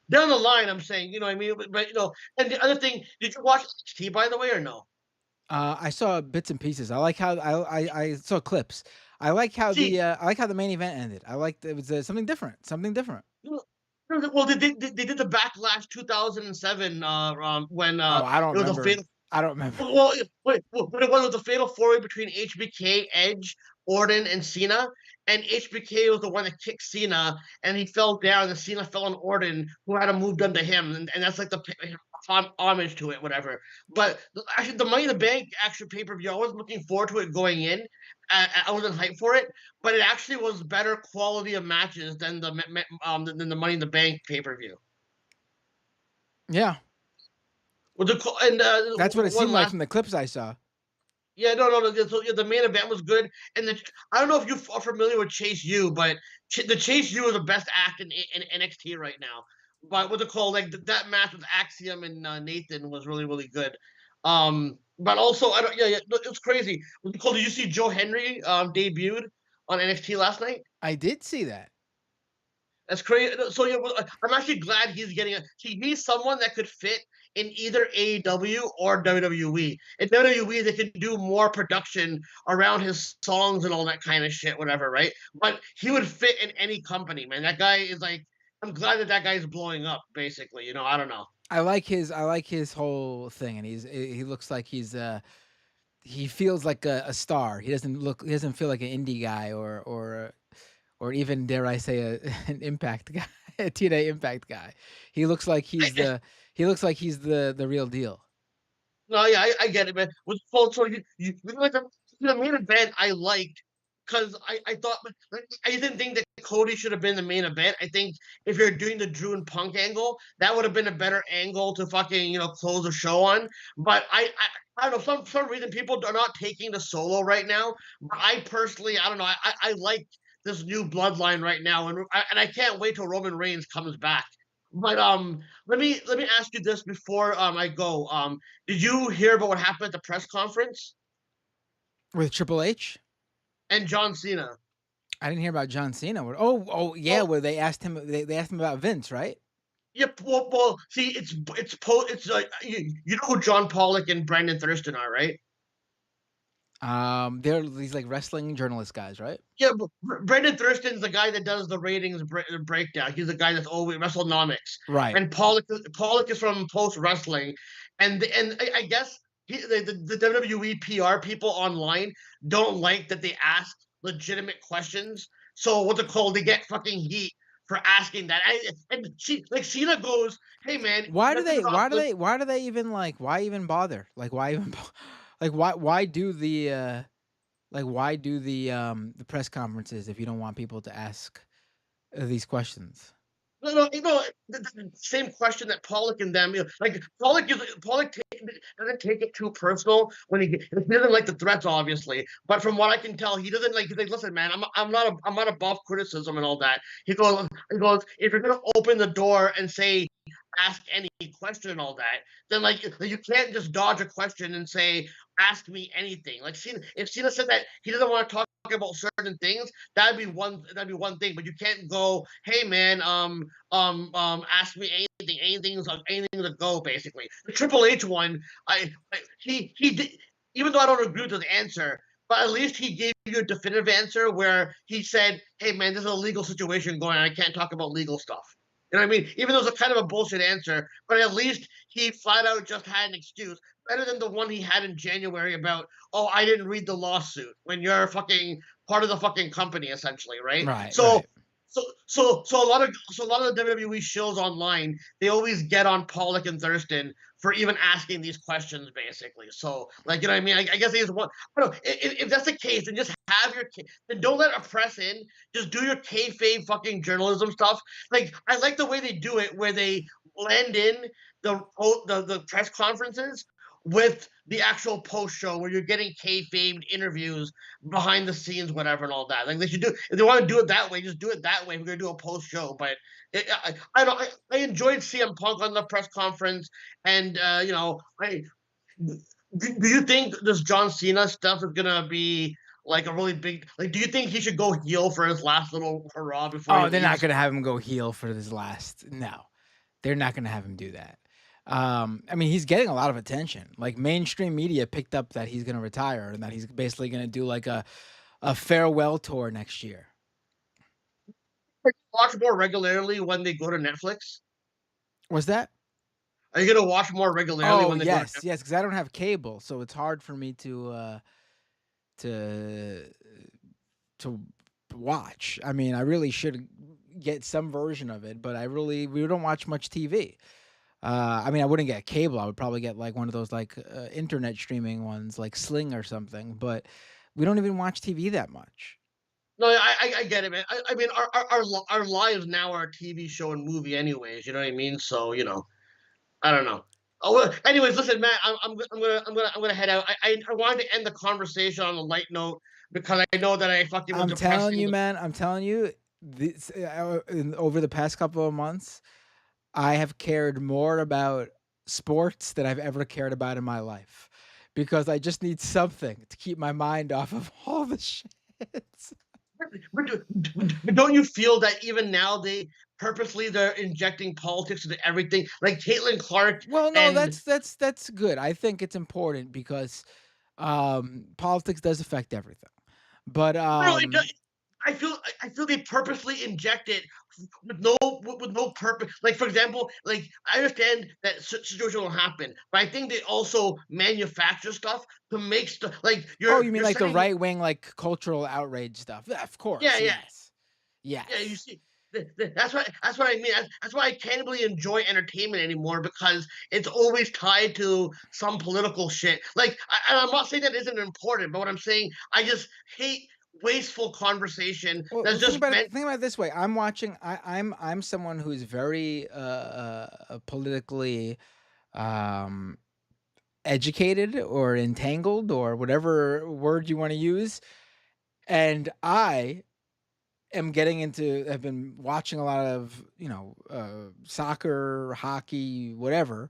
Down the line, I'm saying, you know what I mean? But you know, and the other thing, did you watch NXT, by the way, or no? I saw bits and pieces. I like how I saw clips. I like how the main event ended. I liked it was something different. Something different. Well, they did the Backlash 2007 when I don't it was remember. a fatal. I don't remember. Well, wait, but it was a fatal four-way between HBK, Edge, Orton, and Cena. And HBK was the one that kicked Cena, and he fell down, and Cena fell on Orton, who had to move under him, and that's like the homage to it, whatever. But actually, the Money in the Bank actual pay-per-view, I was looking forward to it going in. I wasn't hyped for it, but it actually was better quality of matches than the Money in the Bank pay-per-view. Yeah. Well, that's what it seemed like from the clips I saw. Yeah, no. So, the main event was good, and I don't know if you are familiar with Chase U, but the Chase U is the best act in NXT right now. But what they call like that match with Axiom and Nathan was really really good. But also I don't. Yeah, it was crazy. What they call? Did you see Joe Henry debuted on NXT last night? I did see that. That's crazy. So yeah, I'm actually glad he's getting a. He's someone that could fit in either AEW or WWE. In WWE, they can do more production around his songs and all that kind of shit, whatever, right? But he would fit in any company, man. That guy is like. I'm glad that guy is blowing up. Basically, you know, I don't know. I like his whole thing, and he looks like he feels like a star. He doesn't feel like an indie guy or even dare I say an Impact guy, a TNA Impact guy. He looks like he's the real deal. No, yeah, I get it, man. So you like the main event I liked because I thought I didn't think that Cody should have been the main event. I think if you're doing the Drew and Punk angle, that would have been a better angle to fucking close the show on. But I don't know, some reason people are not taking the Solo right now. But I personally, I don't know, I like this new bloodline right now, and I can't wait till Roman Reigns comes back. But let me ask you this before I go. Did you hear about what happened at the press conference with Triple H and John Cena? I didn't hear about John Cena. Where they asked him about Vince, right? Yep. Well, see, it's like you know who John Pollock and Brandon Thurston are, right? They're these like wrestling journalist guys, right? Yeah, Brandon Thurston's the guy that does the ratings breakdown. He's the guy that's always WrestleNomics, right? And Pollock is from Post Wrestling, and I guess the WWE PR people online don't like that they ask legitimate questions. So what they're called, they get fucking heat for asking that. And Cena goes, "Hey man, why do they even bother? Why do the press conferences if you don't want people to ask these questions?" No, the same question that Pollock and them, like Pollock doesn't take it too personal when he doesn't like the threats, obviously. But from what I can tell, he doesn't like. He's like, listen, man, I'm not above criticism and all that. He goes, if you're gonna open the door and say, ask any question and all that, then like you can't just dodge a question and say, ask me anything. Like if Cena said that he doesn't want to talk about certain things, that'd be one thing. But you can't go, hey man, ask me anything's a go, basically. The Triple H one, he did, even though I don't agree with his answer, but at least he gave you a definitive answer where he said, hey man, there's a legal situation going on. I can't talk about legal stuff. You know what I mean? Even though it's a kind of a bullshit answer, but at least he flat out just had an excuse. Better than the one he had in January about, oh, I didn't read the lawsuit when you're fucking part of the fucking company, essentially, right? Right, So right. so a lot of the WWE shows online, they always get on Pollock and Thurston for even asking these questions, basically. So, like, you know what I mean? I guess they just want. I don't know. If that's the case, then just have your. Then don't let a press in. Just do your kayfabe fucking journalism stuff. Like, I like the way they do it, where they blend in the press conferences with the actual post show, where you're getting kayfabe interviews behind the scenes, whatever, and all that. Like they should do. If they want to do it that way, just do it that way. We're gonna do a post show, but I don't. I enjoyed CM Punk on the press conference, and do you think this John Cena stuff is gonna be like a really big? Like, do you think he should go heel for his last little hurrah before he Oh, they're not leaves? gonna have him go heel for this last. No, they're not gonna have him do that. I mean, he's getting a lot of attention. Like mainstream media picked up that he's gonna retire and that he's basically gonna do like a farewell tour next year. Watch more regularly when they go to Netflix. Was that? Are you gonna watch more regularly Oh when they go to yes, yes, because I don't have cable, so it's hard for me to to watch. I mean, I really should get some version of it, but we don't watch much TV. I mean, I wouldn't get cable. I would probably get like one of those like internet streaming ones, like Sling or something. But we don't even watch TV that much. No, I get it, man. I mean, our lives now are a TV show and movie, anyways. You know what I mean? So I don't know. Oh, well, anyways, listen, Matt. I'm gonna head out. I wanted to end the conversation on a light note because I know that I fucking was I'm telling depressing. you, man. I'm telling you, over the past couple of months, I have cared more about sports than I've ever cared about in my life because I just need something to keep my mind off of all the shit. But don't you feel that even now they're injecting politics into everything? Like Caitlin Clark Well, no, and that's good. I think it's important because politics does affect everything. But really, I feel they purposely inject it with no purpose. Like for example, like I understand that situation will happen, but I think they also manufacture stuff to make stuff like oh, you're you mean you're like the saying, right wing, like cultural outrage stuff? Yeah, of yeah, course, yeah, yes, yeah. You yes. see, that's what I mean. That's why I can't really enjoy entertainment anymore because it's always tied to some political shit. Like, and I'm not saying that isn't important, but what I'm saying, I just hate wasteful conversation Well, that's think just about it. meant. Think about it this way. I'm watching. I'm someone who's very politically um, educated or entangled or whatever word you want to use, and I am getting into. I've been watching a lot of soccer, hockey, whatever,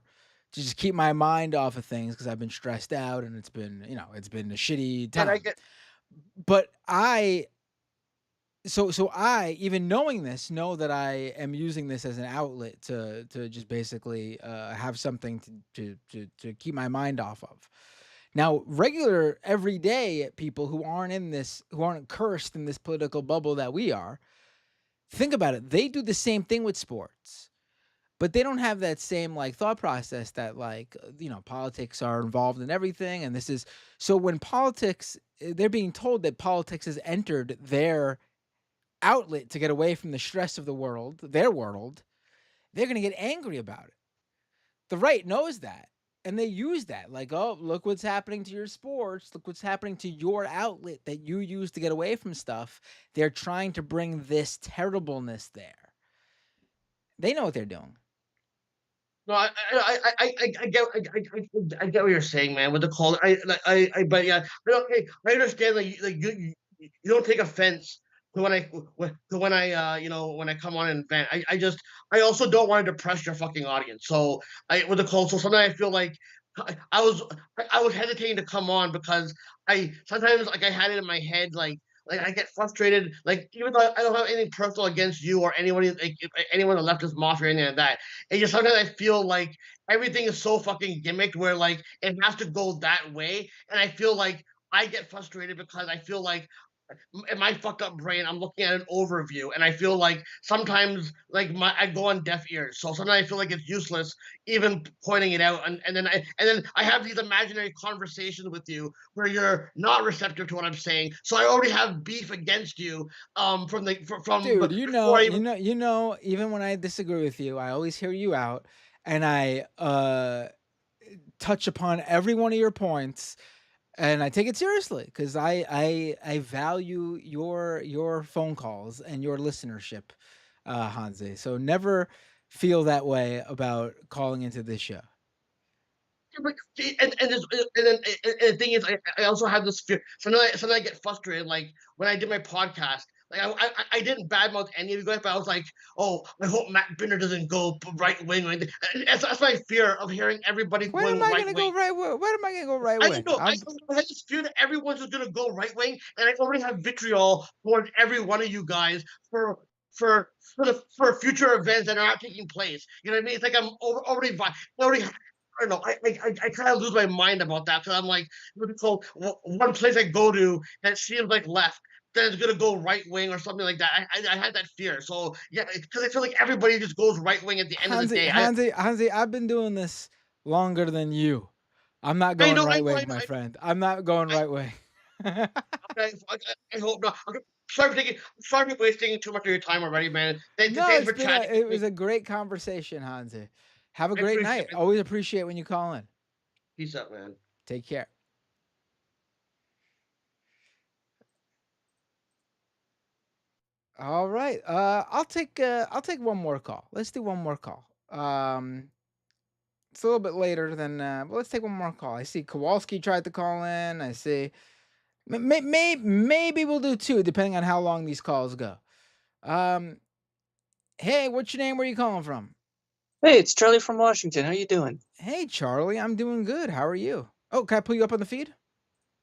to just keep my mind off of things because I've been stressed out and it's been a shitty And I time. get But I, even knowing this, know that I am using this as an outlet to just basically have something to keep my mind off of. Now, regular everyday people who aren't cursed in this political bubble that we are, think about it. They do the same thing with sports, but they don't have that same like thought process that like politics are involved in everything, and this is so when politics they're being told that politics has entered their outlet to get away from the stress of the world, their world, they're going to get angry about it. The right knows that. And they use that. Like, oh, look what's happening to your sports. Look what's happening to your outlet that you use to get away from stuff. They're trying to bring this terribleness there. They know what they're doing. no, I get what you're saying, man. With the call, but yeah, I understand. Like you don't take offense when I come on and vent. I also don't want to depress your fucking audience. So I with the cold. So sometimes I feel like I was I was hesitating to come on because I sometimes like I had it in my head like I get frustrated like even though I don't have anything personal against you or anybody like anyone in the leftist mafia or anything like that. It just sometimes I feel like everything is so fucking gimmicked where like it has to go that way, and I feel like I get frustrated because I feel like in my fucked up brain, I'm looking at an overview, and I feel like sometimes like I go on deaf ears. So sometimes I feel like it's useless even pointing it out, and then I have these imaginary conversations with you where you're not receptive to what I'm saying. So I already have beef against you from Dude, before I even. even when I disagree with you, I always hear you out, and I touch upon every one of your points, and I take it seriously because I value your phone calls and your listenership, Hanze. So never feel that way about calling into this show. Like, and the thing is, I also have this fear. Sometimes I get frustrated. Like when I did my podcast, like I didn't badmouth any of you guys, but I was like, oh, I hope Matt Binder doesn't go right wing. That's my fear of hearing everybody When am going I right gonna go wing. right wing? When am I gonna go right I don't wing? know. I have this fear that everyone's just gonna go right wing, and I already have vitriol towards every one of you guys for future events that are not taking place. You know what I mean? It's like I'm already. I don't know. I kind of lose my mind about that because I'm like, so one place I go to that seems like left, then it's gonna go right wing or something like that. I had that fear. So yeah, because I feel like everybody just goes right wing at the end of the day. Hansi, I've been doing this longer than you. I'm not I going know, I right know, I wing, know, my friend. I'm not going I, right wing. I hope not. Okay, sorry for wasting too much of your time already, man. No, Thanks for chatting with it me. was a great conversation, Hansi. Have a I great appreciate night. it. Always appreciate when you call in. Peace out, man. Take care. All right. I'll take one more call. Let's do one more call. It's a little bit later than but let's take one more call. I see Kowalski tried to call in. I see maybe we'll do two depending on how long these calls go. Um hey, what's your name? Where are you calling from? Hey, it's Charlie from Washington. How you doing? Hey Charlie, I'm doing good. How are you? Oh, can I pull you up on the feed?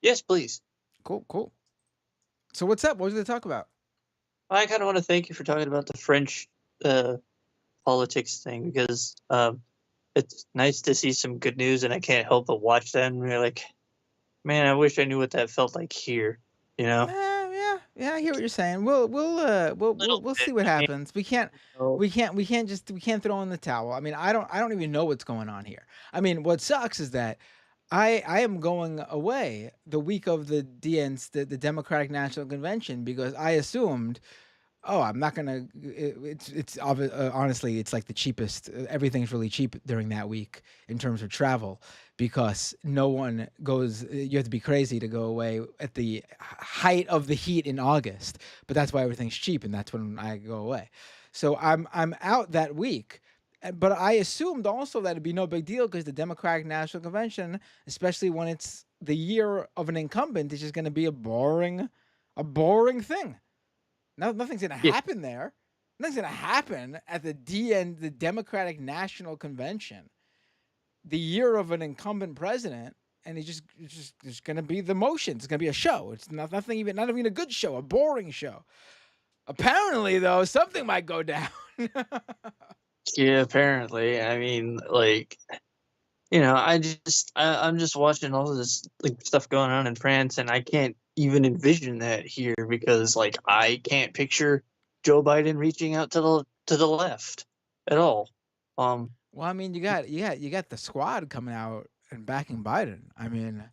Yes, please. Cool, cool. So what's up? What was they talk about? I kind of want to thank you for talking about the French politics thing because it's nice to see some good news, and I can't help but watch that and be like, man, I wish I knew what that felt like here. You know, Yeah, I hear what you're saying. little We'll bit. see what I mean, happens. We can't so, we can't throw in the towel. I mean, I don't even know what's going on here. I mean, what sucks is that I am going away the week of the the Democratic National Convention because I assumed, oh, I'm not gonna. Honestly, it's like the cheapest. Everything's really cheap during that week in terms of travel because no one goes. You have to be crazy to go away at the height of the heat in August, but that's why everything's cheap, and that's when I go away. So I'm out that week. But I assumed also that it'd be no big deal because the Democratic National Convention, especially when it's the year of an incumbent, is just going to be a boring thing. No, nothing's gonna yeah, happen there. Nothing's gonna happen at the DN, the Democratic National Convention, the year of an incumbent president, and it's gonna be the motions. It's gonna be a show. It's not even a good show, a boring show. Apparently, though, something might go down. yeah. Apparently, I mean, like, I'm just watching all this like stuff going on in France, and I can't even envision that here because like I can't picture Joe Biden reaching out to the left at all. Um, Well, I mean, you got the squad coming out and backing Biden. I mean,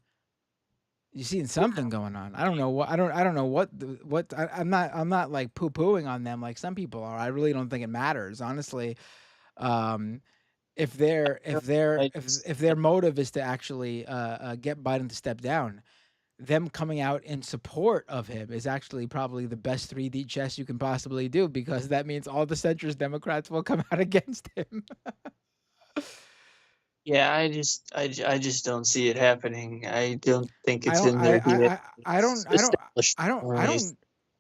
you're seeing something going on. I don't know what I don't know what I'm not like poo pooing on them like some people are. I really don't think it matters, honestly. Um, I just, if their motive is to actually get Biden to step down, them coming out in support of him is actually probably the best 3D chess you can possibly do because that means all the centrist Democrats will come out against him. yeah, I just don't see it happening. I don't think I it's don't in their DNA. I don't It's established I already. don't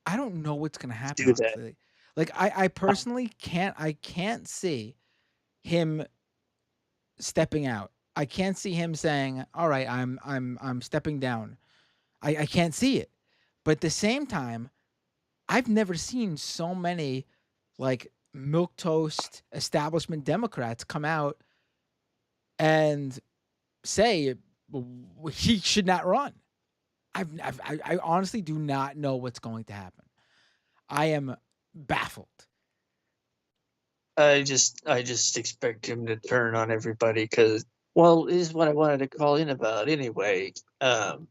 I don't know what's gonna happen, do that. honestly. Like, I personally can't see him stepping out. I can't see him saying, "All right, I'm stepping down." I can't see it. But at the same time, I've never seen so many like milk toast establishment Democrats come out and say he should not run. I honestly do not know what's going to happen. I am baffled. I just expect him to turn on everybody because, well, this is what I wanted to call in about anyway. So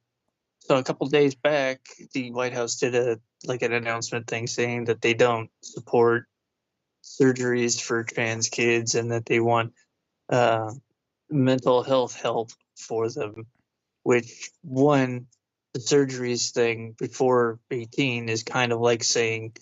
a couple days back, the White House did an announcement thing saying that they don't support surgeries for trans kids and that they want uh, mental health help for them. Which, one, the surgeries thing before 18 is kind of like saying,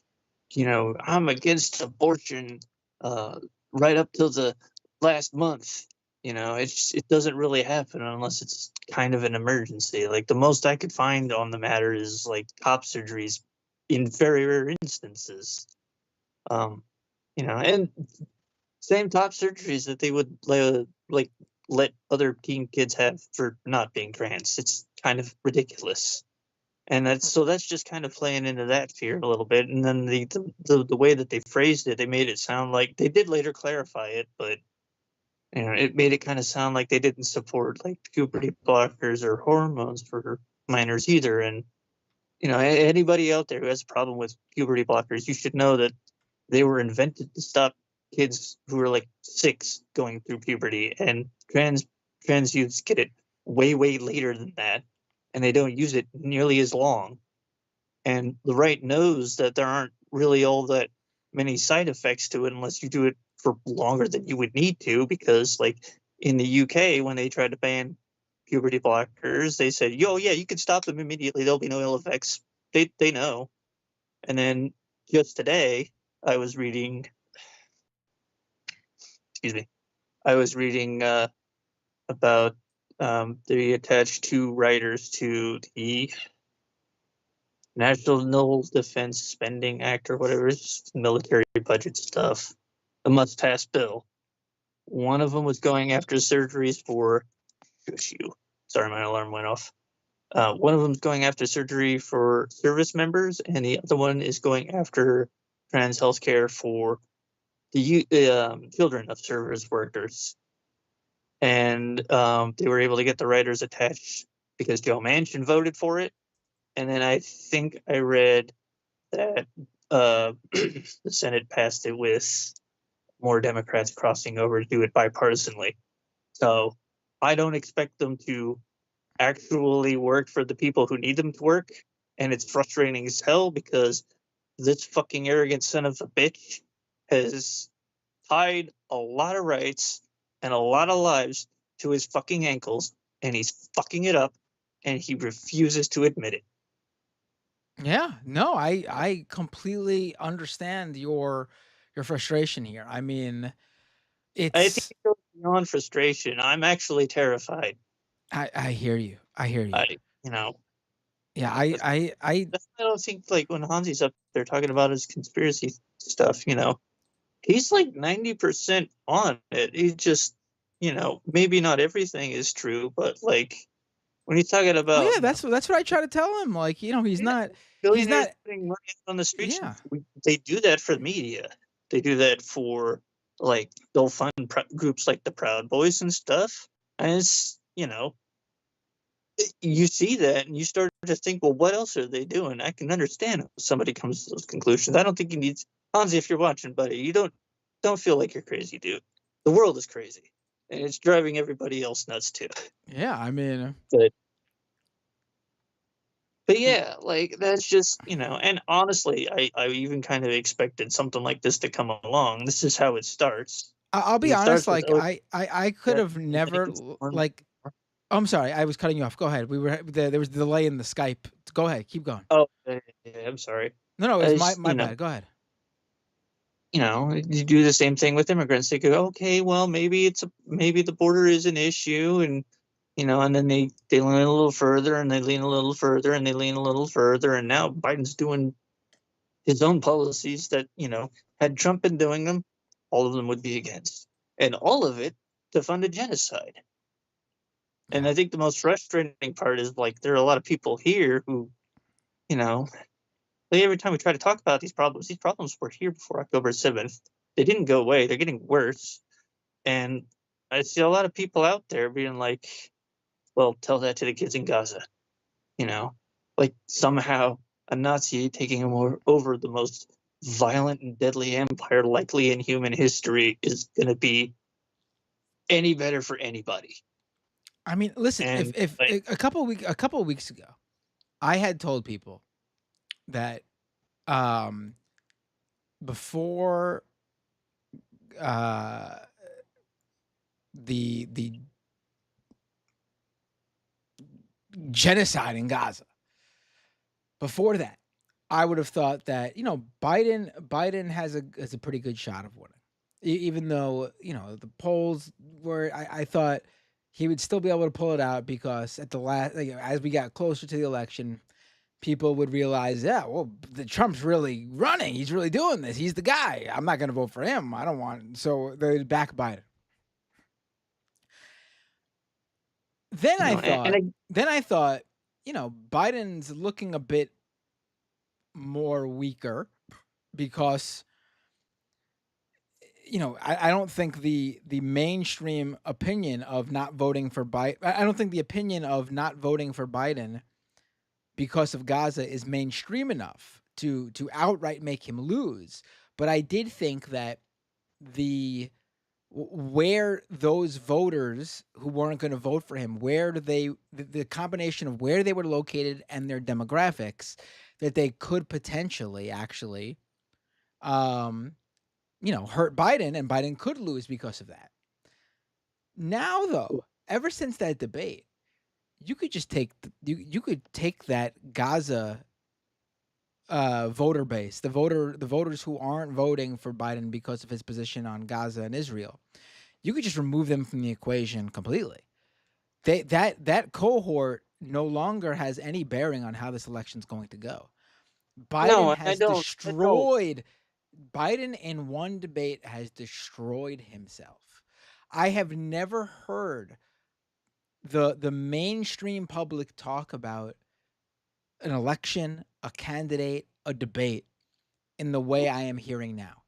I'm against abortion right up till the last month. It doesn't really happen unless it's kind of an emergency. Like the most I could find on the matter is like top surgeries in very rare instances. And same top surgeries that they would like let other teen kids have for not being trans. It's kind of ridiculous. And that's just kind of playing into that fear a little bit. And then the way that they phrased it, they made it sound like they did later clarify it, but it made it kind of sound like they didn't support like puberty blockers or hormones for minors either. And anybody out there who has a problem with puberty blockers, you should know that they were invented to stop kids who are like 6 going through puberty, and trans youths get it way later than that, and they don't use it nearly as long. And the right knows that there aren't really all that many side effects to it unless you do it for longer than you would need to, because like in the UK, when they tried to ban puberty blockers, they said, "Yo, yeah, you can stop them immediately. There'll be no ill effects." They know. And then just today, I was reading. Excuse me. I was reading about they attached 2 writers to the National Defense Spending Act or whatever, it's military budget stuff, the must-pass bill. One of them was going after surgeries for. Sorry, my alarm went off. One of them is going after surgery for service members, and the other one is going after trans health care for the children of service workers. And they were able to get the writers attached because Joe Manchin voted for it. And then I think I read that the Senate passed it with more Democrats crossing over to do it bipartisanly. So I don't expect them to actually work for the people who need them to work. And it's frustrating as hell because this fucking arrogant son of a bitch has tied a lot of rights and a lot of lives to his fucking ankles, and he's fucking it up, and he refuses to admit it. Yeah, no, I completely understand your frustration here. I mean, I think it's it goes beyond frustration. I'm actually terrified. I hear you. I hear you. Yeah, That's why I don't think like when Hansi's up there talking about his conspiracy stuff, he's like 90% on it. He just, maybe not everything is true, but like when he's talking Oh about yeah, that's what I try to tell him. Like, he's not billionaires putting money on the streets, yeah. they do that for the media. They do that for like they'll fund groups like the Proud Boys and stuff. And it's you see that and you start to think, well, what else are they doing? I can understand if somebody comes to those conclusions. I don't think you need Hansi, if you're watching, buddy, you don't feel like you're crazy, dude. The world is crazy, and it's driving everybody else nuts too. Yeah, I mean, But yeah, like that's just and honestly, I even kind of expected something like this to come along. This is how it starts. I'll be It honest. starts with, Like, I could have never like. Oh, I'm sorry, I was cutting you off. Go ahead. There was a delay in the Skype. Go ahead, keep going. Oh, yeah, I'm sorry. No, it was my bad. Go ahead. You do the same thing with immigrants. They go, okay, well, maybe the border is an issue, and and then they lean a little further, and they lean a little further, and they lean a little further, and now Biden's doing his own policies that, had Trump been doing them, all of them would be against. And all of it to fund a genocide. And Yeah. I think the most frustrating part is, like, there are a lot of people here who, like, every time we try to talk about these problems were here before October 7th. They didn't go away. They're getting worse. And I see a lot of people out there being like, well, tell that to the kids in Gaza. Like somehow a Nazi taking over the most violent and deadly empire likely in human history is going to be any better for anybody. I mean, listen, And if like, a couple of weeks ago, I had told people that before the genocide in Gaza, before that, I would have thought that Biden has a pretty good shot of winning, even though the polls were. I thought he would still be able to pull it out because at the last, as we got closer to the election, people would realize, yeah, well, the Trump's really running. He's really doing this. He's the guy. I'm not going to vote for him. I don't want. So they'd back Biden. Then I thought, Biden's looking a bit more weaker because I don't think the mainstream opinion of not voting for Biden. I don't think the opinion of not voting for Biden because of Gaza is mainstream enough to outright make him lose. But I did think that where those voters who weren't going to vote for him, where the combination of where they were located and their demographics, that they could potentially actually, hurt Biden, and Biden could lose because of that. Now, though, ever since that debate, you could just take that Gaza voter base, the voters who aren't voting for Biden because of his position on Gaza and Israel. You could just remove them from the equation completely. That cohort no longer has any bearing on how this election's going to go. Biden has destroyed. Biden in one debate has destroyed himself. I have never heard the mainstream public talk about an election, a candidate, a debate in the way I am hearing now.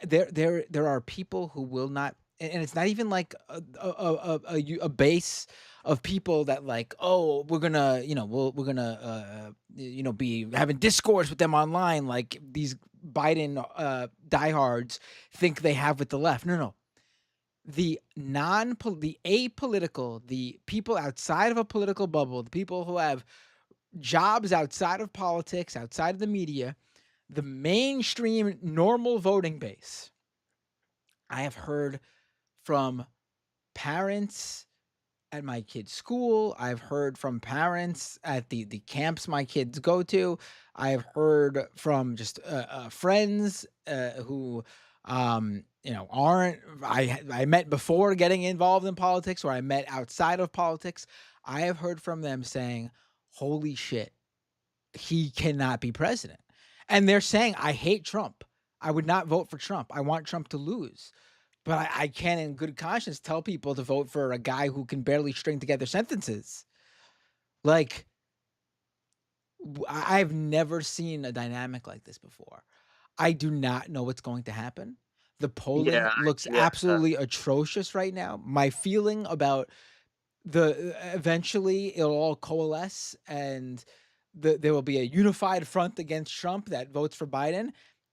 There are people who will not, and it's not even like a base of people that like, oh, we're gonna, we're gonna, be having discourse with them online like these Biden diehards think they have with the left. No. The apolitical, the people outside of a political bubble, the people who have jobs outside of politics, outside of the media, the mainstream normal voting base. I have heard from parents at my kids' school. I've heard from parents at the camps my kids go to. I've heard from just friends who aren't I met before getting involved in politics, or I met outside of politics. I have heard from them saying, holy shit, he cannot be president. And they're saying, I hate Trump. I would not vote for Trump. I want Trump to lose. But I can't in good conscience tell people to vote for a guy who can barely string together sentences. Like, I've never seen a dynamic like this before. I do not know what's going to happen. The polling looks absolutely atrocious right now. My feeling about eventually it'll all coalesce and there will be a unified front against Trump that votes for Biden.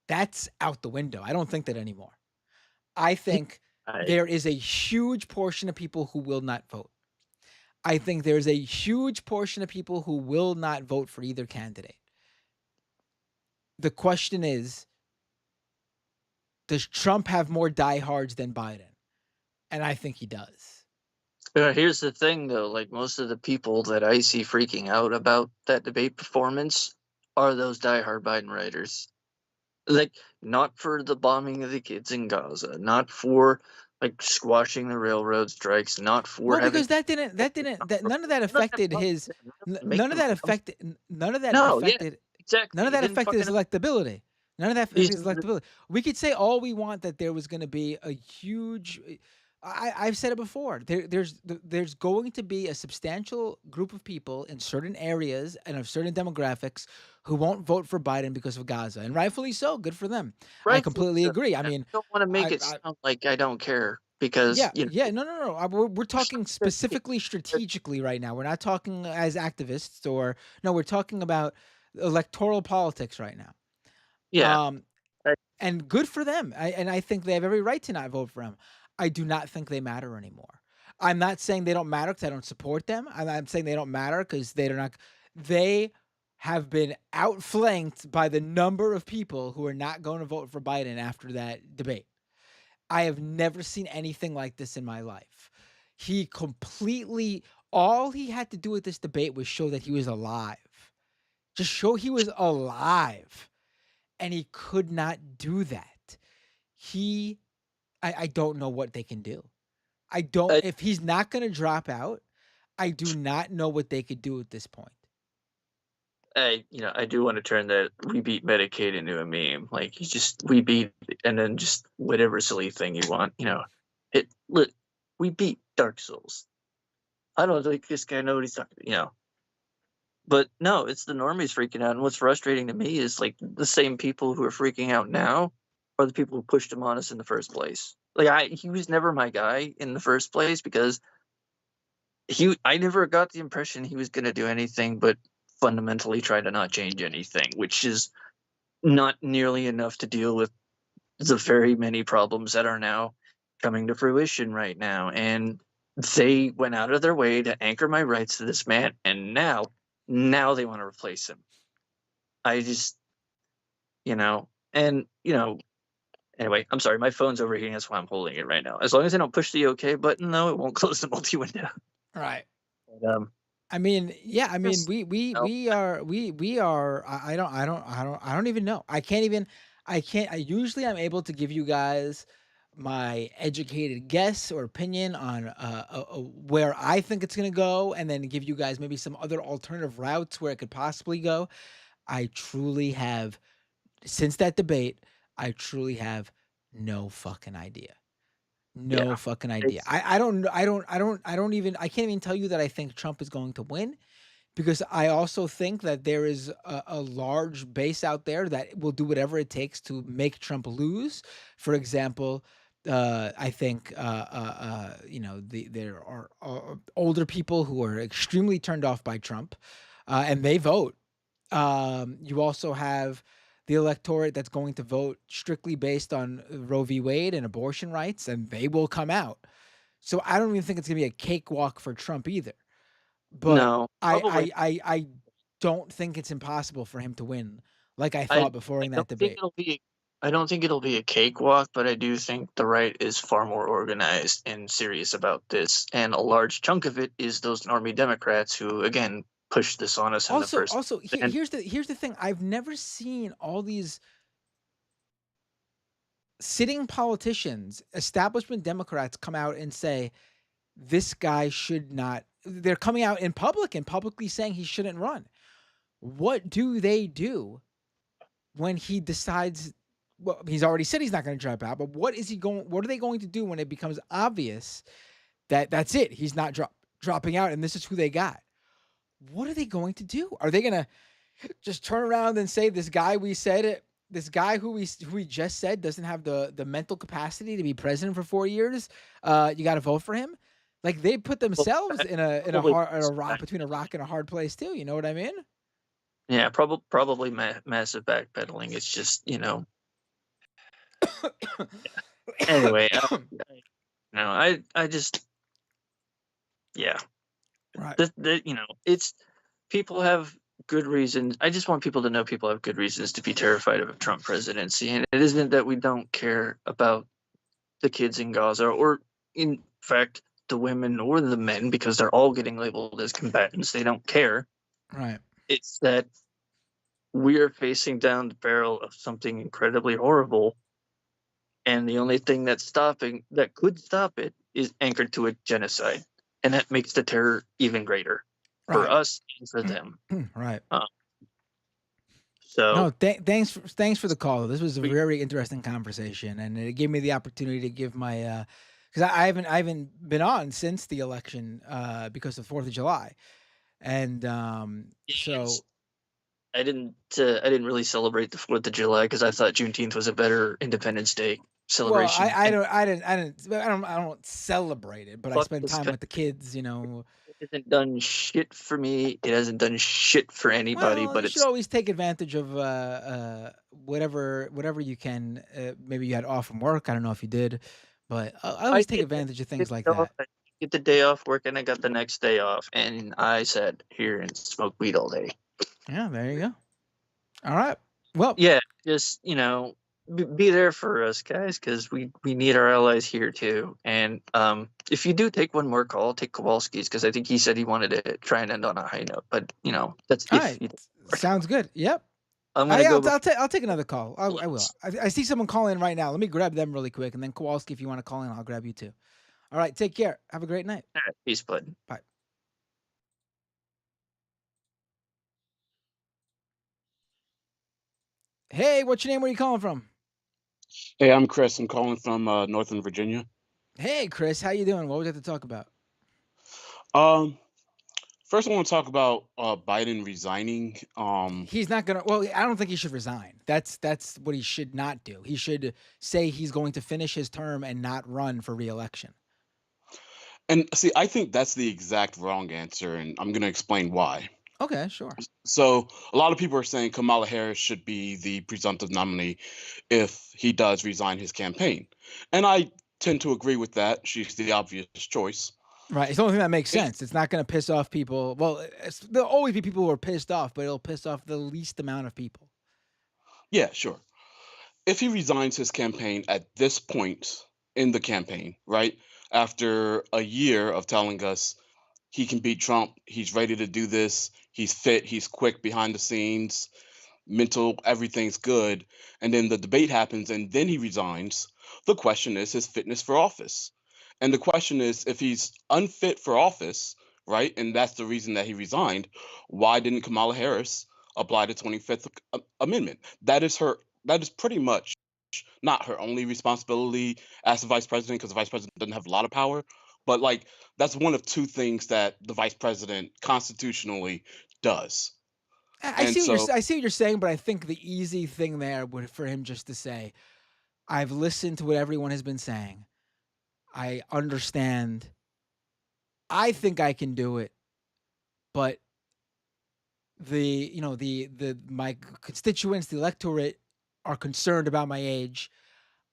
That's out the window. I don't think that anymore. I think there is a huge portion of people who will not vote. I think there's a huge portion of people who will not vote for either candidate. The question is, does Trump have more diehards than Biden? And I think he does. Here's the thing, though. Like, most of the people that I see freaking out about that debate performance are those diehard Biden writers. Like, not for the bombing of the kids in Gaza, not for like squashing the railroad strikes, not for because none of that affected his. None of that affected. exactly. None of that Then affected his fucking electability. None of that affected he's his electability. We could say all we want that there was going to be a huge. I've said it before. There's going to be a substantial group of people in certain areas and of certain demographics who won't vote for Biden because of Gaza, and rightfully so. Good for them. I rightfully completely so. agree. I And I mean, don't want to make it I sound like I don't care because yeah. No. We're talking specifically strategically right now. We're not talking as activists or no. We're talking about electoral politics right now. yeah. Um, I- and good for them. And I think they have every right to not vote for him. I do not think they matter anymore. I'm not saying they don't matter because I don't support them. I'm saying they don't matter because they're not. They have been outflanked by the number of people who are not going to vote for Biden after that debate. I have never seen anything like this in my life. He completely, all he had to do with this debate was show that he was alive. Just show he was alive. And he could not do that. I don't know what they can do. I- If he's not going to drop out, I do not know what they could do at this point. I do want to turn that "we beat Medicaid" into a meme. Like, you just "we beat" and then just whatever silly thing you want. Look, we beat Dark Souls. I don't think this guy know what he's talking. But no, it's the normies freaking out. And what's frustrating to me is like the same people who are freaking out now are the people who pushed him on us in the first place. Like he was never my guy in the first place because I never got the impression he was going to do anything but fundamentally try to not change anything, which is not nearly enough to deal with the very many problems that are now coming to fruition right now. And they went out of their way to anchor my rights to this man, and now they want to replace him. I just, anyway, I'm sorry, my phone's overheating. That's why I'm holding it right now. As long as I don't push the OK button, though, it won't close the multi-window. Right. But, I mean, yeah. I mean, just, we are. I don't even know. I can't even. I can't. Usually I'm able to give you guys my educated guess or opinion on where I think it's gonna go, and then give you guys maybe some other alternative routes where it could possibly go. I truly have, since that debate, I truly have no fucking idea. No yeah, fucking idea. I can't even tell you that I think Trump is going to win, because I also think that there is a large base out there that will do whatever it takes to make Trump lose. For example, I think there are older people who are extremely turned off by Trump, and they vote. You also have the electorate that's going to vote strictly based on Roe v. Wade and abortion rights, and they will come out. So I don't even think it's gonna be a cakewalk for Trump either. But no, I probably. I I, I don't think it's impossible for him to win, like I I thought before I in that don't think debate. it'll be. I don't think it'll be a cakewalk, but I do think the right is far more organized and serious about this, and a large chunk of it is those normie Democrats who, again, pushed this on us in the first. Also, And here's the thing. I've never seen all these sitting politicians, establishment Democrats, come out and say this guy should not. They're coming out in public and publicly saying he shouldn't run. What do they do when he decides? Well, he's already said he's not going to drop out, but what is he going? What are they going to do when it becomes obvious that that's it? He's not dropping out, and this is who they got. What are they going to do? Are they going to just turn around and say this guy this guy who we just said doesn't have the mental capacity to be president for 4 years? You got to vote for him. Like, they put themselves in a rock, between a rock and a hard place too. You know what I mean? yeah, probably massive backpedaling. It's just Anyway, I just yeah. Right. It's people have good reasons. I just want people to know people have good reasons to be terrified of a Trump presidency, and it isn't that we don't care about the kids in Gaza, or in fact the women or the men, because they're all getting labeled as combatants. They don't care. Right. It's that we are facing down the barrel of something incredibly horrible, and the only thing that could stop it is anchored to a genocide, and that makes the terror even greater for Right. us and for them. Right. So No, thanks for the call. This was a very interesting conversation, and it gave me the opportunity to give my because I haven't been on since the election because of 4th of July, and so I didn't really celebrate the 4th of July because I thought Juneteenth was a better Independence Day well celebration. I don't celebrate it, but I Fuck spend this time with the country. kids, you know. It hasn't done shit for me. It hasn't done shit for anybody. Well, But you should it's always take advantage of whatever you can. Maybe you had off from work. I don't know if you did, but I I always take did advantage of get things like the off. that. I get the day off work, and I got the next day off, and I said here and smoke weed all day. Yeah, there you go. All right. Well, Yeah, just be there for us, guys, because we need our allies here too. And if you do take one more call, take Kowalski's because I think he said he wanted to try and end on a high note. But that's all if right. you. Sounds good. Yep. I'm gonna go. I'll take another call. I will. I see someone calling right now. Let me grab them really quick, and then Kowalski, if you want to call in, I'll grab you too. All right. Take care. Have a great night. Peace, bud. Bye. Hey, what's your name? Where are you calling from? Hey, I'm Chris. I'm calling from Northern Virginia. Hey, Chris. How you doing? What would you have to talk about? Um, First, I want to talk about Biden resigning. He's not gonna. Well, I don't think he should resign. That's what he should not do. He should say he's going to finish his term and not run for re-election. And see, I think that's the exact wrong answer, and I'm going to explain why. Okay, sure. So, a lot of people are saying Kamala Harris should be the presumptive nominee if he does resign his campaign. And I tend to agree with that. She's the obvious choice. Right. It's the only thing that makes If- sense. It's not going to piss off people. Well, there'll always be people who are pissed off, but it'll piss off the least amount of people. Yeah, sure. If he resigns his campaign at this point in the campaign, right, after a year of telling us he can beat Trump, he's ready to do this, he's fit, he's quick behind the scenes, mental, everything's good, and then the debate happens and then he resigns, the question is his fitness for office. And the question is if he's unfit for office, right, and that's the reason that he resigned, why didn't Kamala Harris apply the 25th Amendment? That is pretty much not her only responsibility as the vice president because the vice president doesn't have a lot of power, but like that's one of two things that the vice president constitutionally does. And so I see what you're saying, but I think the easy thing there would for him just to say, "I've listened to what everyone has been saying. I understand. I think I can do it, but the my constituents, the electorate, are concerned about my age.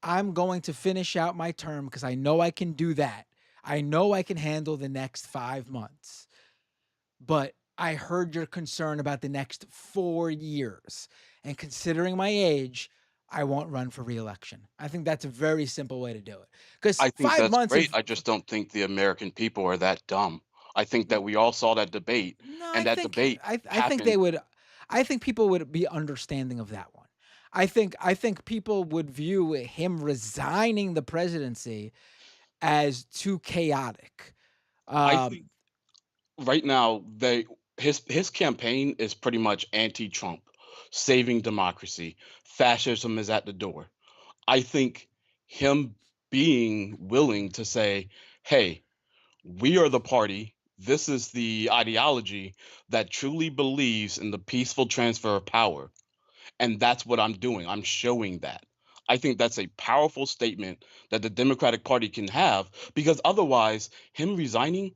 I'm going to finish out my term because I know I can do that. I know I can handle the next 5 months. But I heard your concern about the next 4 years. And considering my age, I won't run for reelection." I think that's a very simple way to do it. Because I think five that's months great. of I just don't think the American people are that dumb. I think that we all saw that debate, no, and that debate I think they happened. would. I think people would be understanding of that one. I think people would view him resigning the presidency as too chaotic. I Um, think right now his campaign is pretty much anti-Trump, saving democracy. Fascism is at the door. I think him being willing to say, "Hey, we are the party. This is the ideology that truly believes in the peaceful transfer of power. And that's what I'm doing. I'm showing that." I think that's a powerful statement that the Democratic Party can have because otherwise, him resigning,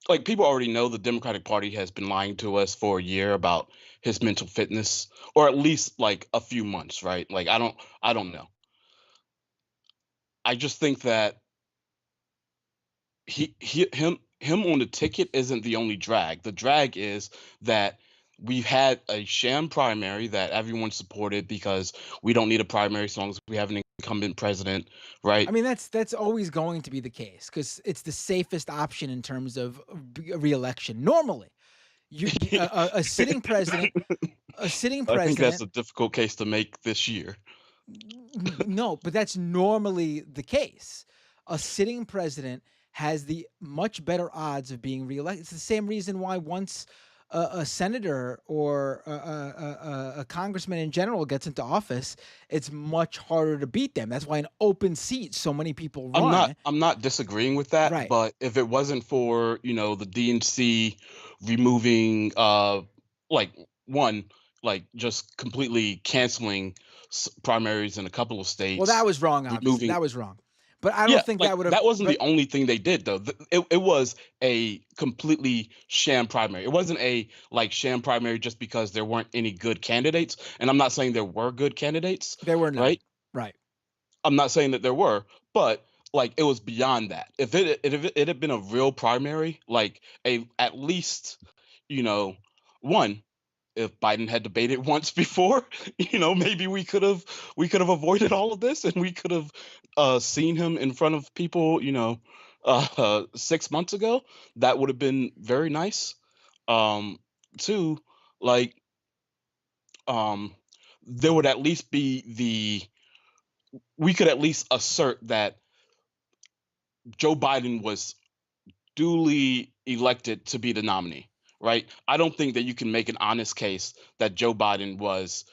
like people already know the Democratic Party has been lying to us for a year about his mental fitness, or at least like a few months, right? Like I don't know. I just think that him on the ticket isn't the only drag. The drag is that we've had a sham primary that everyone supported because we don't need a primary as long as we have an incumbent president, I right? mean, that's always going to be the case because it's the safest option in terms of reelection. Normally, a sitting president, a sitting I think that's president. a difficult case to make this year. No, but that's normally the case. A sitting president has the much better odds of being reelected. It's the same reason why once a senator or a congressman in general gets into office, it's much harder to beat them. That's why an open seat, so many people run. I'm not disagreeing with that, Right. but if it wasn't for, the DNC removing like one like just completely canceling primaries in a couple of Well, that states, was wrong. Obviously, removing that was wrong. But I don't yeah, think like that would have. that wasn't But the only thing they did though. It was a completely sham primary. It wasn't a like sham primary just because there weren't any good candidates. And I'm not saying there were good candidates, there were none. right? Right. I'm not saying that there were, but like it was beyond that. If it had been a real primary, like a at least, you know, one, if Biden had debated once before, maybe we could have avoided all of this, and we could have seen him in front of people, 6 months ago. That would have been very nice. Two, like, um, there would at least be we could at least assert that Joe Biden was duly elected to be the nominee, right? I don't think that you can make an honest case that Joe Biden was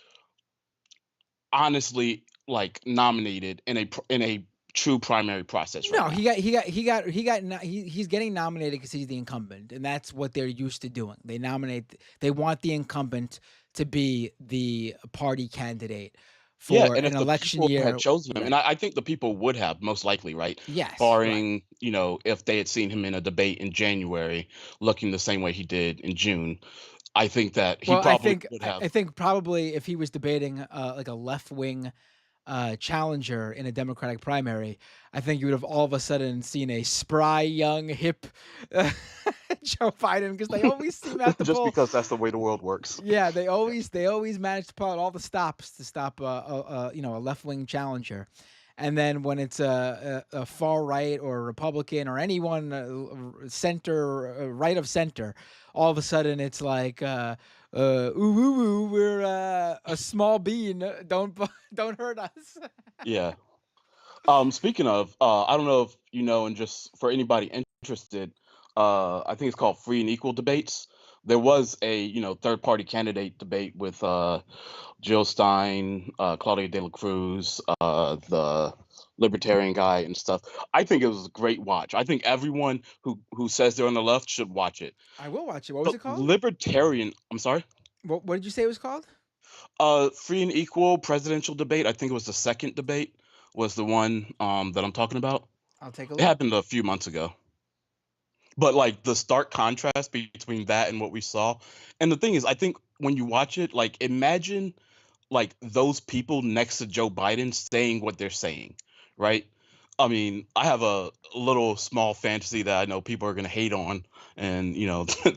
honestly like nominated in a true primary process right No, now. he's getting nominated because he's the incumbent, and that's what they're used to doing. They want the incumbent to be the party candidate Yeah, for and an if the election people had year. chosen him, and Right. I think the people would have most likely, right? Yes. Right. Barring, if they had seen him in a debate in January looking the same way he did in June, I think that he Well, I probably think would I, have. I think probably if he was debating like a left wing challenger in a Democratic primary, I think you would have all of a sudden seen a spry, young, hip Joe Biden because they always seem out to Just pull. because that's the way the world works. Yeah, they always manage to pull out all the stops to stop a left wing challenger, and then when it's a far right or a Republican or anyone center right of center, all of a sudden it's like ooh, ooh, ooh, we're a small bean, don't don't hurt us. Yeah. Speaking of, I don't know if you know, and just for anybody interested, I think it's called Free and Equal Debates. There was a third party candidate debate with Jill Stein, Claudia De La Cruz, the Libertarian guy and stuff. I think it was a great watch. I think everyone who says they're on the left should watch it. I will watch it. What was The it called? Libertarian, I'm sorry, What did you say it was called? Free and Equal Presidential Debate. I think it was the second debate was the one that I'm talking about. I'll take a It look. happened a few months ago. But like the stark contrast between that and what we saw. And the thing is, I think when you watch it, like imagine like those people next to Joe Biden saying what they're saying, right? I mean, I have a little small fantasy that I know people are going to hate on and,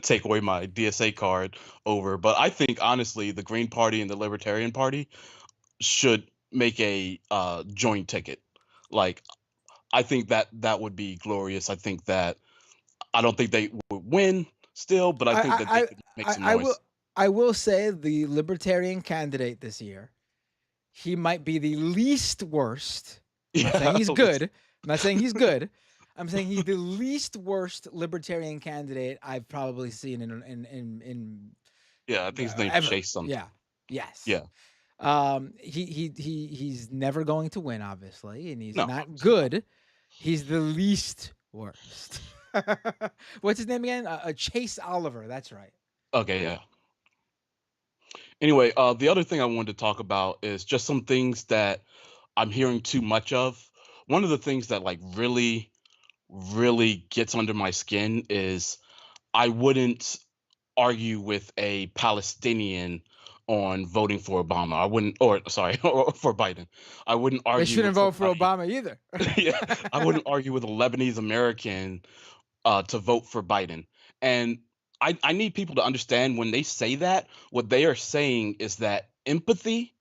take away my DSA card over. But I think honestly, the Green Party and the Libertarian Party should make a joint ticket. Like, I think that would be glorious. I don't think they would win still, but I think that they I could make I some I will noise. I will say the Libertarian candidate this year, he might be the least worst. I'm not saying Yeah, he's good. I'm not saying he's good. I'm saying he's the least worst Libertarian candidate I've probably seen in yeah. I think his name's ever. Chase something. Yeah. Yes. Yeah, He's never going to win, obviously, and he's no, not obviously not. good. He's the least worst. What's his name again? Chase Oliver. That's right. Okay, yeah. Anyway, the other thing I wanted to talk about is just some things that I'm hearing too much of. One of the things that like really, really gets under my skin is I wouldn't argue with a Palestinian on voting for Obama. I wouldn't, or sorry, or for Biden. I wouldn't They argue shouldn't with vote for somebody. Obama either. Yeah, I wouldn't argue with a Lebanese American to vote for Biden. And I need people to understand when they say that, what they are saying is that empathy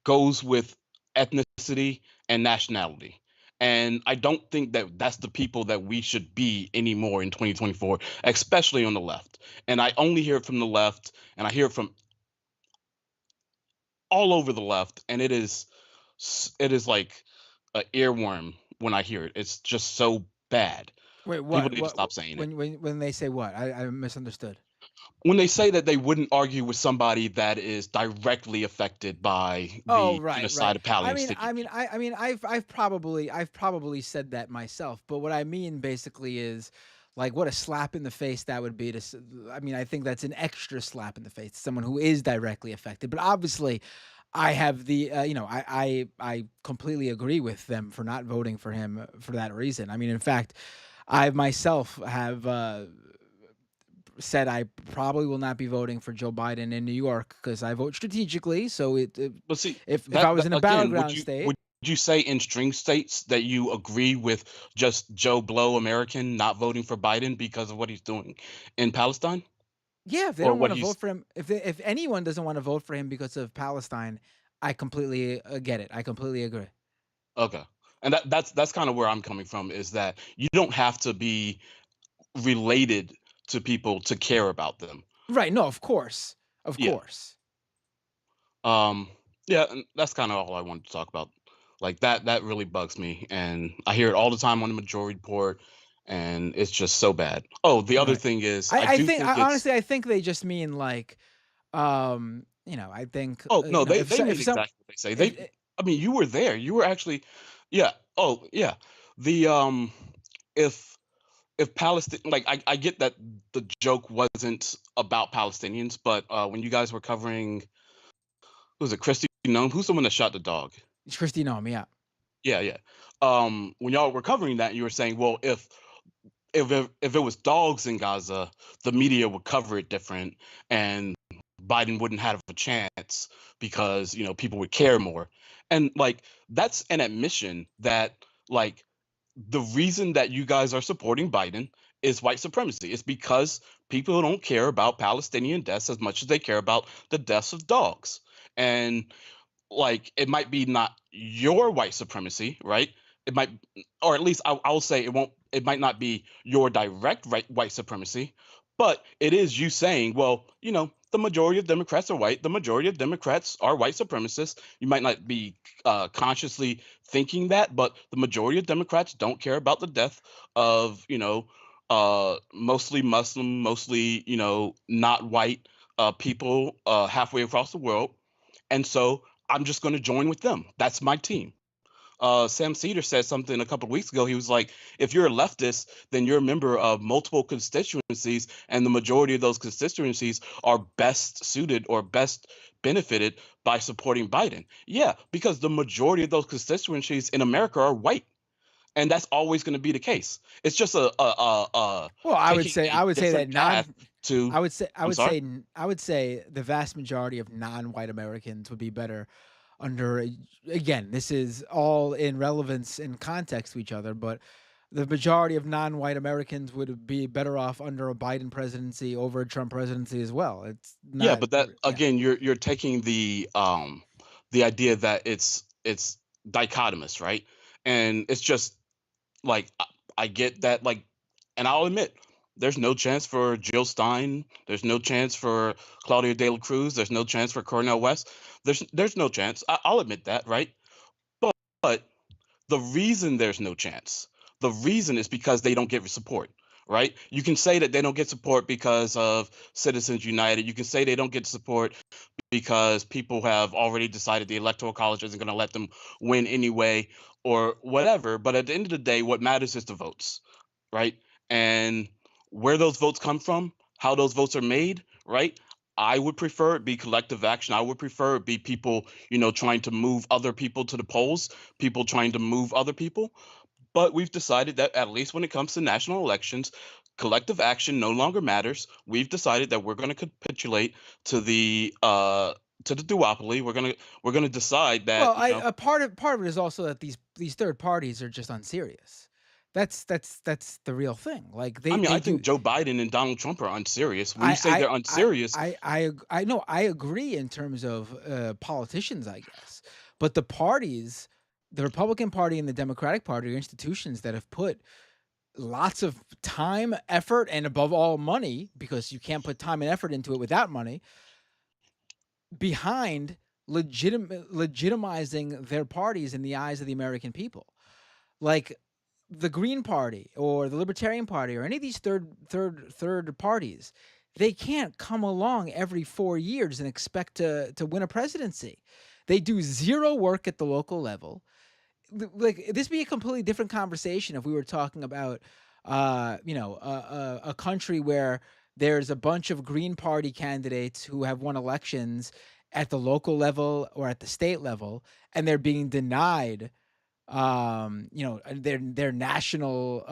goes with ethnicity and nationality. And I don't think that that's the people that we should be anymore in 2024, especially on the left. And I only hear it from the left, and I hear it from all over the left, and it is like an earworm when I hear it. It's just so bad. Wait, People what? need to stop saying it. When they say what? I misunderstood. when they say that they wouldn't argue with somebody that is directly affected by Oh, the right, right. genocide of I mean, I Palestinians. mean, I, I mean, I've probably said that myself. But what I mean basically is, like, what a slap in the face that would be to. I mean, I think that's an extra slap in the face to someone who is directly affected. But obviously, I have the, I completely agree with them for not voting for him for that reason. I mean, in fact, I myself have said I probably will not be voting for Joe Biden in New York because I vote strategically. So But see, if I was in a again, battleground state, would you say in string states that you agree with just Joe Blow American not voting for Biden because of what he's doing in Palestine yeah, if they or don't what want to vote he's for him, if anyone doesn't want to vote for him because of Palestine, I completely get it. I completely agree. okay? And that's kind of where I'm coming from is that you don't have to be related to people to care about them. Right? No, of course, of Yeah. course. Um, yeah, and that's kind of all I wanted to talk about. Like that really bugs me, and I hear it all the time on the majority report, and it's just so bad. Oh, the other Right. thing is, I I do think think it's. honestly, I think they just mean like, I think Oh no, they mean if some exactly what they say. if I mean, you were there. You were actually, yeah. Oh yeah. The if Palestine, like I get that the joke wasn't about Palestinians, but when you guys were covering, who was it, Christy Nome? Who's the one that shot the dog? it's Christine Nome, yeah. Yeah, yeah. When y'all were covering that, you were saying, well, if it was dogs in Gaza, the media would cover it different, and Biden wouldn't have a chance because people would care more. And like that's an admission that like the reason that you guys are supporting Biden is white supremacy. It's because people don't care about Palestinian deaths as much as they care about the deaths of dogs. And like it might be not your white supremacy, right? It might, or at least I'll say it won't. It might not be your direct white supremacy, but it is you saying, well, the majority of Democrats are white. The majority of Democrats are white supremacists. You might not be consciously thinking that, but the majority of Democrats don't care about the death of mostly Muslim, mostly not white people halfway across the world, and so I'm just going to join with them. That's my team. Sam Cedar said something a couple of weeks ago. He was like, if you're a leftist, then you're a member of multiple constituencies, and the majority of those constituencies are best suited or best benefited by supporting Biden. Yeah, because the majority of those constituencies in America are white, and that's always going to be the case. It's just Well, taking a I would say that different path to. I'm sorry. I would say the vast majority of non-white Americans would be better under again, this is all in relevance and context to each other, but the majority of non-white Americans would be better off under a Biden presidency over a Trump presidency as well. It's Yeah, not but that yeah. again, you're taking the idea that it's dichotomous, right? And it's just like I get that, like, and I'll admit there's no chance for Jill Stein, there's no chance for Claudia De La Cruz, there's no chance for Cornel West. There's no chance. I'll admit that, right? But the reason there's no chance, the reason is because they don't get support, right? You can say that they don't get support because of Citizens United. You can say they don't get support because people have already decided the electoral college isn't going to let them win anyway or whatever. But at the end of the day, what matters is the votes, right? And where those votes come from, how those votes are made, right? I would prefer it be collective action. I would prefer it be people, trying to move other people to the polls, people trying to move other people. But we've decided that at least when it comes to national elections, collective action no longer matters. We've decided that we're going to capitulate to the duopoly. We're gonna decide Well, that a part of it is also that these third parties are just unserious. That's the real thing. Like I mean, they I do think Joe Biden and Donald Trump are unserious. When you say they're unserious, I know I agree in terms of politicians, I guess, but the parties, the Republican Party and the Democratic Party, are institutions that have put lots of time, effort, and above all money, because you can't put time and effort into it without money, behind legitimizing their parties in the eyes of the American people. Like the Green Party or the Libertarian Party or any of these third parties, they can't come along every 4 years and expect to win a presidency. They do zero work at the local level. Like, this be a completely different conversation if we were talking about a country where there's a bunch of Green Party candidates who have won elections at the local level or at the state level, and they're being denied their national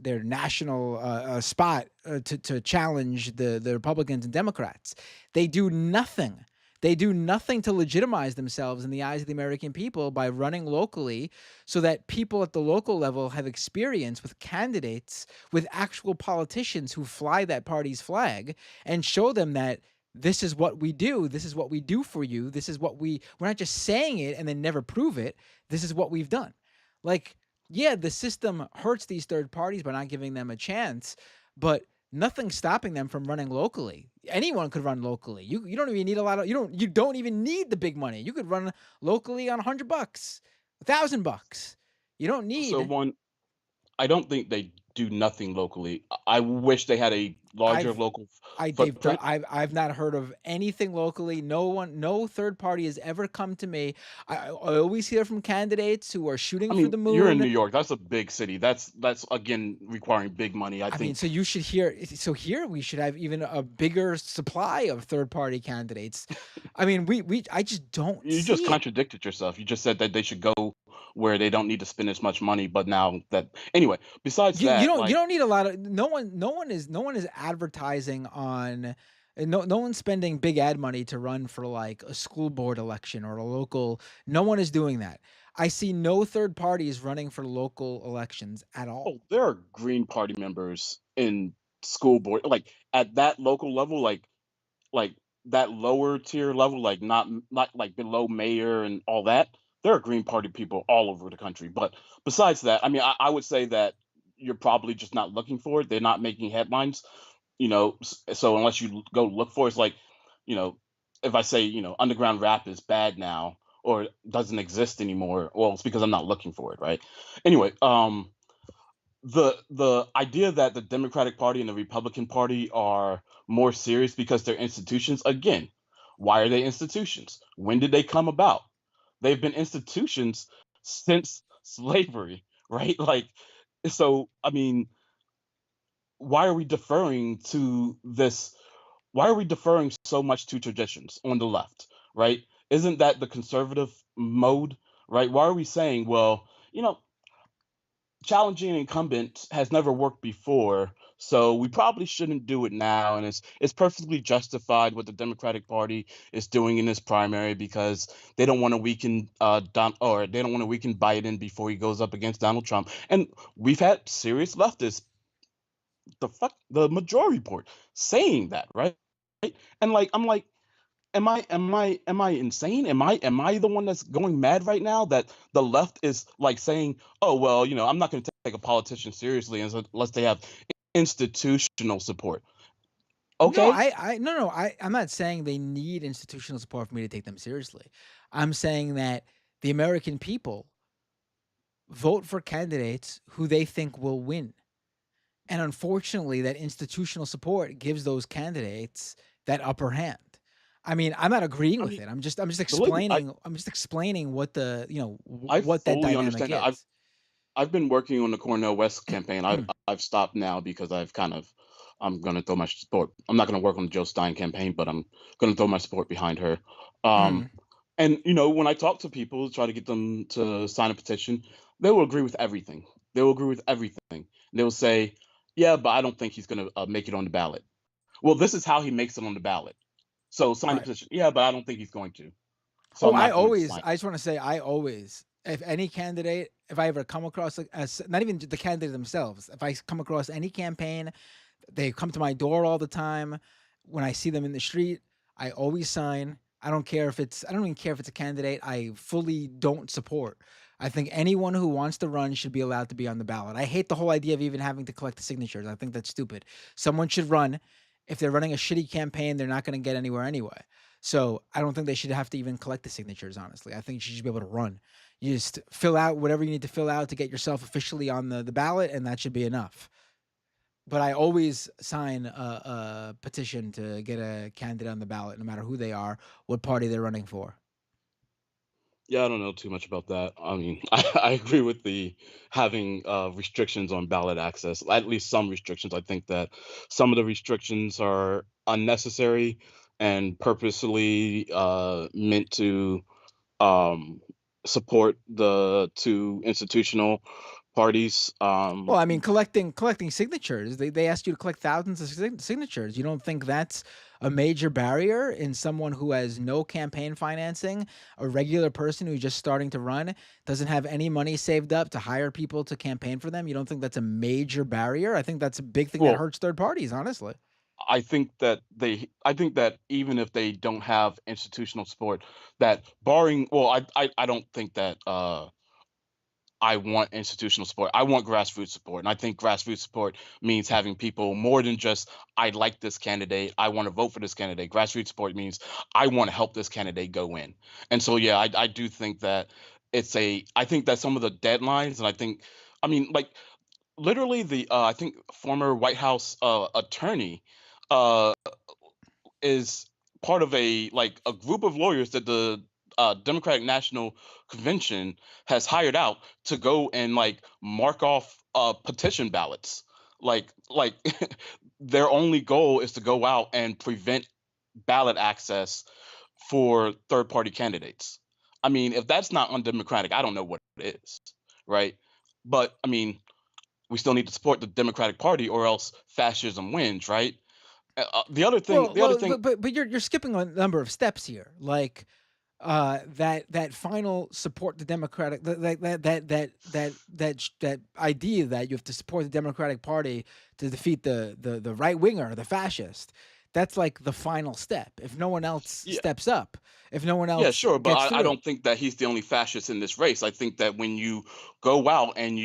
their national spot to challenge the Republicans and Democrats. They do nothing. They do nothing to legitimize themselves in the eyes of the American people by running locally, so that people at the local level have experience with candidates, with actual politicians who fly that party's flag and show them that this is what we do. This is what we do for you. This is what we're not just saying it and then never prove it. This is what we've done. Like, yeah, the system hurts these third parties by not giving them a chance, but nothing's stopping them from running locally. Anyone could run locally. You don't even need a lot of you don't even need the big money. You could run locally on $100, $1,000. You don't So need. one, I don't think they do nothing locally. I wish they had a larger I've local they've done. footprint. I've not heard of anything locally. No third party has ever come to me. I always hear from candidates who are shooting I for mean, the you're in moon. New York. That's a big city. That's again requiring big money. I I mean, think so you should hear. So here we should have even a bigger supply of third party candidates. I mean, I just don't you just see it. contradicted yourself. You just said that they should go where they don't need to spend as much money. But now that anyway, besides You that, don't like, need a lot of no one is advertising on. And no one's spending big ad money to run for like a school board election or a local. No one is doing that. I see no third parties running for local elections at all. oh, there are Green Party members in school board, like at that local level, like that lower tier level, like not like below mayor and all that. There are Green Party people all over the country. But besides that, I mean, I would say that you're probably just not looking for it. They're not making headlines, so unless you go look for it, it's like, you know, if I say, underground rap is bad now or doesn't exist anymore, well, it's because I'm not looking for it, right? Anyway, the idea that the Democratic Party and the Republican Party are more serious because they're institutions, again, why are they institutions? When did they come about? They've been institutions since slavery, right? Like, so I mean, why are we deferring to this? Why are we deferring so much to traditions on the left, right? Isn't that the conservative mode, right? Why are we saying, well, challenging an incumbent has never worked before, so we probably shouldn't do it now. And it's perfectly justified what the Democratic Party is doing in this primary because they don't want to weaken or they don't want to weaken Biden before he goes up against Donald Trump. And we've had serious leftists, the majority report, saying that, right? And like I'm like, am I insane? Am I the one that's going mad right now that the left is like saying, oh well, I'm not going to take a politician seriously unless they have institutional support. No, Okay, I'm not saying they need institutional support for me to take them seriously. I'm saying that the American people vote for candidates who they think will win. And unfortunately, that institutional support gives those candidates that upper hand. I mean, I'm not agreeing I with mean, it. I'm just believe me, I explaining what I what that fully dynamic understand that. I've is. I've been working on the Cornell West campaign. I've stopped now because I'm going to throw my support. I'm not going to work on the Joe Stein campaign, but I'm going to throw my support behind her. Um, Mhm. and when I talk to people, try to get them to sign a petition, they will agree with everything. They will agree with everything. They will say, "Yeah, but I don't think he's going to make it on the ballot." Well, this is how he makes it on the ballot. So sign the Right. petition. Yeah, but I don't think he's going to. So Oh, I'm not going to sign. I just want to say, if any candidate, if I ever come across, not even the candidate themselves, if I come across any campaign, they come to my door all the time. When I see them in the street, I always sign. I don't care if I don't even care if it's a candidate I fully don't support. I think anyone who wants to run should be allowed to be on the ballot. I hate the whole idea of even having to collect the signatures. I think that's stupid. Someone should run. If they're running a shitty campaign, they're not going to get anywhere anyway. So I don't think they should have to even collect the signatures, honestly. I think you should just be able to run. You just fill out whatever you need to fill out to get yourself officially on the ballot, and that should be enough. but I always sign a petition to get a candidate on the ballot, no matter who they are, what party they're running for. Yeah, I don't know too much about that. I mean, I agree with the having restrictions on ballot access, at least some restrictions. I think that some of the restrictions are unnecessary and purposely meant to um, support the two institutional parties. Well, I mean, collecting signatures. They asked you to collect thousands of signatures. You don't think that's a major barrier in someone who has no campaign financing, a regular person who's just starting to run, doesn't have any money saved up to hire people to campaign for them? You don't think that's a major barrier? I think that's a big thing that Well, hurts third parties, honestly. I think that even if they don't have institutional support, that barring, well, I don't think that I want institutional support. I want grassroots support. And I think grassroots support means having people more than just, I like this candidate, I want to vote for this candidate. Grassroots support means I want to help this candidate go in. And so, yeah, I do think that I think that some of the deadlines, and I mean, like, literally I think former White House attorney uh, is part of a group of lawyers that the Democratic National Convention has hired out to go and mark off petition ballots. Like their only goal is to go out and prevent ballot access for third party candidates. I mean, if that's not undemocratic, I don't know what it is, right? But I mean, we still need to support the Democratic Party, or else fascism wins, right? The other Well, thing, but you're skipping a number of steps here. Like that final support the Democratic that idea that you have to support the Democratic Party to defeat the right winger, the fascist. That's like the final step. If no one else yeah, steps up, if no one yeah, else sure, but gets I through. don't think that he's the only fascist in this race. I think that when you go out and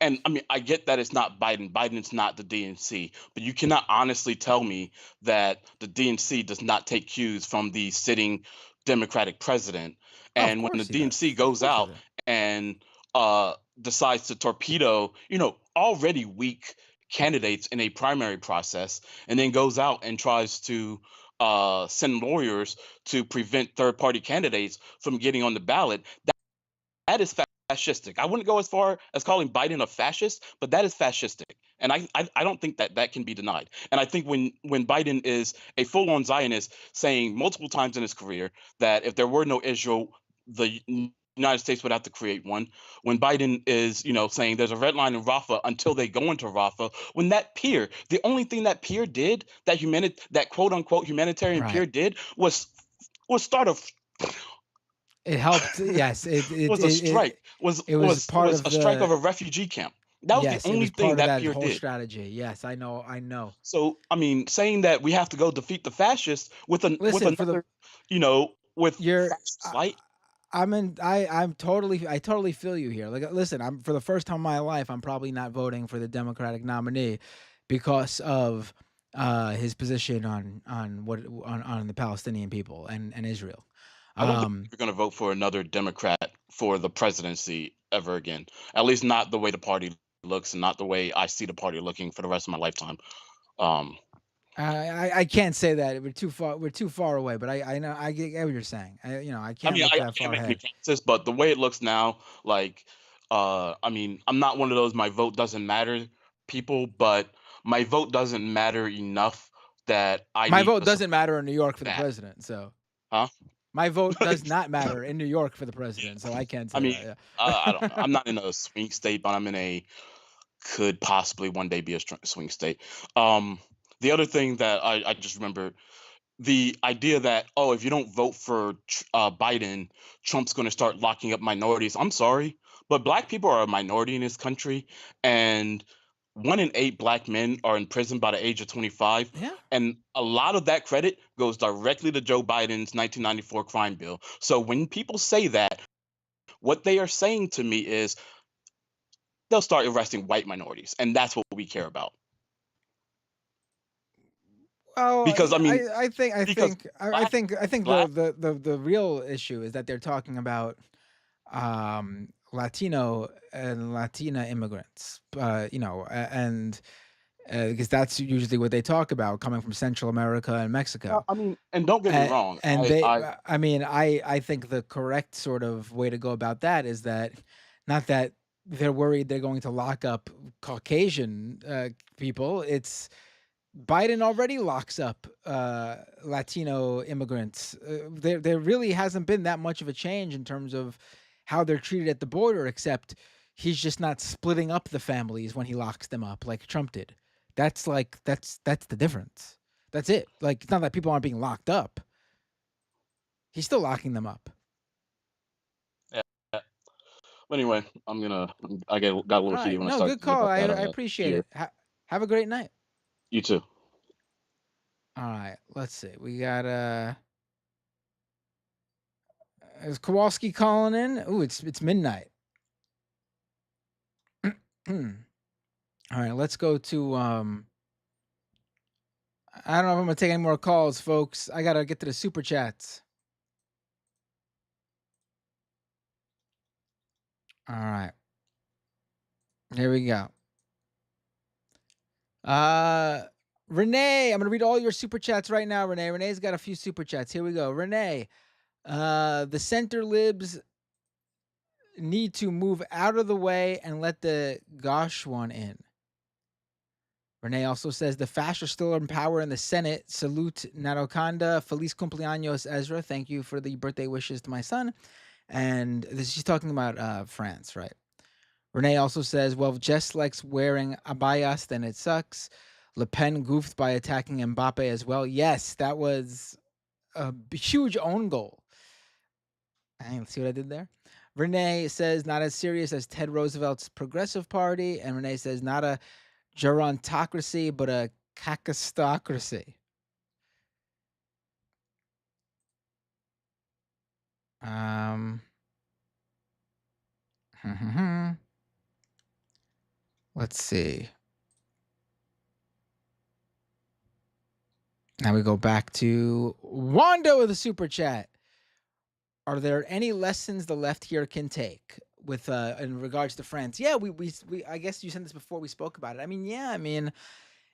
and I mean, I get that it's not Biden. Biden's not the DNC, but you cannot honestly tell me that the DNC does not take cues from the sitting Democratic president. Oh, of And when the course he DNC does. Of goes course he out does. and decides to torpedo, already weak candidates in a primary process, and then goes out and tries to send lawyers to prevent third party candidates from getting on the ballot, that is fascistic. I wouldn't go as far as calling Biden a fascist, but that is fascistic. And I don't think that that can be denied. And I think when Biden is a full on Zionist, saying multiple times in his career that if there were no Israel, the United States would have to create one. When Biden is, saying there's a red line in Rafah until they go into Rafah, when that pier, the only thing that pier did, that quote unquote humanitarian Right. pier did was start a It helped. Yes. was a strike It was part was of a strike of the. a refugee camp. That was the Yes, it only was thing part of that that pier whole did. strategy. Yes, I know. I know. So I mean, saying that we have to go defeat the fascists with Listen, for the another, with you're fascist light. I totally feel you here. Like, listen, I'm for the first time in my life, I'm probably not voting for the Democratic nominee because of his position on the Palestinian people and Israel. I don't think Um, you're going to vote for another Democrat for the presidency ever again. At least not the way the party looks, and not the way I see the party looking for the rest of my lifetime. Um, I can't say that we're too far away, but I know I get what you're saying. I I can't mean, look I that far can't make any ahead. promises, but the way it looks now, I mean, I'm not one of those my vote doesn't matter people, but my vote doesn't matter enough that I My need vote to support doesn't matter in New York for the that, president, so huh? my vote does not matter in New York for the president, so I can't I say mean, that. I don't know. Yeah. I'm not in a swing state, but I'm in a could possibly one day be a swing state. Um, the other thing that I just remember, the idea that, oh, if you don't vote for Biden, Trump's going to start locking up minorities. I'm sorry, but black people are a minority in this country, and 1 in 8 black men are in prison by the age of 25, Yeah. and a lot of that credit goes directly to Joe Biden's 1994 crime bill. So when people say that, what they are saying to me is they'll start arresting white minorities, and that's what we care about. Well, Because I mean, because I think black the real issue is that they're talking about Latino and Latina immigrants, and because that's usually what they talk about, coming from Central America and Mexico. I mean, and don't get me wrong. And I think the correct sort of way to go about that is that, not that they're worried they're going to lock up Caucasian people. It's Biden already locks up Latino immigrants. There really hasn't been that much of a change in terms of how they're treated at the border, except he's just not splitting up the families when he locks them up like Trump did. That's the difference. That's it. Like, it's not that people aren't being locked up. He's still locking them up. Yeah. But anyway, I got a little All heated right. when I No, started good thinking call. about I that. appreciate Here. it. Have a great night. You too. All right. Let's see. We got is Kowalski calling in? Ooh, it's midnight. All right, let's go to I don't know if I'm gonna take any more calls, folks. I gotta get to the super chats. All right. Here we go. Renee, I'm gonna read all your super chats right now, Renee. Renee's got a few super chats. Here we go. Renee, the center libs need to move out of the way and let the Gosh one in. Renee also says the fascists are still in power in the Senate. Salute Narokanda. Feliz cumpleaños, Ezra. Thank you for the birthday wishes to my son. And she's talking about France, right? Renee also says, well, if Jess likes wearing abayas, then it sucks. Le Pen goofed by attacking Mbappe as well. Yes, that was a huge own goal. See what I did there? Renee says, not as serious as Ted Roosevelt's Progressive Party. And Renee says, not a gerontocracy, but a cacistocracy. Let's see. Now we go back to Wanda with a super chat. Are there any lessons the left here can take with in regards to France? Yeah, we I guess you said this before we spoke about it. I mean,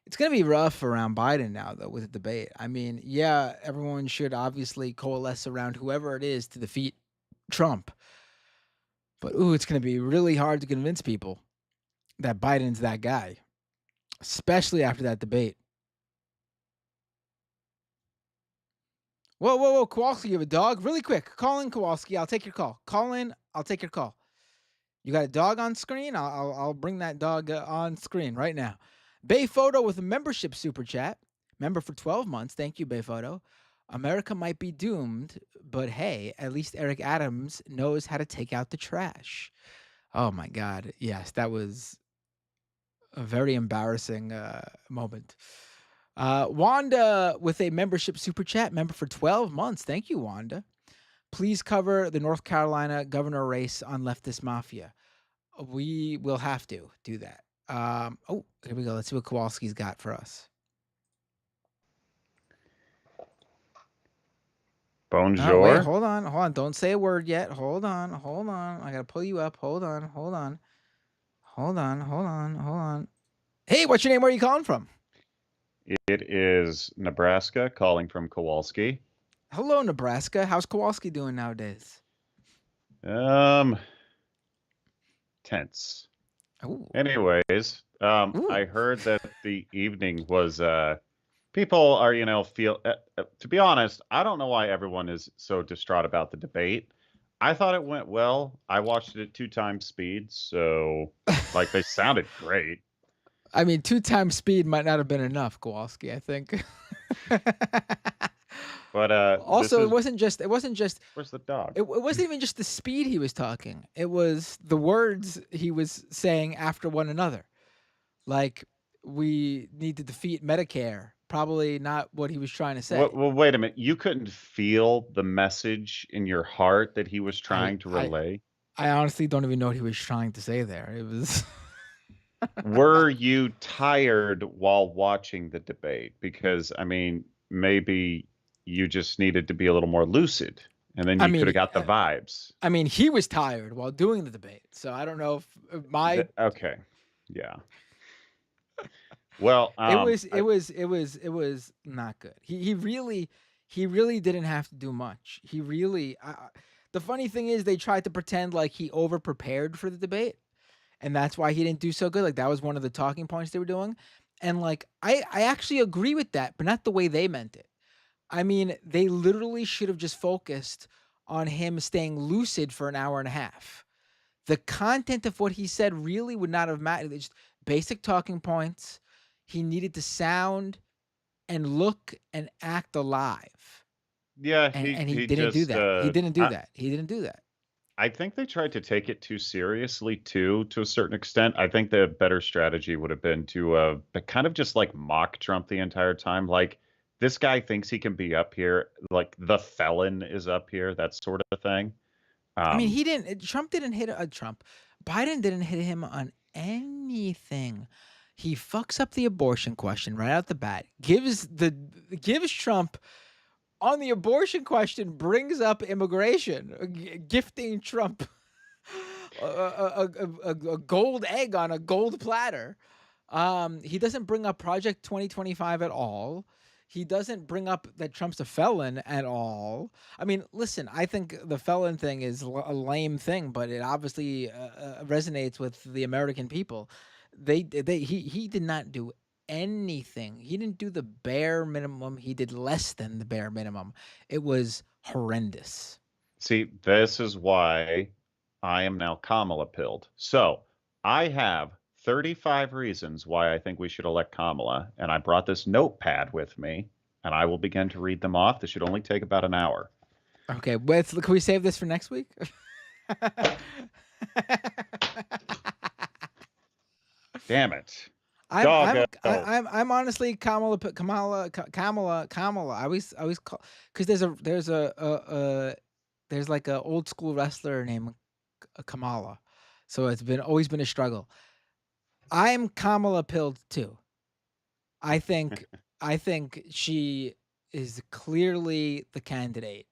it's gonna be rough around Biden now though with the debate. I mean, yeah, everyone should obviously coalesce around whoever it is to defeat Trump. But it's gonna be really hard to convince people that Biden's that guy, especially after that debate. Whoa, Kowalski, you have a dog? Really quick, call in, Kowalski. I'll take your call. Call in, I'll take your call. You got a dog on screen? I'll bring that dog on screen right now. Bay Photo with a membership super chat. Member for 12 months. Thank you, Bay Photo. America might be doomed, but hey, at least Eric Adams knows how to take out the trash. Oh my God. Yes, that was a very embarrassing moment. Wanda with a membership super chat, member for 12 months. Thank you, Wanda. Please cover the North Carolina governor race on leftist mafia. We will have to do that. Here we go. Let's see what Kowalski's got for us. Bonjour. Wait, hold on. Don't say a word yet. Hold on. I gotta pull you up. Hold on. Hey, what's your name? Where are you calling from? It is Nebraska, calling from Kowalski. Hello, Nebraska. How's Kowalski doing nowadays? Tense. Ooh. Anyways, I heard that the evening was people are, feel to be honest, I don't know why everyone is so distraught about the debate. I thought it went well. I watched it at 2 times speed, so like they sounded great. I mean, 2 times speed might not have been enough, Kowalski, I think. But also, it wasn't just where's the dog? It wasn't even just the speed he was talking. It was the words he was saying after one another. Like, we need to defeat Medicare. Probably not what he was trying to say. Well, wait a minute. You couldn't feel the message in your heart that he was trying to relay? I honestly don't even know what he was trying to say there. It was Were you tired while watching the debate? Because, I mean, maybe you just needed to be a little more lucid. and then I you could have mean, got the vibes. I mean, he was tired while doing the debate, so I don't know if my Okay, yeah. Well, it was not good. He really didn't have to do much. He really. The funny thing is, they tried to pretend like he over prepared for the debate, and that's why he didn't do so good. Like that was one of the talking points they were doing, and like I actually agree with that, but not the way they meant it. I mean, they literally should have just focused on him staying lucid for an hour and a half. The content of what he said really would not have mattered. It's just basic talking points. He needed to sound and look and act alive. yeah, And he he didn't do just that. He didn't do that. He didn't do that. I think they tried to take it too seriously too, to a certain extent. I think the better strategy would have been to kind of just like mock Trump the entire time. Like this guy thinks he can be up here, like the felon is up here, that sort of thing. I mean, Um, he didn't. Trump didn't hit Trump. Biden didn't hit him on anything. He fucks up the abortion question right out the bat. Gives Trump on the abortion question, brings up immigration, gifting Trump a gold egg on a gold platter. He doesn't bring up Project 2025 at all. He doesn't bring up that Trump's a felon at all. I mean, listen, I think the felon thing is a lame thing, but it obviously resonates with the American people. He did not do anything. He didn't do the bare minimum. He did less than the bare minimum. It was horrendous. See, this is why I am now Kamala pilled. So I have 35 reasons why I think we should elect Kamala, and I brought this notepad with me, and I will begin to read them off. This should only take about an hour. Okay, can we save this for next week? Damn it. I'm honestly Kamala. I always call because there's like a old school wrestler named Kamala, so it's always been a struggle. I'm Kamala pilled too. I think she is clearly the candidate.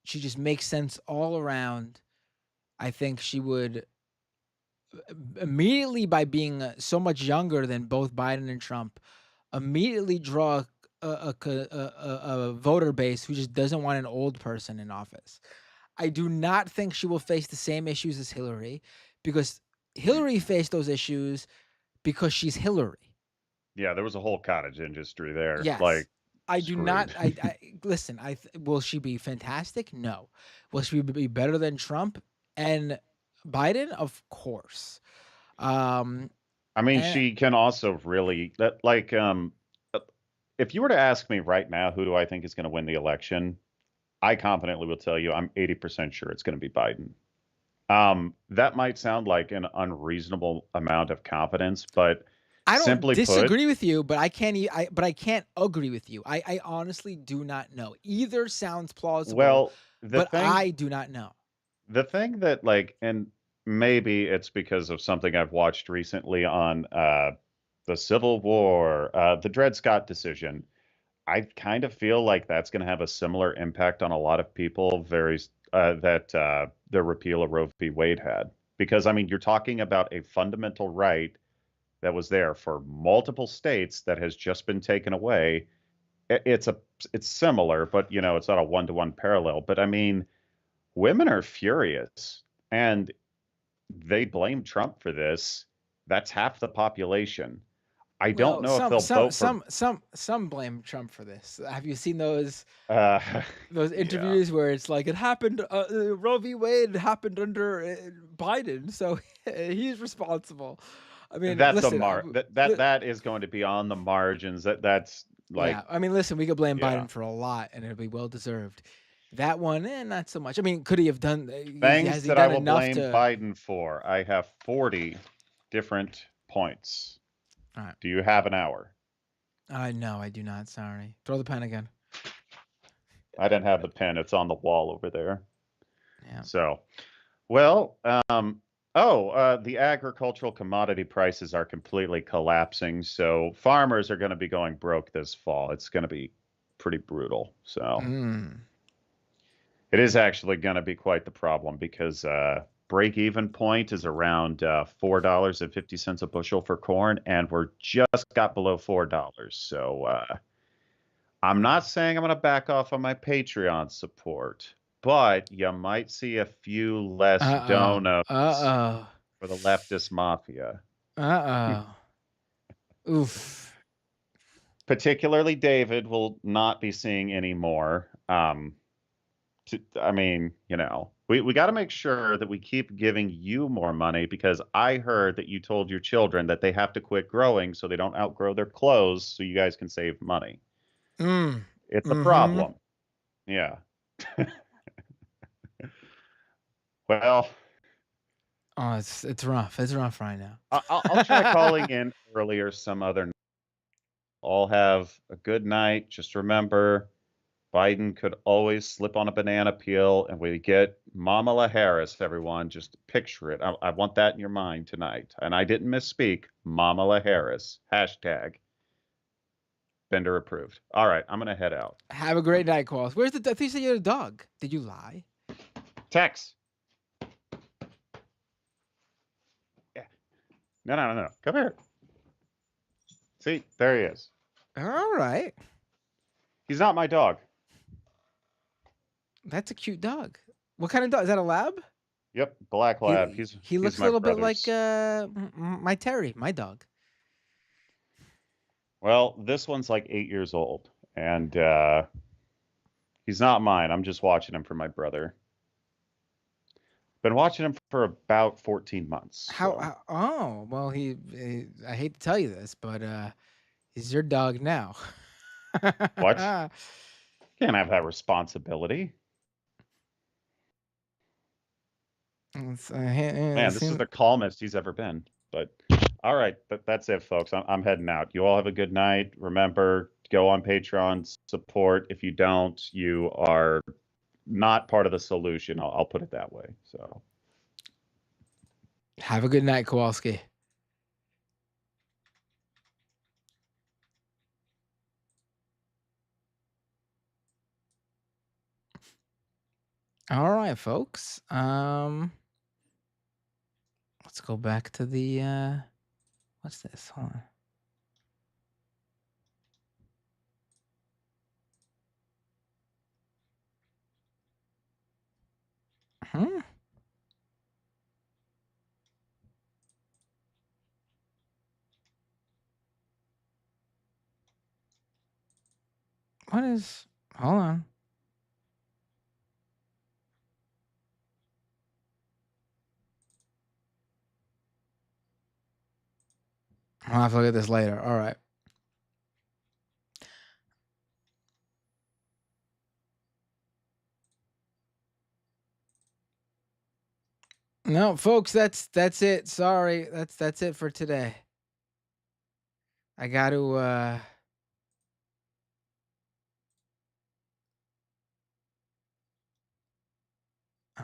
She just makes sense all around. I think she would immediately, by being so much younger than both Biden and Trump, immediately draw a voter base who just doesn't want an old person in office. I do not think she will face the same issues as Hillary, because Hillary faced those issues because she's Hillary. Yeah, there was a whole cottage industry there. Yes. Like, I do not. screwed. I listen. Will she be fantastic? No. Will she be better than Trump and Biden? Of course. I mean, and- she can also really if you were to ask me right now, who do I think is going to win the election? I confidently will tell you I'm 80% sure it's going to be Biden. That might sound like an unreasonable amount of confidence, but I don't simply disagree with you, but I can't. But I can't agree with you. I honestly do not know. Either sounds plausible. Well, I do not know. The thing that and maybe it's because of something I've watched recently on the Civil War, the Dred Scott decision. I kind of feel like that's going to have a similar impact on a lot of people. That the repeal of Roe v. Wade had, because I mean, you're talking about a fundamental right that was there for multiple states that has just been taken away. It's similar, but it's not a one-to-one parallel. But I mean, women are furious, and they blame Trump for this. That's half the population. I don't know if they'll vote for. Some blame Trump for this. Have you seen those those interviews where it's like it happened? Roe v. Wade happened under Biden, so he's responsible. I mean, that's listen, that is going to be on the margins. That's like, yeah. I mean, listen, we could blame Biden for a lot, and it'll be well deserved. That one, not so much. I mean, could he have done things that I will blame Biden for? I have 40 different points. All right. Do you have an hour? No, I do not. Sorry. Throw the pen again. I didn't have the pen. It's on the wall over there. Yeah. So, well, the agricultural commodity prices are completely collapsing. So farmers are going to be going broke this fall. It's going to be pretty brutal. So It is actually going to be quite the problem because break-even point is around $4.50 a bushel for corn, and we're just got below $4. So I'm not saying I'm going to back off on my Patreon support, but you might see a few less donuts for the leftist mafia. Oof. Particularly David will not be seeing any more. I mean, we got to make sure that we keep giving you more money because I heard that you told your children that they have to quit growing so they don't outgrow their clothes so you guys can save money. It's a problem. Yeah. Well, oh, it's rough. It's rough right now. I'll try calling in earlier some other night. All have a good night. Just remember, Biden could always slip on a banana peel, and we get Kamala Harris, everyone. Just picture it. I want that in your mind tonight. And I didn't misspeak. Kamala Harris. Hashtag Bender approved. All right, I'm going to head out. Have a great night, Qualls. Where's the... I think you said you had a dog. Did you lie? Tex. Yeah. No. Come here. See, there he is. All right. He's not my dog. That's a cute dog. What kind of dog? Is that a lab? Yep, black lab. He looks a little bit like my Terry, my dog. Well, this one's like 8 years old, and he's not mine. I'm just watching him for my brother. Been watching him for about 14 months. Oh, well, he I hate to tell you this, but he's your dog now. What? Can't have that responsibility. Man, this is the calmest he's ever been. But all right, that's it, folks. I'm heading out. You all have a good night. Remember, go on Patreon, support. If you don't, you are not part of the solution. I'll put it that way. So have a good night, Kowalski. All right, folks. Let's go back to the what's this? Hold on. What is... Hold on. I'll have to look at this later. All right. No, folks, that's it. Sorry. That's it for today. I got to all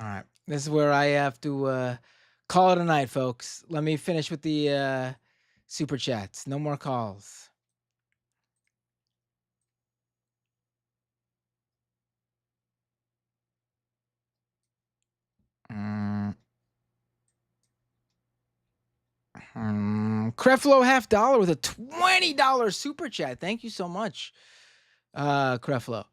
right. This is where I have to call it a night, folks. Let me finish with the super chats. No more calls. Creflo $50 with a $20 super chat. Thank you so much, Creflo.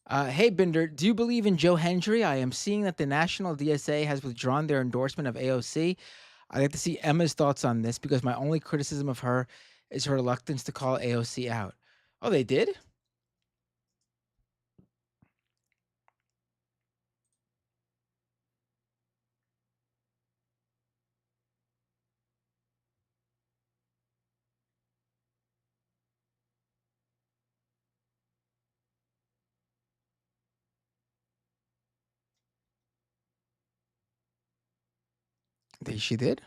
Hey, Binder, do you believe in Joe Hendry? I am seeing that the National DSA has withdrawn their endorsement of AOC. I'd like to see Emma's thoughts on this because my only criticism of her is her reluctance to call AOC out. Oh, they did? She did?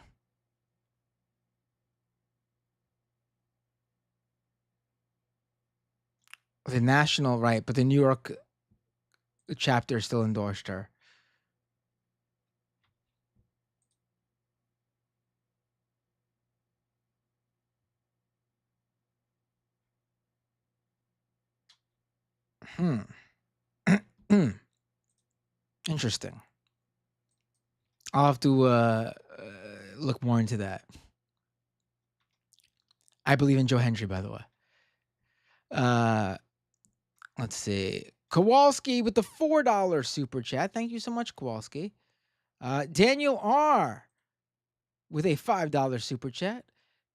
The national, right, but the New York chapter still endorsed her. Interesting. I'll have to look more into that. I believe in Joe Hendry, by the way. Let's see. Kowalski with the $4 super chat. Thank you so much, Kowalski. Daniel R with a $5 super chat.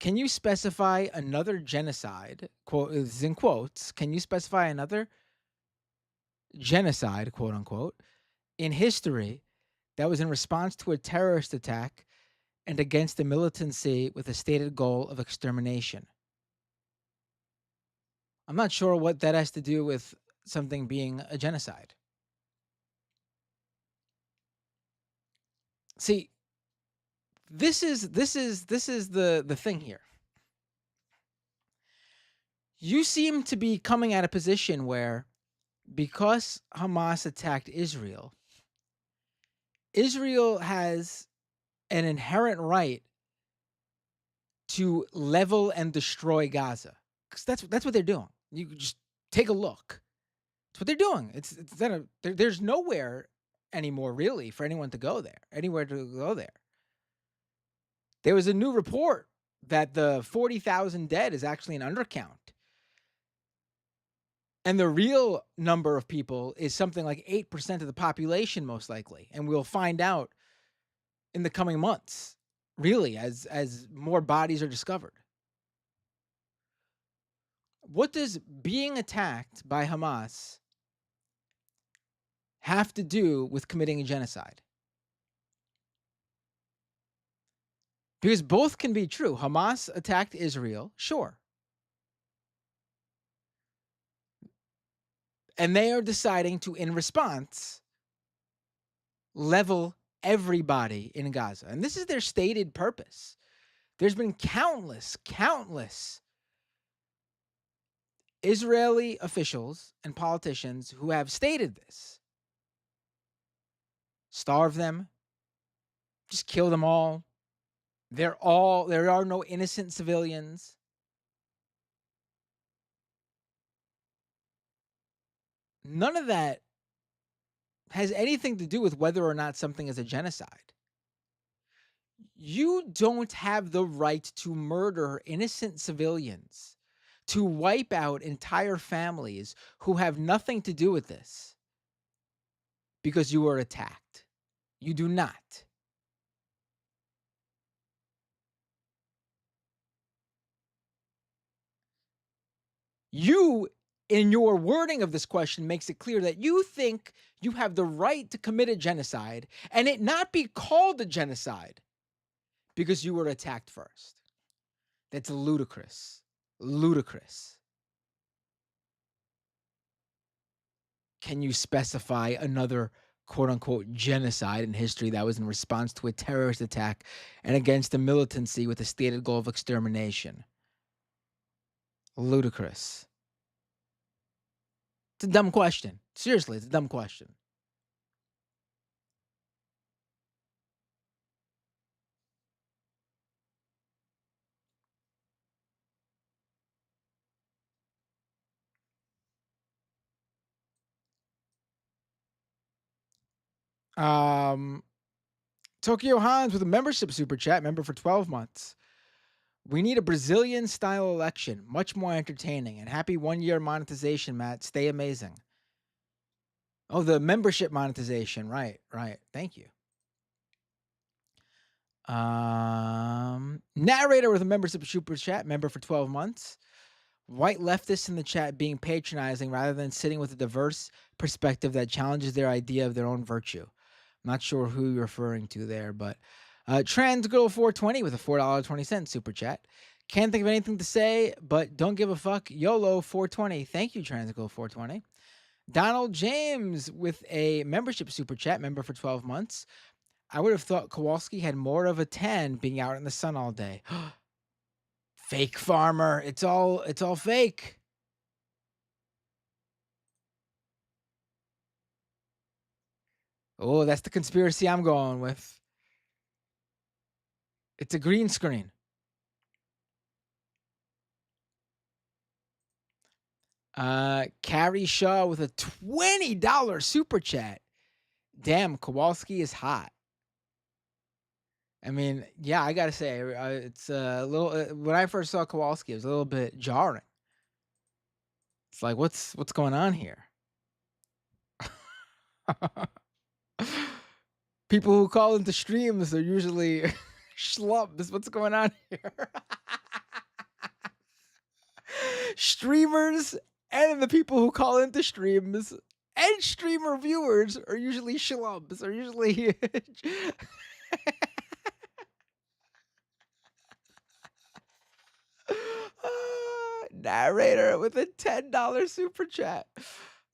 Can you specify another genocide? Quote is in quotes. Can you specify another genocide, quote unquote, in history that was in response to a terrorist attack and against the militancy with a stated goal of extermination? I'm not sure what that has to do with something being a genocide. See, this is the thing here. You seem to be coming at a position where, because Hamas attacked Israel, Israel has an inherent right to level and destroy Gaza, because that's what they're doing. You just take a look. That's what they're doing. There's nowhere anymore really for anyone to go there. Anywhere to go there. There was a new report that the 40,000 dead is actually an undercount. And the real number of people is something like 8% of the population, most likely. And we'll find out in the coming months, really, as more bodies are discovered. What does being attacked by Hamas have to do with committing a genocide? Because both can be true. Hamas attacked Israel, sure. And they are deciding to, in response, level everybody in Gaza. And this is their stated purpose. There's been countless Israeli officials and politicians who have stated this. Starve them, just kill them all. There are no innocent civilians. None of that has anything to do with whether or not something is a genocide. You don't have the right to murder innocent civilians, to wipe out entire families who have nothing to do with this because you were attacked. You do not. You, in your wording of this question, makes it clear that you think you have the right to commit a genocide and it not be called a genocide because you were attacked first. That's ludicrous. Ludicrous. Can you specify another quote unquote genocide in history that was in response to a terrorist attack and against the militancy with a stated goal of extermination? Ludicrous. It's a dumb question. Seriously, it's a dumb question. Tokyo Hans with a membership super chat, member for 12 months. We need a Brazilian style election, much more entertaining. And happy 1 year monetization, Matt. Stay amazing. Oh, the membership monetization. Right. Thank you. Narrator with a membership super chat, member for 12 months. White leftists in the chat being patronizing rather than sitting with a diverse perspective that challenges their idea of their own virtue. I'm not sure who you're referring to there, but Transgirl420 with a $4.20 super chat. Can't think of anything to say, but don't give a fuck. YOLO 420. Thank you, Transgirl420. Donald James with a membership super chat, member for 12 months. I would have thought Kowalski had more of a 10 being out in the sun all day. Fake farmer. It's all fake. Oh, that's the conspiracy I'm going with. It's a green screen. Carrie Shaw with a $20 super chat. Damn, Kowalski is hot. I mean, yeah, I gotta say, it's a little. When I first saw Kowalski, it was a little bit jarring. It's like, what's going on here? People who call into streams are usually schlubs. What's going on here? Streamers and the people who call into streams and streamer viewers are usually schlubs. Are usually narrator with a $10 super chat.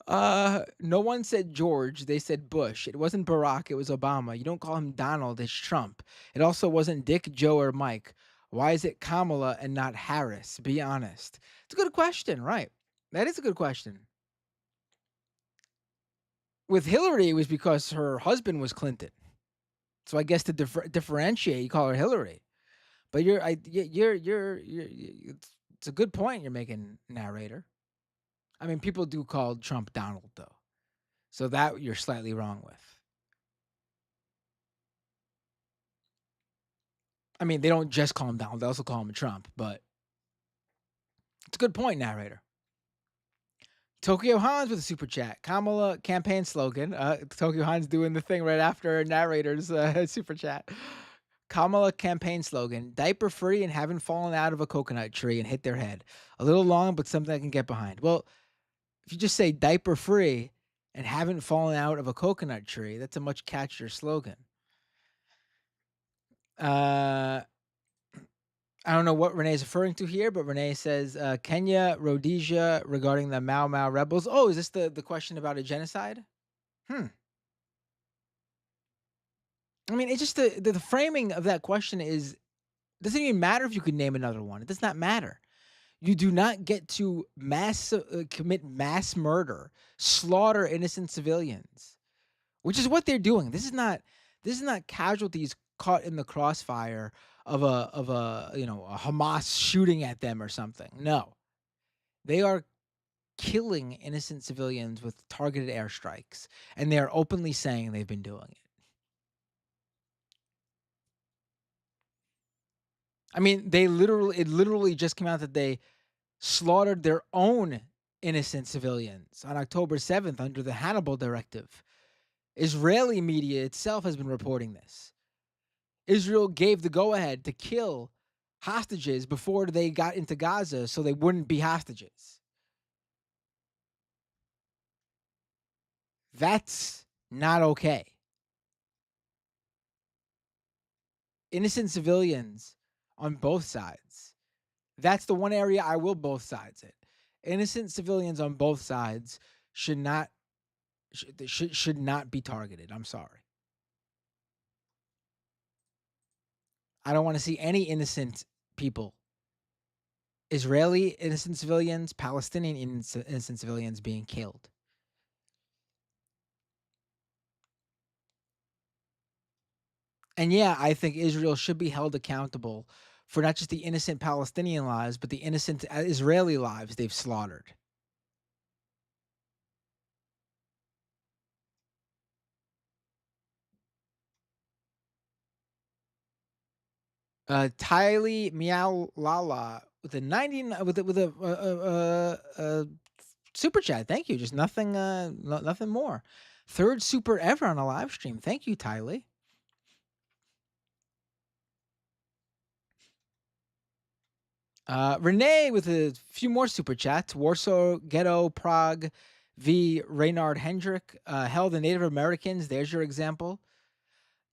No one said George, they said Bush. It wasn't Barack, it was Obama. You don't call him Donald, it's Trump. It also wasn't Dick, Joe, or Mike. Why is it Kamala and not Harris? Be honest. It's a good question, right? That is a good question. With Hillary, it was because her husband was Clinton. So I guess to differentiate, you call her Hillary. But it's a good point you're making, narrator. I mean, people do call Trump Donald, though. So that you're slightly wrong with. I mean, they don't just call him Donald, they also call him Trump, but it's a good point, narrator. Tokyo Hans with a super chat. Kamala campaign slogan. Tokyo Hans doing the thing right after narrator's super chat. Kamala campaign slogan: diaper free and haven't fallen out of a coconut tree and hit their head. A little long, but something I can get behind. Well, if you just say diaper free and haven't fallen out of a coconut tree, that's a much catchier slogan. I don't know what Renee is referring to here, but Renee says Kenya, Rhodesia regarding the Mau Mau rebels. Oh, is this the question about a genocide? I mean, it's just the framing of that question is doesn't even matter if you could name another one. It does not matter. You do not get to commit mass murder, slaughter innocent civilians, which is what they're doing. This is not casualties caught in the crossfire of a a Hamas shooting at them or something. No. They are killing innocent civilians with targeted airstrikes, and they are openly saying they've been doing it. I mean, it literally just came out that they slaughtered their own innocent civilians on October 7th under the Hannibal Directive. Israeli media itself has been reporting this. Israel gave the go-ahead to kill hostages before they got into Gaza so they wouldn't be hostages. That's not okay. Innocent civilians on both sides. That's the one area I will both sides it. Innocent civilians on both sides should not be targeted. I'm sorry. I don't want to see any innocent people. Israeli innocent civilians, Palestinian innocent civilians being killed. And yeah, I think Israel should be held accountable for not just the innocent Palestinian lives, but the innocent Israeli lives they've slaughtered. Tylee Meow Lala with a 99 with a super chat. Thank you. Just nothing nothing more. Third super ever on a live stream. Thank you, Tylee. Renee with a few more super chats. Warsaw Ghetto Prague v. Reynard Hendrick. Hell, the Native Americans. There's your example.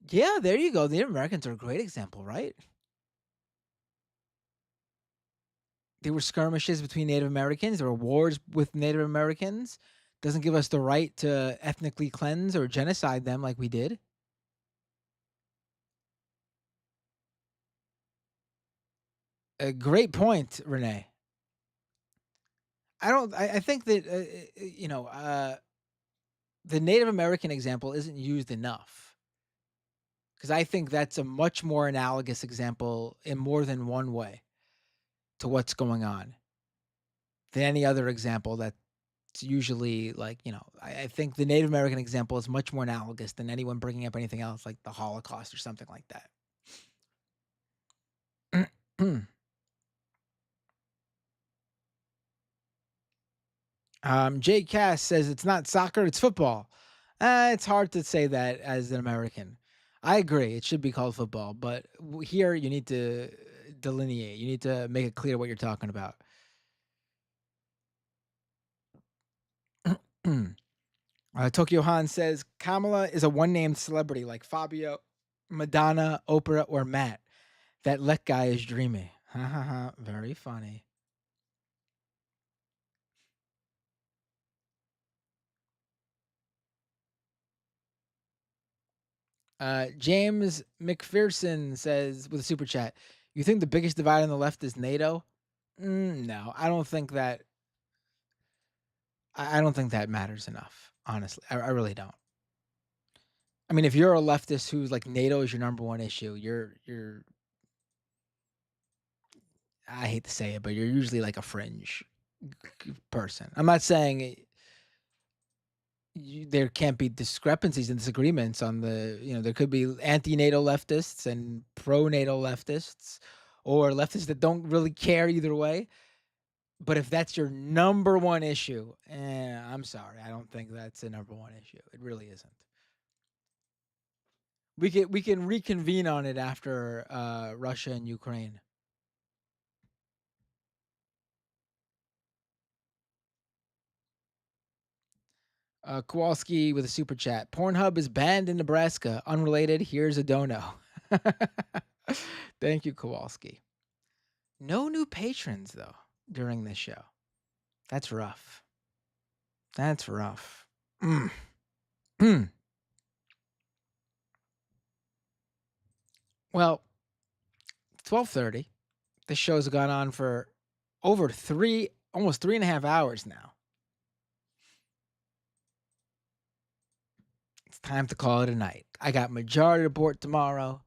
Yeah, there you go. The Native Americans are a great example, right? There were skirmishes between Native Americans. There were wars with Native Americans. Doesn't give us the right to ethnically cleanse or genocide them like we did. A great point, Renee. I think that, the Native American example isn't used enough. Because I think that's a much more analogous example in more than one way to what's going on than any other example that It's usually like, I think the Native American example is much more analogous than anyone bringing up anything else like the Holocaust or something like that. Jay Cass says it's not soccer, it's football. It's hard to say that as an American. I agree, it should be called football, but here you need to delineate. You need to make it clear what you're talking about. Tokyo Han says Kamala is a one-named celebrity like Fabio, Madonna, Oprah, or Matt. That Let guy is dreamy. Ha ha ha. Very funny. James McPherson says with a super chat, you think the biggest divide on the left is NATO? No, I don't think that. I don't think that matters enough. Honestly, I really don't. I mean, if you're a leftist who's like NATO is your number one issue, you're. I hate to say it, but you're usually like a fringe person. I'm not saying there can't be discrepancies and disagreements on there could be anti-NATO leftists and pro-NATO leftists or leftists that don't really care either way. But if that's your number one issue, I'm sorry. I don't think that's a number one issue. It really isn't. We can reconvene on it after Russia and Ukraine. Kowalski with a super chat. Pornhub is banned in Nebraska. Unrelated. Here's a dono. Thank you, Kowalski. No new patrons though during this show. That's rough. That's rough. Well, 12:30. This show's gone on for over almost 3.5 hours now. It's time to call it a night. I got Majority Report tomorrow.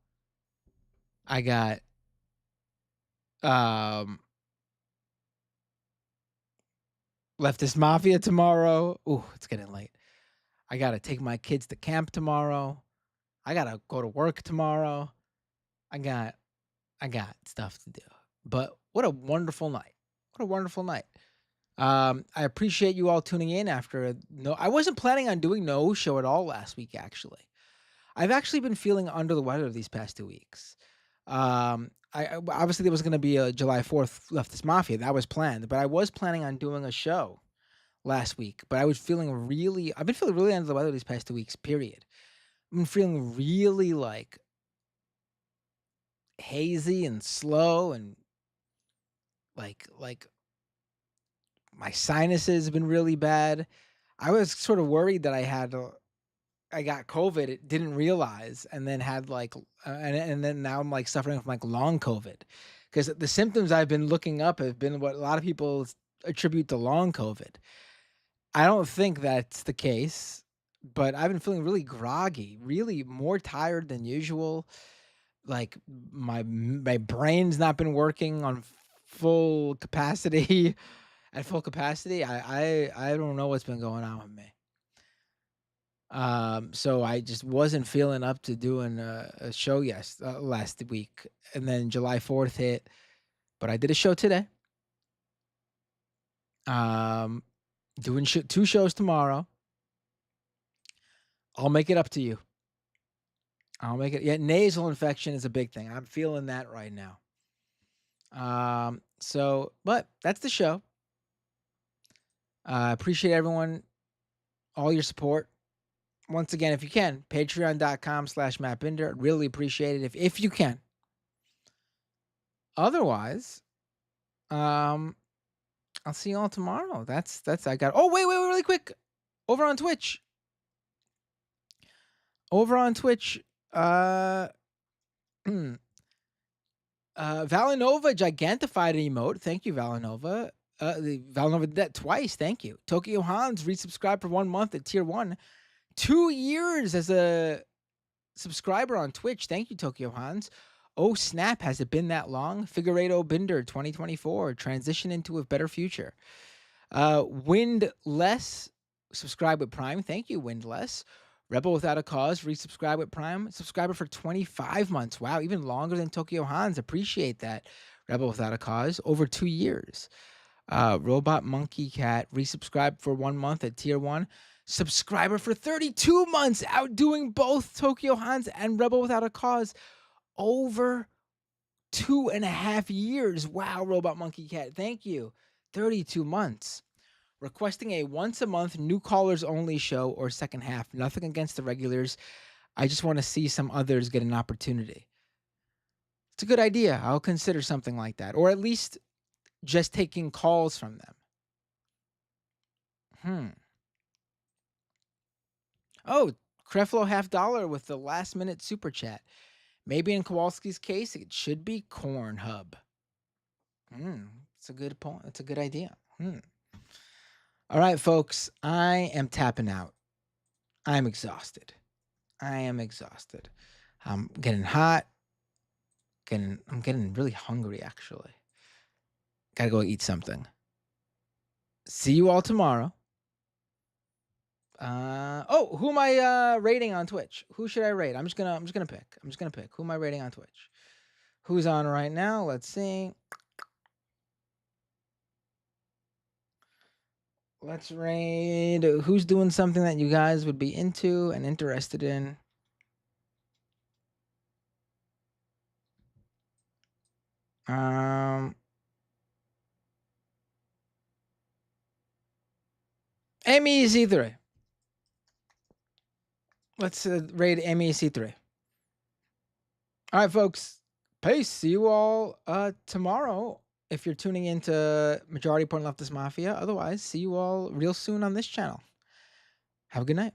I got Leftist Mafia tomorrow. Ooh, it's getting late. I got to take my kids to camp tomorrow. I got to go to work tomorrow. I got stuff to do. But what a wonderful night. What a wonderful night. I appreciate you all tuning in after I wasn't planning on doing no show at all last week, actually. I've actually been feeling under the weather these past 2 weeks. I obviously there was going to be a July 4th Leftist Mafia. That was planned, but I was planning on doing a show last week, but I've been feeling really under the weather these past 2 weeks, period. I've been feeling really like hazy and slow and like my sinuses have been really bad. I was sort of worried that I got COVID, it didn't realize, and then had and then now I'm like suffering from like long COVID, because the symptoms I've been looking up have been what a lot of people attribute to long COVID. I don't think that's the case, but I've been feeling really groggy, really more tired than usual. Like my brain's not been working on full capacity. At full capacity, I don't know what's been going on with me. So I just wasn't feeling up to doing a show last week, and then July 4th hit, but I did a show today. Doing 2 shows tomorrow. I'll make it up to you. I'll make it. Yeah, nasal infection is a big thing. I'm feeling that right now. But that's the show. Appreciate everyone, all your support. Once again, if you can, patreon.com/MattBinder. I'd really appreciate it if you can. Otherwise, I'll see you all tomorrow. That's I got. Oh, wait, really quick. Over on Twitch. Valinova gigantified an emote. Thank you, Valinova. Valinova did that twice. Thank you. Tokyo Hans resubscribed for 1 month at tier 1. 2 years as a subscriber on Twitch. Thank you, Tokyo Hans. Oh, snap. Has it been that long? Figueredo Binder 2024. Transition into a better future. Windless, subscribe with Prime. Thank you, Windless. Rebel Without a Cause, resubscribe with Prime. Subscriber for 25 months. Wow, even longer than Tokyo Hans. Appreciate that. Rebel Without a Cause, over 2 years. Robot Monkey Cat, resubscribe for 1 month at tier 1. Subscriber for 32 months, outdoing both Tokyo Hans and Rebel Without a Cause. Over 2.5 years. Wow, Robot Monkey Cat, thank you. 32 months. Requesting a once a month new callers only show or second half. Nothing against the regulars. I just want to see some others get an opportunity. It's a good idea. I'll consider something like that. Or at least just taking calls from them. Oh, Creflo $50 with the last minute super chat. Maybe in Kowalski's case, it should be Corn Hub. It's a good point. It's a good idea. All right, folks, I am tapping out. I'm exhausted. I'm getting hot. I'm getting really hungry, actually. Gotta go eat something. See you all tomorrow. Who am I rating on Twitch? Who should I rate? I'm just gonna pick. Who am I rating on Twitch? Who's on right now? Let's see. Let's raid. Who's doing something that you guys would be into and interested in? MEC3. Let's raid MEC3. All right, folks. Peace. See you all tomorrow if you're tuning into Majority Point Leftist Mafia. Otherwise, see you all real soon on this channel. Have a good night.